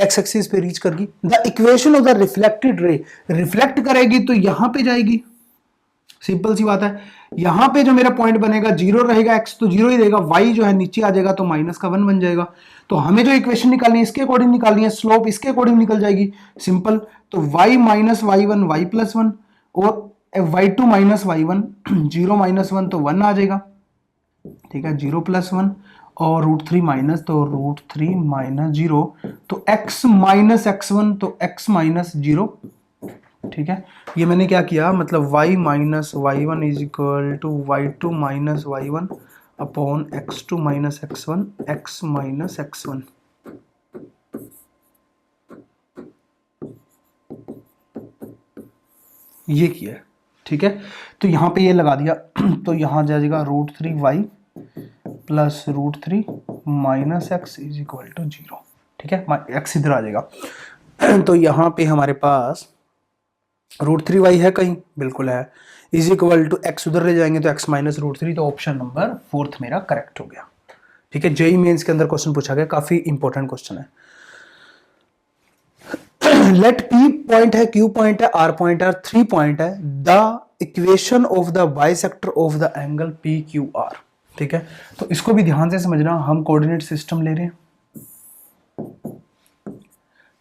x axis पे रीच करगी, the equation of the reflected ray, reflect करेगी तो यहां पे जाएगी, सिंपल सी बात है। यहां पे जो मेरा पॉइंट बनेगा 0 रहेगा, x तो 0 ही रहेगा, y जो है नीचे आ जाएगा तो माइनस का 1 बन जाएगा। तो हमें जो इक्वेशन निकालनी है इसके अकॉर्डिंग निकालनी है, स्लोप इसके अकॉर्डिंग निकल जाएगी, सिंपल। तो y minus y1 y plus 1 और y2 माइनस y1 0 माइनस 1 तो 1 आ जाएगा। ठीक है, 0 प्लस 1 और √3 माइनस, तो √3 माइनस 0 तो x माइनस x1 तो x माइनस 0। ठीक है, ये मैंने क्या किया, मतलब y minus y1 is equal to y2 minus y1 upon x2 minus x1 x minus x1। ये किया है। ठीक है, तो यहां पे ये लगा दिया तो यहां जाएगा √3y plus √3 minus x is equal to 0। ठीक है, x इधर आ जाएगा तो यहां पे हमारे पास √3y है कहीं, बिल्कुल है, इज इक्वल टू x उधर ले जाएंगे तो x माइनस √3, तो ऑप्शन नंबर 4 मेरा करेक्ट हो गया। ठीक है, जेईई मेंस के अंदर क्वेश्चन पूछा गया, काफी इंपॉर्टेंट क्वेश्चन है। लेट P पॉइंट है, Q पॉइंट है, R पॉइंट है, 3 पॉइंट है, the equation of the bisector of the angle PQR। ठीक है, तो इसको भी ध्यान से समझना, हम कोऑर्डिनेट सिस्टम ले रहे हैं।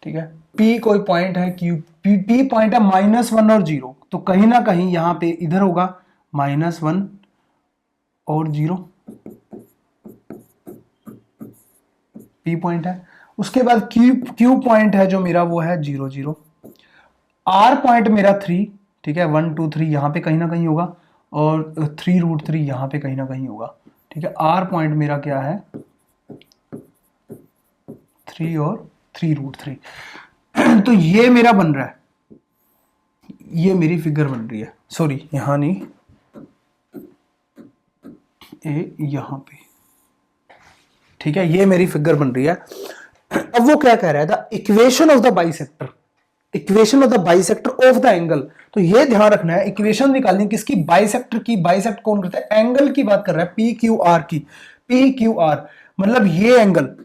ठीक है, P कोई पॉइंट है, P पॉइंट है -1 और 0, तो कहीं ना कहीं यहां पे इधर होगा -1 और 0, P पॉइंट है। उसके बाद Q पॉइंट है जो मेरा वो है 0 0, R पॉइंट मेरा 3, ठीक है, 1 2 3 यहां पे कहीं ना कहीं होगा, और 3√3 यहां पे कहीं ना कहीं होगा। ठीक है, R पॉइंट मेरा क्या है 3 और 3√3 तो ये मेरा बन रहा है, ये मेरी फिगर बन रही है, सॉरी यहां नहीं, यहां पे। ठीक है, ये मेरी फिगर बन रही है। अब वो क्या कह रहा है, the equation of the bisector, equation of the bisector of the angle, तो ये ध्यान रखना है, इक्वेशन निकालनी किसकी, बाइसेक्टर की। बाइसेक्ट कौन करता है, एंगल की बात कर रहा है, PQR की। PQR मतलब ये एंगल,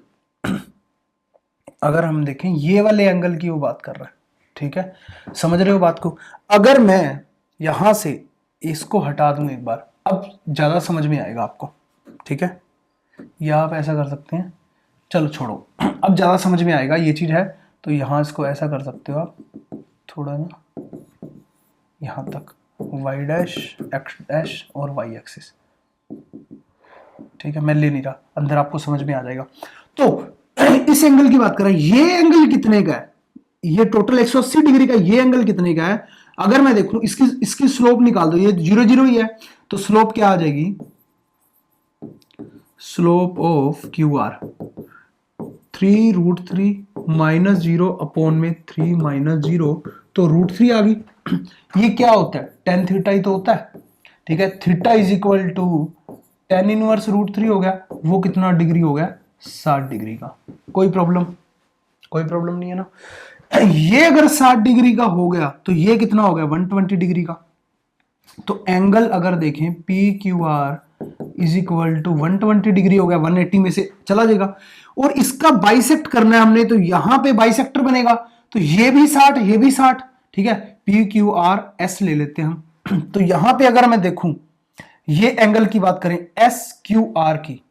अगर हम देखें ये वाले एंगल की वो बात कर रहा है। ठीक है, समझ रहे हो बात को। अगर मैं यहां से इसको हटा दूं एक बार, अब ज्यादा समझ में आएगा आपको। ठीक है, या आप ऐसा कर सकते हैं, चलो छोड़ो, अब ज्यादा समझ में आएगा ये चीज है, तो यहां इसको ऐसा कर सकते हो आप, थोड़ा ना यहां तक, y डैश x डैश और y एक्सिस। ठीक है, मैं ले नहीं रहा, अंदर आपको समझ में आ जाएगा। तो इस एंगल की बात कर रहे हैं, ये एंगल कितने का है, ये टोटल 180 डिग्री का, ये एंगल कितने का है। अगर मैं देखूं इसकी स्लोप निकाल दो, ये 0 0 ही है, तो स्लोप क्या आ जाएगी, slope of QR 3√3 minus 0 upon में 3 माइनस 0, तो √3 आ गई। ये क्या होता है, tan थीटा ही तो होता है। ठीक है, theta is equal to tan inverse √3 हो गया, वो कितना डिग्री हो गया, 60 डिग्री का। कोई प्रॉब्लम नहीं है ना। ये अगर 60 डिग्री का हो गया तो ये कितना हो गया, 120 डिग्री का। तो एंगल अगर देखें P Q R is equal to 120 degree हो गया, 180 में से चला जाएगा। और इसका बाइसेक्ट करना है हमने, तो यहां पे बाइसेक्टर बनेगा, तो ये भी 60 ये भी 60, ठीक है। पी क्यू आर एस ले लेते हैं हम। तो यहां पे अगर मैं देखूं, ये एंगल की बात करें एस क्यू आर की,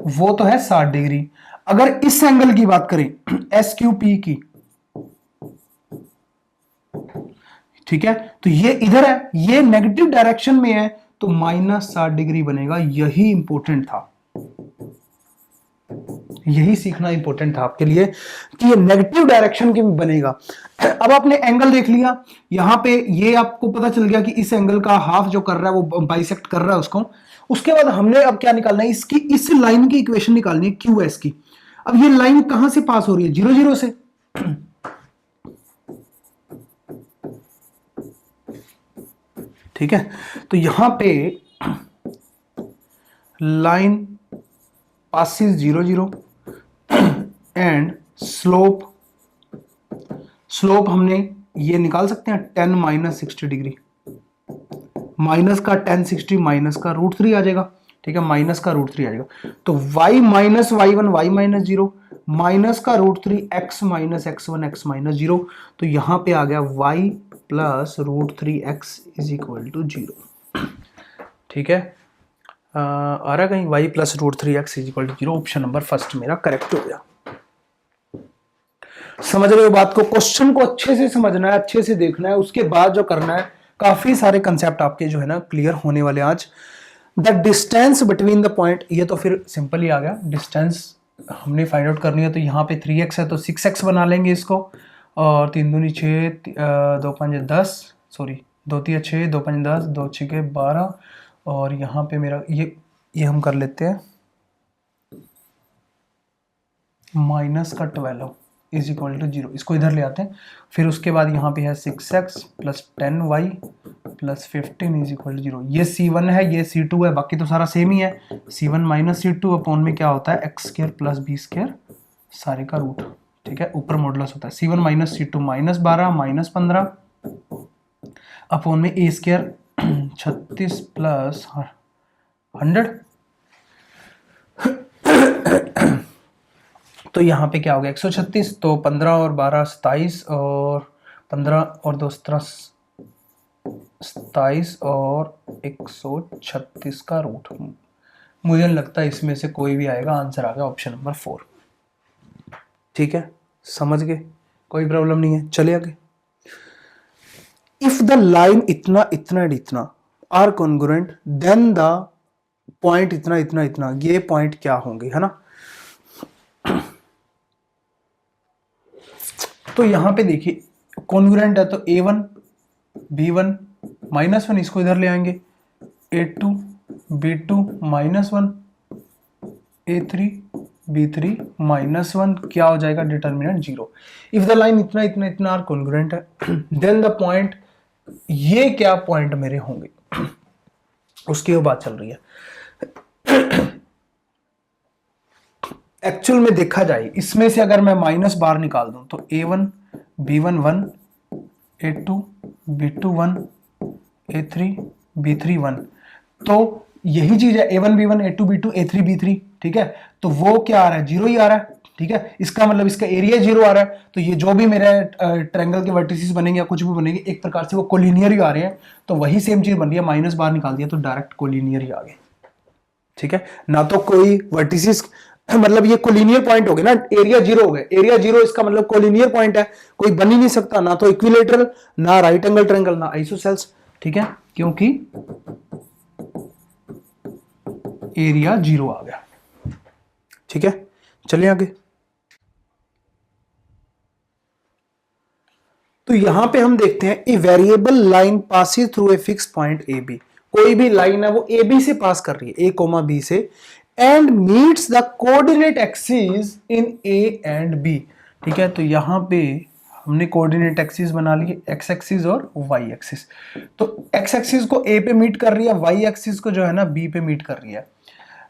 वो तो है 60 डिग्री। अगर इस एंगल की बात करें एस क्यू पी की, ठीक है, तो ये इधर है, ये नेगेटिव डायरेक्शन में है, तो -60 डिग्री बनेगा। यही इंपॉर्टेंट था, यही सीखना इंपॉर्टेंट था आपके लिए कि ये नेगेटिव डायरेक्शन के में बनेगा। अब आपने एंगल देख लिया, यहां पे ये आपको पता चल गया कि इस एंगल का हाफ जो कर रहा है वो बाइसेक्ट कर रहा है उसको। उसके बाद हमने अब क्या निकालना है, इसकी इस लाइन की इक्वेशन निकालनी है क्यू एस की। अब ये लाइन कहां से पास हो रही है, 0 0 से। ठीक है, तो यहां पे लाइन passes 0 0 एंड स्लोप हमने ये निकाल सकते हैं 10 - 60 डिग्री। माइनस का 10 60 माइनस का √3 आ जाएगा, ठीक है, माइनस का √3 आ जाएगा। तो y - y1 y - 0 माइनस का √3 x - x1 x - 0। तो यहां पे आ गया y plus √3x is equal to 0। ठीक है, आ रहा कहीं y plus √3x is equal to 0। Option number first मेरा करेक्ट हो गया। समझ रहे हो बात को? क्वेश्चन को अच्छे से समझना है, अच्छे से देखना है, उसके बाद जो करना है, काफी सारे कंसेप्ट आपके जो है ना क्लियर होने वाले आज। The distance between the point, ये तो फिर सिंपल ही आ गया, डिस्टेंस हमने फाइंड आउट करनी है। तो यहाँ पे 3x है तो 6x बना लेंगे इसको, और 3 दूनी 6, 2 5 10, सॉरी 2 3 6, 2 5 10, 2 6 12, और यहाँ पे मेरा ये हम कर लेते हैं माइनस का 12 इज इक्वल टू 0। इसको इधर ले आते हैं। फिर उसके बाद यहाँ पे है 6x plus 10y plus 15 is equal to 0। ये C1 है, ये C2 है, बाकी तो सारा सेम ही है। C1 माइनस C2 अपॉन में क्या होता है, x² प्लस b² सारे का रूट, ठीक है, ऊपर मॉडुलस होता है। C1 माइनस C2 -12 -15 अपॉन में a² 36 प्लस 100। तो यहाँ पे क्या हो गया 136, तो 15 और 12 27, और 15 और 2 17 27 और 136 का रूट। मुझे नहीं लगता इसमें से कोई भी आएगा, आंसर आ गया ऑप्शन नंबर 4। ठीक है, समझ गए, कोई प्रॉब्लम नहीं है। चले आगे। इफ द लाइन इतना इतना इतना are congruent then the point इतना इतना इतना, ये पॉइंट क्या होंगे, है ना। तो यहां पे देखिए कॉन्ग्रुएंट है, तो A1 B1 -1, इसको इधर ले आएंगे, A2 B2 -1, A3 B3 -1, क्या हो जाएगा, डिटर्मिनेंट 0। इफ द लाइन इतना इतना इतना आर कॉन्ग्रुएंट है देन द पॉइंट, ये क्या पॉइंट मेरे होंगे, उसकी वो बात चल रही है। एक्चुअल में देखा जाए, इसमें से अगर मैं माइनस बार निकाल दूं तो A1 B1 1, A2 B2 1, A3 B3 1, तो यही चीज है A1 B1 A2 B2 A3 B3, ठीक है। तो वो क्या आ रहा है, 0 ही आ रहा है, ठीक है। इसका मतलब इसका एरिया 0 आ रहा है। तो ये जो भी मेरे ट्रायंगल के वर्टिसेस बनेंगे या कुछ भी बनेंगे, एक प्रकार से वो कोलिनियर ही आ रहे हैं। तो वही सेम चीज बन रही है, माइनस बार निकाल दिया तो डायरेक्ट कोलिनियर ही आ गए, ठीक है ना। तो कोई वर्टिसेस, मतलब ये कोलिनियर पॉइंट हो गए ना, एरिया 0 हो गए, एरिया 0 इसका मतलब कोलिनियर पॉइंट है, कोई बन ही नहीं सकता, ना तो इक्विलेटरल, ना राइट एंगल ट्रायंगल, ना आइसोसेल्स, ठीक है, क्योंकि एरिया 0 आ गया, ठीक है। चलिए आगे। तो यहां पे हम देखते हैं a variable line passes through a fix point A B, कोई भी लाइन है वो ए बी से पास कर रही है, ए कोमा बी से, and meets the coordinate axis in A and B, ठीक है। तो यहां पे हमने कोऑर्डिनेट एक्सिस बना लिए, एक्स एक्सिस और वाई एक्सिस। तो एक्स एक्सिस को ए पे मीट कर रही है, वाई एक्सिस को जो है ना बी पे मीट कर रही है।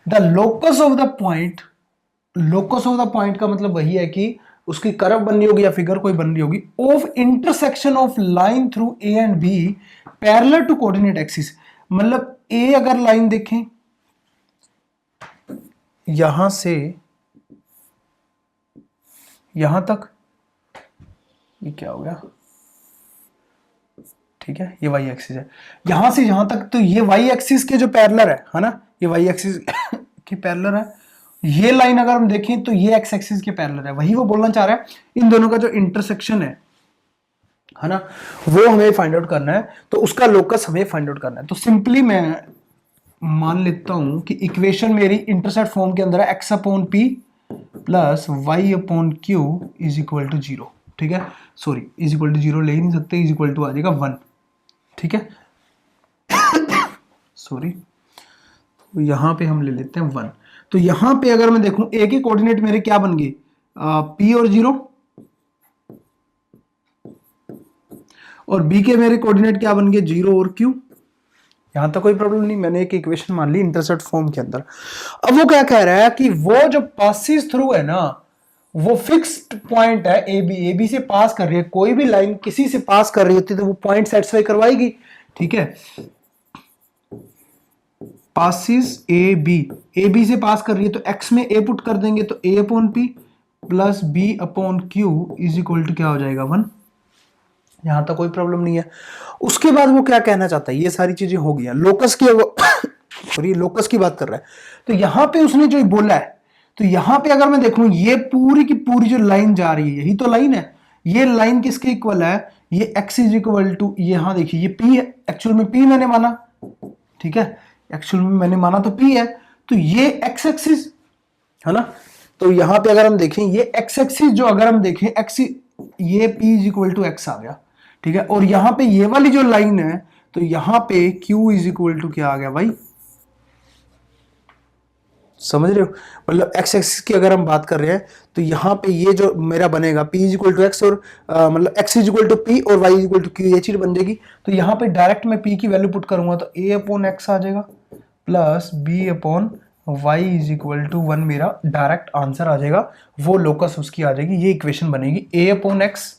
The locus of the point, locus of the point का मतलब वही है कि उसकी कर्व बननी होगी या फिगर कोई बन रही होगी, of intersection of line through A and B parallel to coordinate axis. मतलब ए अगर लाइन देखें यहां से यहां तक, ये क्या हो गया, ठीक है, ये वाई एक्सिस है, यहां से यहां तक, तो ये वाई एक्सिस के जो पैरेलल है ना, ये वाई एक्सिस के पैरेलल है। ये लाइन अगर हम देखें तो ये एक्स एक्सिस के पैरेलल है। वही वो बोलना चाह रहा है, इन दोनों का जो इंटरसेक्शन है ना, वो हमें फाइंड आउट करना है, तो उसका लोकस हमें फाइंड आउट करना है। तो सिंपली मैं मान लेता हूं कि इक्वेशन मेरी इंटरसेप्ट फॉर्म के अंदर है, x upon P plus y upon Q is equal to 0। ठीक है, सॉरी इज इक्वल टू 0 ले ही नहीं सकते, इज इक्वल टू आ जाएगा 1। ठीक है, सॉरी, तो यहां पे हम ले लेते हैं 1। तो यहां पे अगर मैं देखूं ए के कोऑर्डिनेट मेरे क्या बन गए, पी और 0, और बी के मेरे कोऑर्डिनेट क्या बन गए, 0 और क्यू। यहां तक कोई प्रॉब्लम नहीं, मैंने एक इक्वेशन मान ली इंटरसेप्ट फॉर्म के अंदर। अब वो क्या कह रहा है कि वो जो पासिस थ्रू है ना, वो फिक्स्ड पॉइंट है ए बी, ए बी से पास कर रही है, कोई भी लाइन किसी से पास कर रही होती है तो वो पॉइंट सेटिस्फाई करवाएगी। ठीक है, पासिस ए बी से पास कर रही है तो एक्स में ए पुट कर देंगे, तो A upon P plus B upon Q is equal to क्या हो जाएगा, 1। यहां तक कोई प्रॉब्लम नहीं है। उसके बाद वो क्या कहना चाहता है, ये सारी चीजें हो गई, लोकस की और ये लोकस की बात कर रहा है। तो यहां पे उसने जो बोला है, तो यहां पे अगर मैं देखूं ये पूरी की पूरी जो लाइन जा रही है, यही तो लाइन है, ये लाइन किसके इक्वल है, ये x इज इक्वल टू, यहां देखिए ये p है, एक्चुअल में p मैंने माना, ठीक है, एक्चुअल में मैंने माना तो p है, तो ये x एक्सिस है ना। तो यहां पे अगर हम देखें ये x एक्सिस जो अगर हम देखें x, ये p is equal to x आ गया। ठीक है, और यहां पे ये वाली जो लाइन है, तो यहां पे q इज इक्वल टू क्या आ गया भाई, समझ रहे हो। मतलब x एक्सिस की अगर हम बात कर रहे हैं तो यहां पे ये जो मेरा बनेगा p is equal to x, और मतलब x is equal to p और y is equal to q, ये चीज बन जाएगी। तो यहां पे डायरेक्ट मैं p की वैल्यू पुट करूंगा तो a अपॉन एक्स आ जाएगा plus b upon y is equal to 1, मेरा डायरेक्ट आंसर आ जाएगा, वो लोकस उसकी आ जाएगी। ये इक्वेशन बनेगी a upon x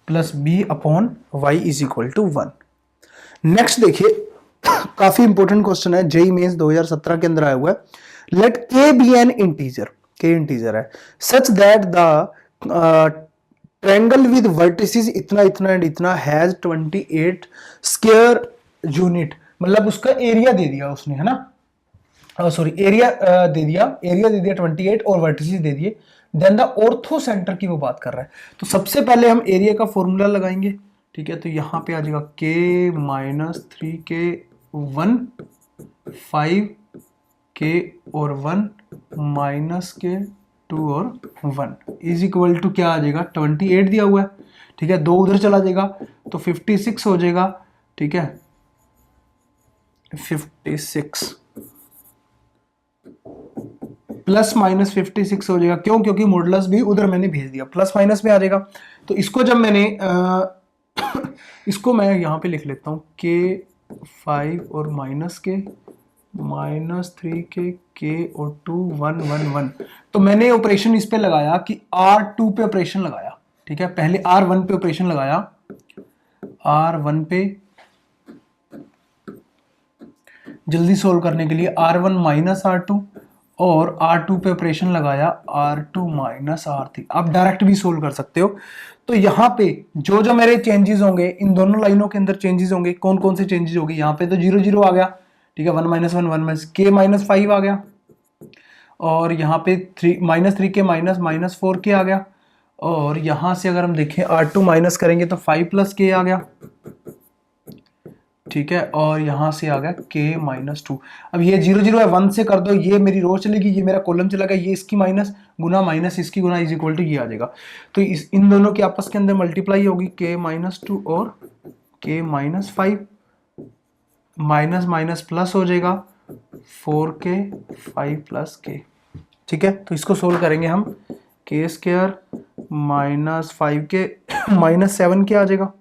plus b upon y is equal to 1। Next देखिए, काफी इंपॉर्टेंट क्वेश्चन है, जेईई मेंस 2017 के अंदर आया हुआ है। Let K be an integer, के इंटीजर है, such that the triangle with vertices इतना इतना एंड इतना हैज 28 स्क्वायर यूनिट। मतलब उसका एरिया दे दिया उसने, है ना, सॉरी एरिया दे दिया 28 और वर्टिसेस दे दिए। देन द ऑर्थो सेंटर की वो बात कर रहा है। तो सबसे पहले हम एरिया का फॉर्मूला लगाएंगे। ठीक है, तो यहां पे आ जाएगा k माइनस 3k1 5k और 1 माइनस के 2 और 1 इज इक्वल टू क्या आ जाएगा, 28 दिया हुआ है। ठीक है, 2 उधर चला जाएगा तो 56 हो जाएगा। ठीक है, 56 प्लस माइनस 56 हो जाएगा, क्यों, क्योंकि मॉडुलस भी उधर मैंने भेज दिया, प्लस माइनस में आ जाएगा। तो इसको जब मैंने इसको मैं यहां पे लिख लेता हूं k 5 और माइनस के माइनस 3k k और 2 1 1 1। तो मैंने ऑपरेशन इस पे लगाया कि R2 पे ऑपरेशन लगाया। ठीक है, पहले R1 पे ऑपरेशन लगाया, R1 पे जल्दी सोल्व करने के लिए R1 माइनस R2 और R2 पे ऑपरेशन लगाया R2 माइनस R3। आप डायरेक्ट भी सोल्व कर सकते हो। तो यहाँ पे जो जो मेरे चेंजेस होंगे, इन दोनों लाइनों के अंदर चेंजेस होंगे, कौन कौन से चेंजेस होंगे, यहाँ पे तो 0 0 आ गया। ठीक है, 1 माइनस 1 1 माइनस k माइनस 5 आ गया, और यहाँ पे 3 minus 3k minus minus 4k आ गया, और यहाँ से अगर हम देखें R2 माइनस करेंगे तो 5 प्लस k आ गया। ठीक है, और यहां से आ गया k माइनस 2। अब ये 0 0 है, 1 से कर दो, ये मेरी रो चलेगी, ये मेरा कॉलम चला गया, ये इसकी माइनस गुना माइनस इसकी गुना इज इक्वल टू ये आ जाएगा। तो इन दोनों की आपस के अंदर मल्टीप्लाई होगी, k माइनस 2 और k minus 5, minus minus plus हो जाएगा 4k 5 प्लस k। ठीक है, तो इसको सोल्व करेंगे हम, k स्क्वायर -5k -7k आ जाएगा।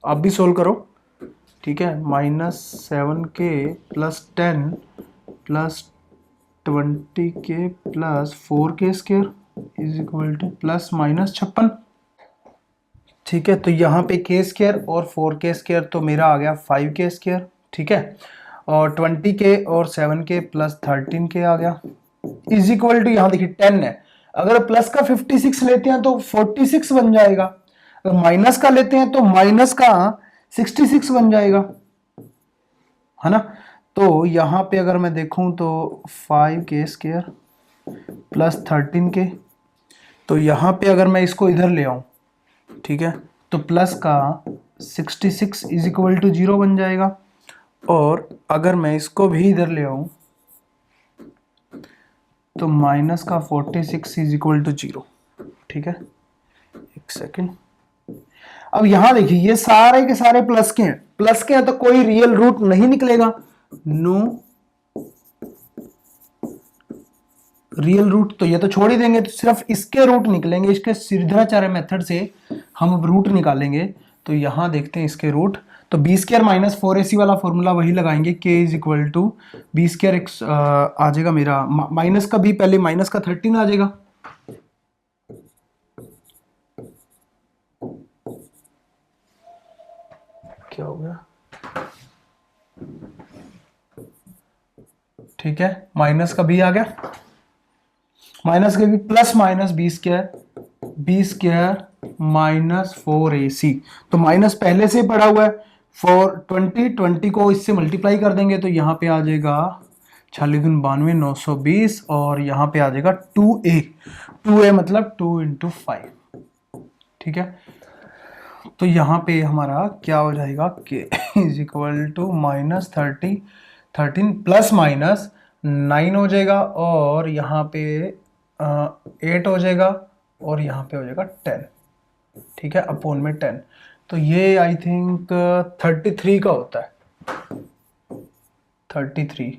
आप भी सोल्व करो, ठीक है। -7k + 10 + 20k + 4k square is equal to +-56। ठीक है, तो यहाँ पे k स्क्वायर और 4k स्क्वायर तो मेरा आ गया 5k स्क्वायर, ठीक है। और 20k और 7k + 13k आ गया इज इक्वल टू, यहाँ देखिए 10 है, अगर प्लस का 56 लेते हैं तो 46 बन जाएगा, अगर माइनस का लेते हैं तो माइनस का 66 बन जाएगा, है ना। तो यहाँ पे अगर मैं देखूं तो 5k स्क्वायर + 13k, तो यहाँ पे अगर मैं इसको इधर ले आऊं, ठीक है, तो प्लस का 66 इज इक्वल टू 0 बन जाएगा। और अगर मैं इसको भी इधर ले आऊं तो माइनस का 46 इज इक्वल टू 0, ठीक है। एक सेकेंड, अब यहां देखिए ये सारे के सारे प्लस के हैं, प्लस के हैं तो कोई रियल रूट नहीं निकलेगा, नो रियल रूट, तो ये तो छोड़ ही देंगे, तो सिर्फ इसके रूट निकलेंगे, इसके सिद्धाचार्य मेथड से हम अब रूट निकालेंगे। तो यहां देखते हैं इसके रूट, तो b² - 4ac वाला फॉर्मूला वही लगाएंगे, k is equal to b² आ जाएगा मेरा माइनस का b, पहले माइनस का 13 आ जाएगा, क्या हो गया, ठीक है, माइनस का b आ गया, माइनस का b plus minus b² -4ac, तो माइनस पहले से पड़ा हुआ है, 20 को इससे मल्टीप्लाई कर देंगे तो यहाँ पे आ जाएगा 46 × 92 920, और यहाँ पे आ जाएगा 2a मतलब 2 × 5, ठीक है। तो यहाँ पे हमारा क्या हो जाएगा, k is equal to -13 plus minus 9 हो जाएगा, और यहाँ पे 8 हो जाएगा, और यहाँ पे हो जाएगा 10, ठीक है, अपॉन में 10। तो ये आई थिंक 33 का होता है, 33,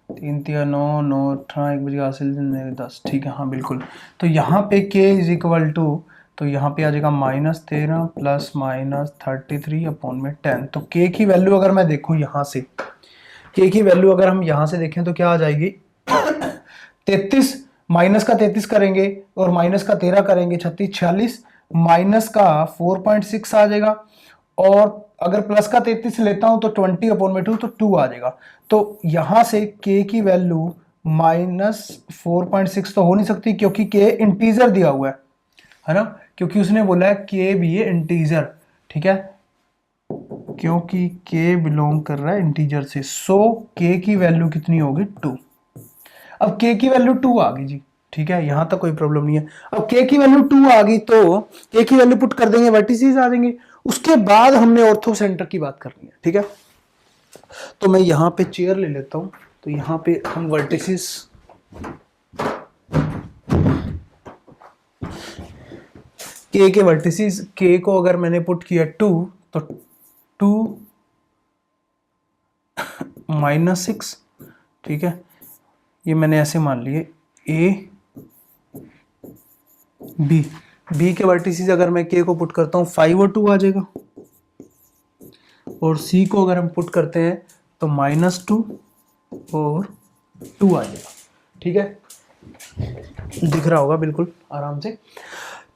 3 × 9 9 18 1 बजे हासिल 10, ठीक है, हाँ बिल्कुल। तो यहाँ पे k इज इक्वल टू, तो यहाँ पे आ जाएगा -13 प्लस -33 अपॉन में 10। तो k की वैल्यू अगर मैं देखूँ यहाँ से, k की वैल्यू अगर हम यहाँ से देखें तो क्या आ जाएगी 33, माइनस का 33 करेंगे और माइनस का 13 करेंगे 36 46, माइनस का 4.6 आ जाएगा, और अगर प्लस का 33 लेता हूं तो 20 अपॉन में 2 तो 2 आ जाएगा। तो यहां से k की वैल्यू -4.6 तो हो नहीं सकती, क्योंकि k इंटीजर दिया हुआ है ना, क्योंकि उसने बोला है k भी है इंटीजर, ठीक है, क्योंकि k बिलोंग कर रहा है इंटीजर से, सो k की वैल्यू कितनी होगी 2। अब k की वैल्यू 2 आ गई जी, ठीक है, यहां तक कोई प्रॉब्लम नहीं है। अब k की वैल्यू 2 आ गई तो k की वैल्यू पुट कर देंगे, वर्टिसेस आ जाएंगे, उसके बाद हमने ऑर्थो सेंटर की बात करनी है, ठीक है। तो मैं यहां पे चेयर ले लेता हूं, तो यहां पे हम वर्टिसेस k के वर्टिसेस, k को अगर मैंने पुट किया 2 तो 2 -6, ठीक है, ये मैंने ऐसे मान लिए a b के वर्टिसेस अगर मैं k को पुट करता हूं 5 और 2 आ जाएगा, और c को अगर हम पुट करते हैं तो -2 और 2 आ जाएगा, ठीक है, दिख रहा होगा बिल्कुल आराम से।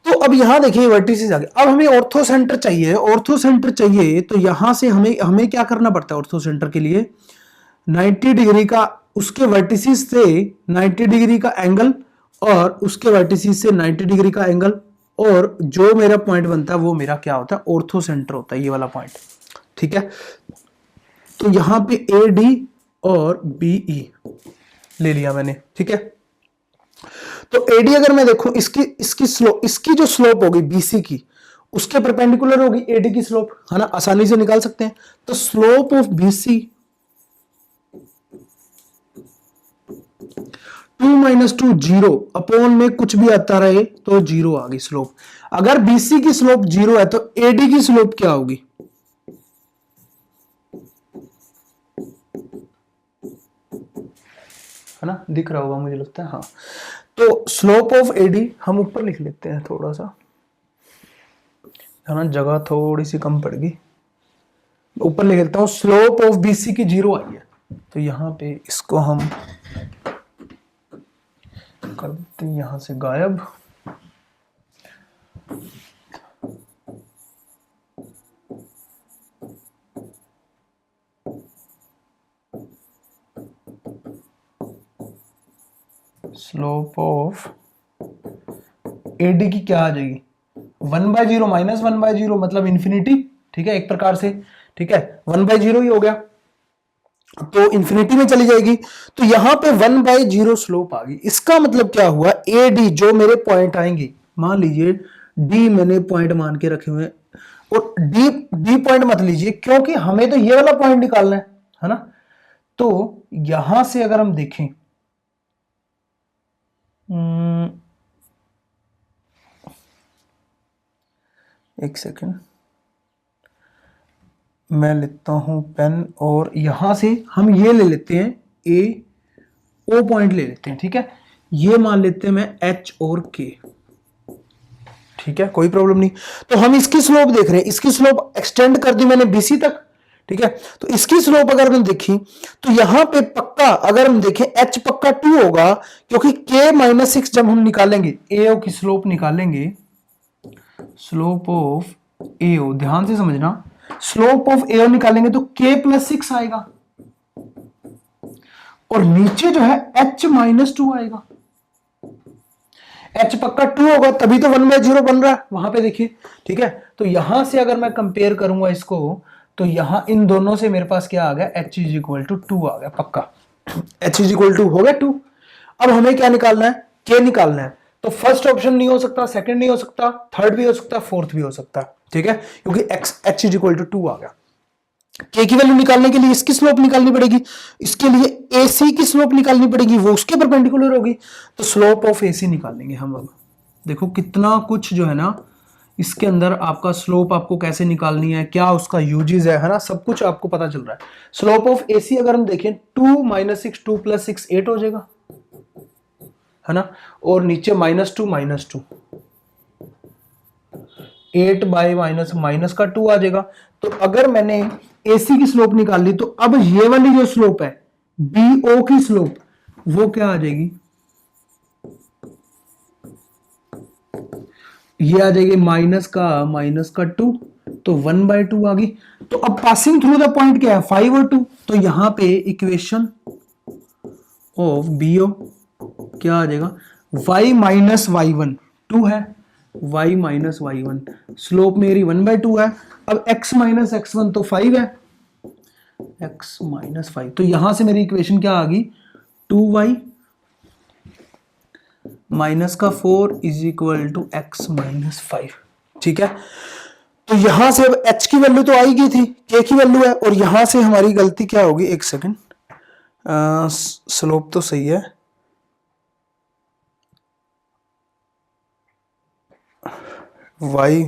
तो अब यहां देखिए वर्टिसेस आ गए, अब हमें ऑर्थो सेंटर चाहिए, ऑर्थो सेंटर चाहिए तो यहां से हमें क्या करना पड़ता है ऑर्थो सेंटर के लिए, 90 डिग्री का उसके वर्टिसेस से 90 डिग्री का एंगल, और उसके वर्टिसेस से 90 डिग्री का एंगल, और जो मेरा पॉइंट बनता है वो मेरा क्या होता है, ऑर्थो सेंटर होता है, ये वाला पॉइंट, ठीक है। तो यहां पे AD और BE ले लिया मैंने, ठीक है। तो AD अगर मैं देखूं, इसकी जो स्लोप होगी BC की, उसके परपेंडिकुलर होगी AD की स्लोप, है ना, आसानी से निकाल सकते हैं। तो स्लोप ऑफ BC 2 - 2 0 अपॉन में कुछ भी आता रहे तो 0 आ गई स्लोप। अगर BC की स्लोप 0 है तो AD की स्लोप क्या होगी, है ना, दिख रहा होगा मुझे लगता है, हाँ। तो स्लोप ऑफ एडी हम ऊपर लिख लेते हैं थोड़ा सा, है ना, जगह थोड़ी सी कम पड़ गई, ऊपर लिख लेता हूं। स्लोप ऑफ बीसी की 0 आई है, तो यहां पे इसको हम कर देते हैं यहां से गायब। स्लोप ऑफ एडी की क्या आ जाएगी, 1/0 माइनस 1/0 मतलब इंफिनिटी, ठीक है, एक प्रकार से, ठीक है, 1/0 ही हो गया, तो इंफिनिटी में चली जाएगी। तो यहां पे 1/0 स्लोप आ गई। इसका मतलब क्या हुआ, ए डी जो मेरे पॉइंट आएंगे, मान लीजिए डी मैंने पॉइंट मान के रखे हुए, और डी डी पॉइंट मत लीजिए क्योंकि हमें तो ये वाला पॉइंट निकालना है ना। तो यहां से अगर हम देखें, एक सेकेंड मैं लेता हूं पेन, और यहां से हम ये ले लेते हैं, ए ओ पॉइंट ले लेते हैं, ठीक है, ये मान लेते हैं मैं एच और के, ठीक है, कोई प्रॉब्लम नहीं। तो हम इसकी स्लोप देख रहे हैं, इसकी स्लोप एक्सटेंड कर दी मैंने बीसी तक, ठीक है, तो इसकी स्लोप अगर हम देखी तो यहां पे पक्का अगर हम देखें एच पक्का 2 होगा, क्योंकि के -6 जब हम निकालेंगे, ए ओ की स्लोप निकालेंगे, स्लोप ऑफ ए ओ, ध्यान से समझना, स्लोप ऑफ ए ओ निकालेंगे तो k +6 आएगा, और नीचे जो है h -2 आएगा। h पक्का 2 होगा तभी तो 1/0 बन रहा है वहां पे, देखिए, ठीक है। तो यहां से अगर मैं कंपेयर करूंगा इसको, तो यहां इन दोनों से मेरे पास क्या आ गया, h = 2 आ गया पक्का, h = हो गया 2। अब हमें क्या निकालना है, k निकालना है। तो फर्स्ट ऑप्शन नहीं हो सकता, सेकंड नहीं हो सकता, थर्ड भी हो सकता, फोर्थ भी हो सकता, ठीक है, क्योंकि h = 2 आ गया। k की वैल्यू निकालने के लिए इसकी स्लोप निकालनी पड़ेगी, इसके लिए AC की स्लोप निकालनी पड़ेगी, वो उसके परपेंडिकुलर होगी, तो स्लोप ऑफ AC निकालेंगे हम। अब देखो कितना कुछ जो है ना इसके अंदर, आपका स्लोप आपको कैसे निकालनी है, क्या उसका यूजेस है ना, सब कुछ आपको पता चल रहा है। स्लोप ऑफ AC अगर हम देखें 2 - 6 2 + 6 8 हो जाएगा, है ना, और नीचे -2 -2 8 बाय माइनस का 2 आ जाएगा। तो अगर मैंने AC की स्लोप निकाल ली, तो अब ये वाली जो स्लोप है BO की स्लोप, वो क्या आ जाएगी, ये आ जाएगी माइनस का 2, तो 1/2 आ गई। तो अब पासिंग थ्रू द पॉइंट क्या है, 5 और 2, तो यहां पे इक्वेशन ऑफ BO क्या आ जाएगा, y - y1 2 है, y - y1, स्लोप मेरी 1/2 है। अब x - x1 तो 5 है, x - 5, तो यहां से मेरी इक्वेशन क्या आ गई, 2y -4 = x - 5, ठीक है। तो यहां से अब h की वैल्यू तो आई गई थी, k की वैल्यू है, और यहां से हमारी गलती क्या होगी, एक सेकेंड, स्लोप तो सही है, y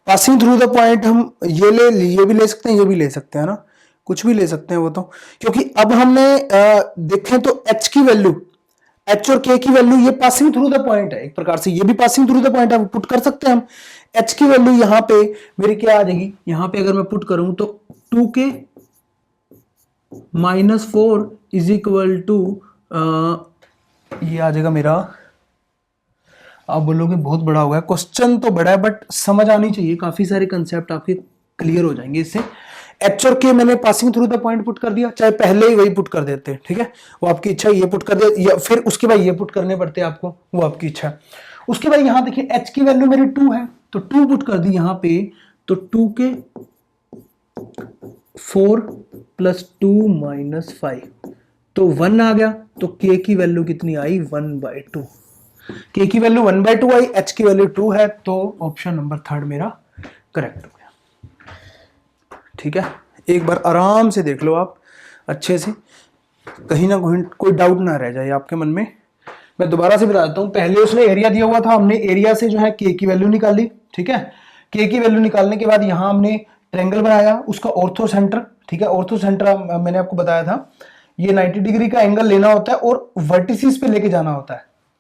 passing through the point, हम ये भी ले सकते हैं, ये भी ले सकते हैं ना, कुछ भी ले सकते हैं वो तो, क्योंकि अब हमने देखें तो h की वैल्यू, h और k की वैल्यू, ये पासिंग थ्रू द पॉइंट है एक प्रकार से, ये भी पासिंग थ्रू द पॉइंट है, पुट कर सकते हैं हम। h की वैल्यू यहां पे मेरी क्या आ जाएगी, यहां पे अगर मैं पुट करूं तो 2k -4 = ये आ जाएगा मेरा, आप बोलोगे बहुत बड़ा हो गया, क्वेश्चन तो बड़ा है बट समझ आनी चाहिए, काफी सारे कंसेप्ट आपके क्लियर हो जाएंगे इससे। एच और के मैंने passing through the point put कर दिया, चाहे पहले ही वही पुट कर देते हैं, ठीक है, वो आपकी इच्छा, ये पुट कर दे या फिर उसके बाद ये पुट करने पड़ते हैं आपको, वो आपकी इच्छा। उसके बाद यहां देखिए एच की वैल्यू मेरी 2 है, तो 2 पुट कर दी यहां पे, तो 2k 4 + 2 - 5, तो 1 आ गया, तो k की वैल्यू कितनी आई, 1/2, k की वैल्यू 1/2 आई, h की वैल्यू 2 है, तो ऑप्शन नंबर 3 मेरा करेक्ट हो गया, ठीक है। एक बार आराम से देख लो आप अच्छे से, कहीं ना कहीं कोई डाउट ना रह जाए आपके मन में। मैं दोबारा से बता देता हूं, पहले उसने एरिया दिया हुआ था, हमने एरिया से जो है k की वैल्यू निकाली, ठीक है, k की वैल्यू निकालने के बाद यहां हमने ट्रायंगल बनाया, उसका ऑर्थो सेंटर, ठीक है, ऑर्थो सेंटर मैंने आपको बताया था, ये 90 डिग्री का एंगल लेना होता है और वर्टिसेस पे लेके जाना होता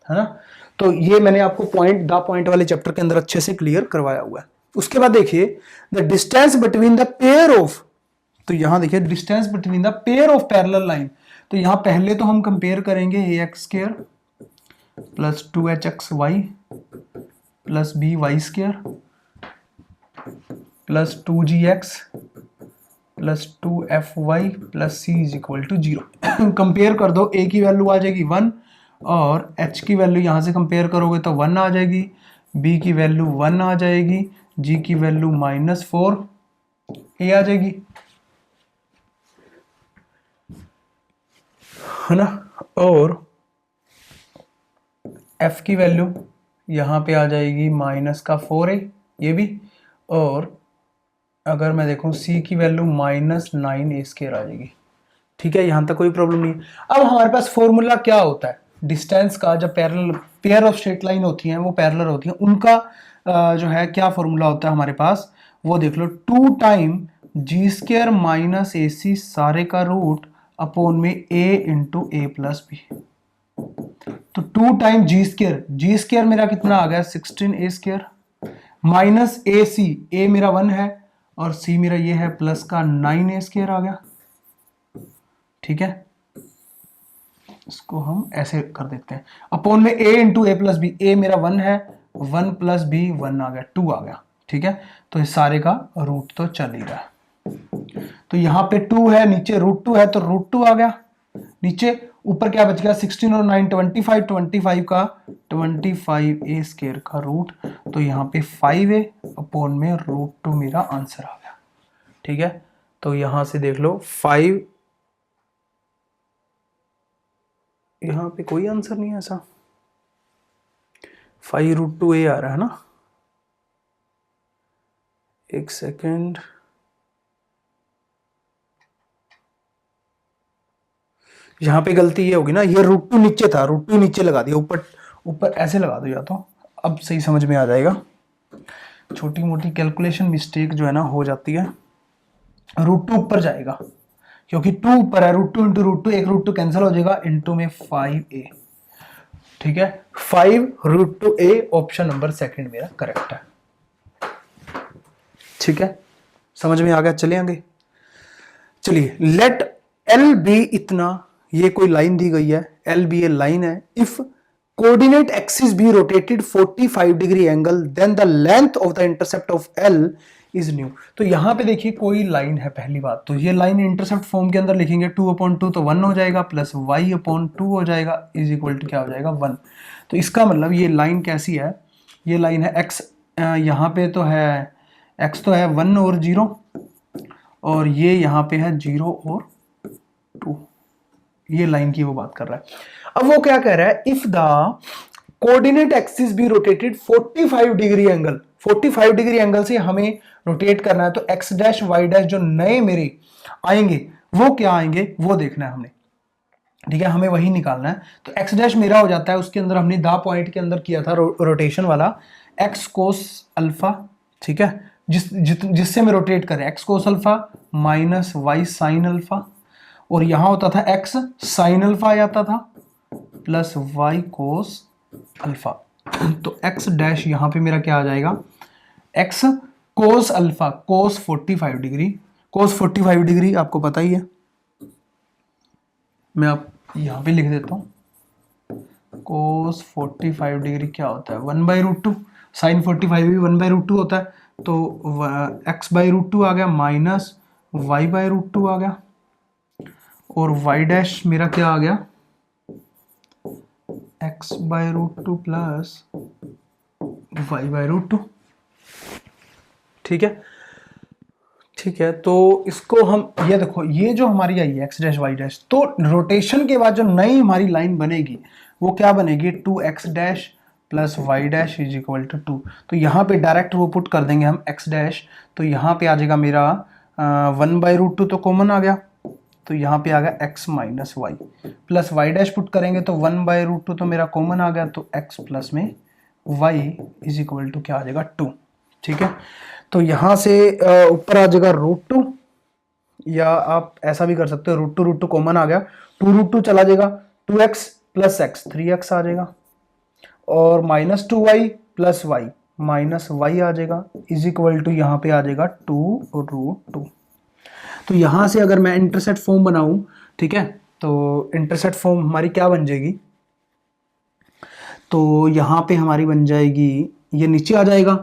है ना। तो ये मैंने आपको पॉइंट वाले चैप्टर के अंदर अच्छे से क्लियर करवाया हुआ है। उसके बाद देखिए the distance between the pair of, तो यहां देखिए distance between the pair of parallel line, तो यहां पहले तो हम कंपेयर करेंगे ax square plus 2hxy plus by square plus 2gx plus 2fy plus c is equal to 0। Compare कर दो, a की वैल्यू आ जाएगी 1 और h की वैल्यू यहां से कंपेयर करोगे तो 1 आ जाएगी, b की वैल्यू 1 आ जाएगी, g की वैल्यू -4 a आ जाएगी, है ना। और f की वैल्यू यहां पे आ जाएगी -4a ये भी, और अगर मैं देखूं c की वैल्यू -9a स्क्वायर आ जाएगी। ठीक है, यहां तक कोई प्रॉब्लम नहीं है। अब हमारे पास फॉर्मूला क्या होता है डिस्टेंस का, जब parallel pair of straight line होती हैं वो पैरेलल होती हैं, उनका जो है क्या फॉर्मूला होता है हमारे पास, वो देख लो 2 time G square minus A C सारे का रूट अपॉन में a into A plus B. तो 2 टाइम जी स्क्वायर मेरा कितना आ गया 16a स्क्वायर माइनस ए सी, ए मेरा 1 है और c मेरा ये है प्लस का 9a स्क्वायर आ गया। ठीक है, इसको हम ऐसे कर देते हैं अपॉन में a into A plus B, a मेरा 1 है, 1 प्लस बी 1 आ गया, 2 आ गया। ठीक है, तो इस सारे का रूट तो चल ही रहा है। तो यहां पे 2 है, नीचे √2 है तो √2 आ गया, नीचे ऊपर क्या बच गया 16 और 9 25 का 25a स्क्वायर का रूट, तो यहाँ पे 5a अपॉन में √2 मेरा आंसर आ गया। ठीक है, तो यहां से देख लो 5, यहां पे कोई आंसर नहीं है ऐसा, 5√2a आ रहा है ना। एक सेकेंड, यहां पे गलती ये होगी ना, ये √2 नीचे था, √2 नीचे लगा दिया, ऊपर ऊपर ऐसे लगा दो या तो, अब सही समझ में आ जाएगा। छोटी मोटी कैलकुलेशन मिस्टेक जो है ना हो जाती है। √2 ऊपर जाएगा क्योंकि 2 ऊपर है, √2 इंटू √2, एक √2 कैंसिल हो जाएगा, इंटू में 5a। ठीक है, 5√2a ऑप्शन नंबर सेकंड मेरा करेक्ट है। ठीक है, समझ में आ गया, चले आगे। चलिए, लेट एल बी इतना, ये कोई लाइन दी गई है, एल बी ए लाइन है, if coordinate axis be rotated 45 degree angle then the length of the intercept of L is new. तो यहां पे देखिए कोई लाइन है, पहली बात तो ये लाइन इंटरसेप्ट फॉर्म के अंदर लिखेंगे 2/2 तो 1 हो जाएगा, प्लस y/2 हो जाएगा इज इक्वल टू क्या हो जाएगा 1। तो इसका मतलब ये लाइन कैसी है, ये लाइन है x, यहाँ पे तो है x तो है 1 और 0, और ये यहाँ पे है 0 और 2, ये लाइन की वो बात कर रहा है। अब वो क्या कह रहा है, if the coordinate axis be rotated 45 degree angle, 45 degree angle से हमें रोटेट करना है, तो x डैश y डैश जो नए मेरे आएंगे वो क्या आएंगे वो देखना है हमने। ठीक है, हमें वही निकालना है। तो x डैश मेरा हो जाता है, उसके अंदर हमने द पॉइंट के अंदर किया था रोटेशन वाला x कोस अल्फा। ठीक है, जिससे मैं रोटेट करें x cos alpha minus y sine alpha, और यहां होता था x साइन अल्फा आ जाता था प्लस y कोस अल्फा। तो x डैश यहां पे मेरा क्या आ जाएगा, x cos alpha cos 45 degree, cos 45 degree आपको पता ही है, मैं आप यहां पे लिख देता हूं, कोस 45 डिग्री क्या होता है 1/√2, साइन 45 भी 1/√2 होता है, तो x/√2 आ गया माइनस y/√2 आ गया, और y डैश मेरा क्या आ गया x/√2 प्लस y/√2। ठीक है, ठीक है, तो इसको हम ये देखो, ये जो हमारी आई है x डैश y डैश, तो रोटेशन के बाद जो नई हमारी लाइन बनेगी वो क्या बनेगी 2x dash plus y dash is equal to 2। तो यहाँ पे डायरेक्ट वो पुट कर देंगे हम x डैश, तो यहाँ पे आ जाएगा मेरा 1/√2 तो कॉमन आ गया, तो यहाँ पे आ गया x minus y, plus y dash put करेंगे तो 1/√2 तो मेरा कॉमन आ गया, तो x प्लस में y इज इक्वल टू क्या आ जाएगा 2। ठीक है, तो यहाँ से ऊपर आ जाएगा √2, या आप ऐसा भी कर सकते हो √2 कॉमन आ गया, 2√2 चला जाएगा, 2x प्लस x 3x आ जाएगा। और -2y plus y, minus y आ जाएगा इज इक्वल टू यहाँ पे आ जाएगा 2√2। तो यहाँ से अगर मैं इंटरसेप्ट फॉर्म बनाऊं, ठीक है, तो इंटरसेप्ट फॉर्म हमारी क्या बन जाएगी, तो यहाँ पे हमारी बन जाएगी, ये नीचे आ जाएगा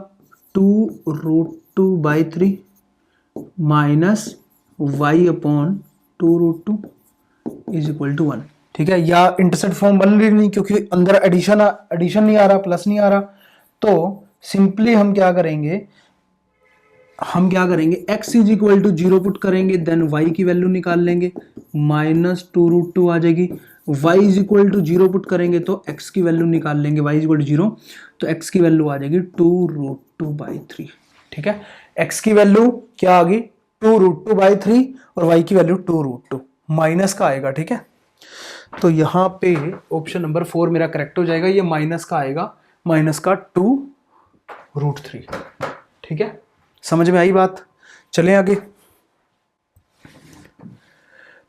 2√2/3 minus y upon 2√2 is equal to 1। ठीक है, या इंटरसेप्ट फॉर्म बन रही नहीं क्योंकि अंदर एडिशन नहीं आ रहा, प्लस नहीं आ रहा, तो सिंपली हम क्या करेंगे, x is equal to 0 put करेंगे, देन y की वैल्यू निकाल लेंगे, -2√2 आ जाएगी। y is equal to 0 put करेंगे तो x की वैल्यू निकाल लेंगे, y इज इक्वल टू 0, तो x की वैल्यू आ जाएगी 2√2/3। ठीक है, x की वैल्यू क्या आ गई 2√2/3 और y की वैल्यू 2√2, माइनस का आएगा। ठीक है, तो यहाँ पे ऑप्शन नंबर 4 मेरा करेक्ट हो जाएगा, ये माइनस का आएगा, माइनस का 2√3। ठीक है, समझ में आई बात, चलें आगे।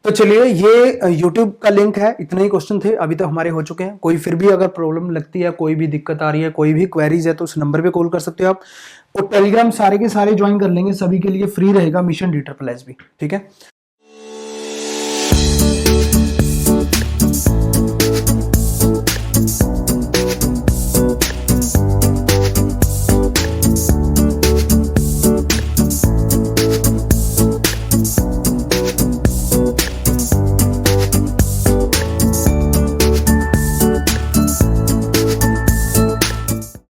तो चलिए, ये YouTube का लिंक है, इतने ही क्वेश्चन थे अभी तक हमारे हो चुके हैं। कोई फिर भी अगर प्रॉब्लम लगती है, कोई भी दिक्कत आ रही है, कोई भी क्वेरीज है, तो उस नंबर पे कॉल कर सकते हो आप, और टेलीग्राम सारे के सारे ज्वाइन कर लेंगे, सभी के लिए फ्री रहेगा मिशन DSSB। ठीक है।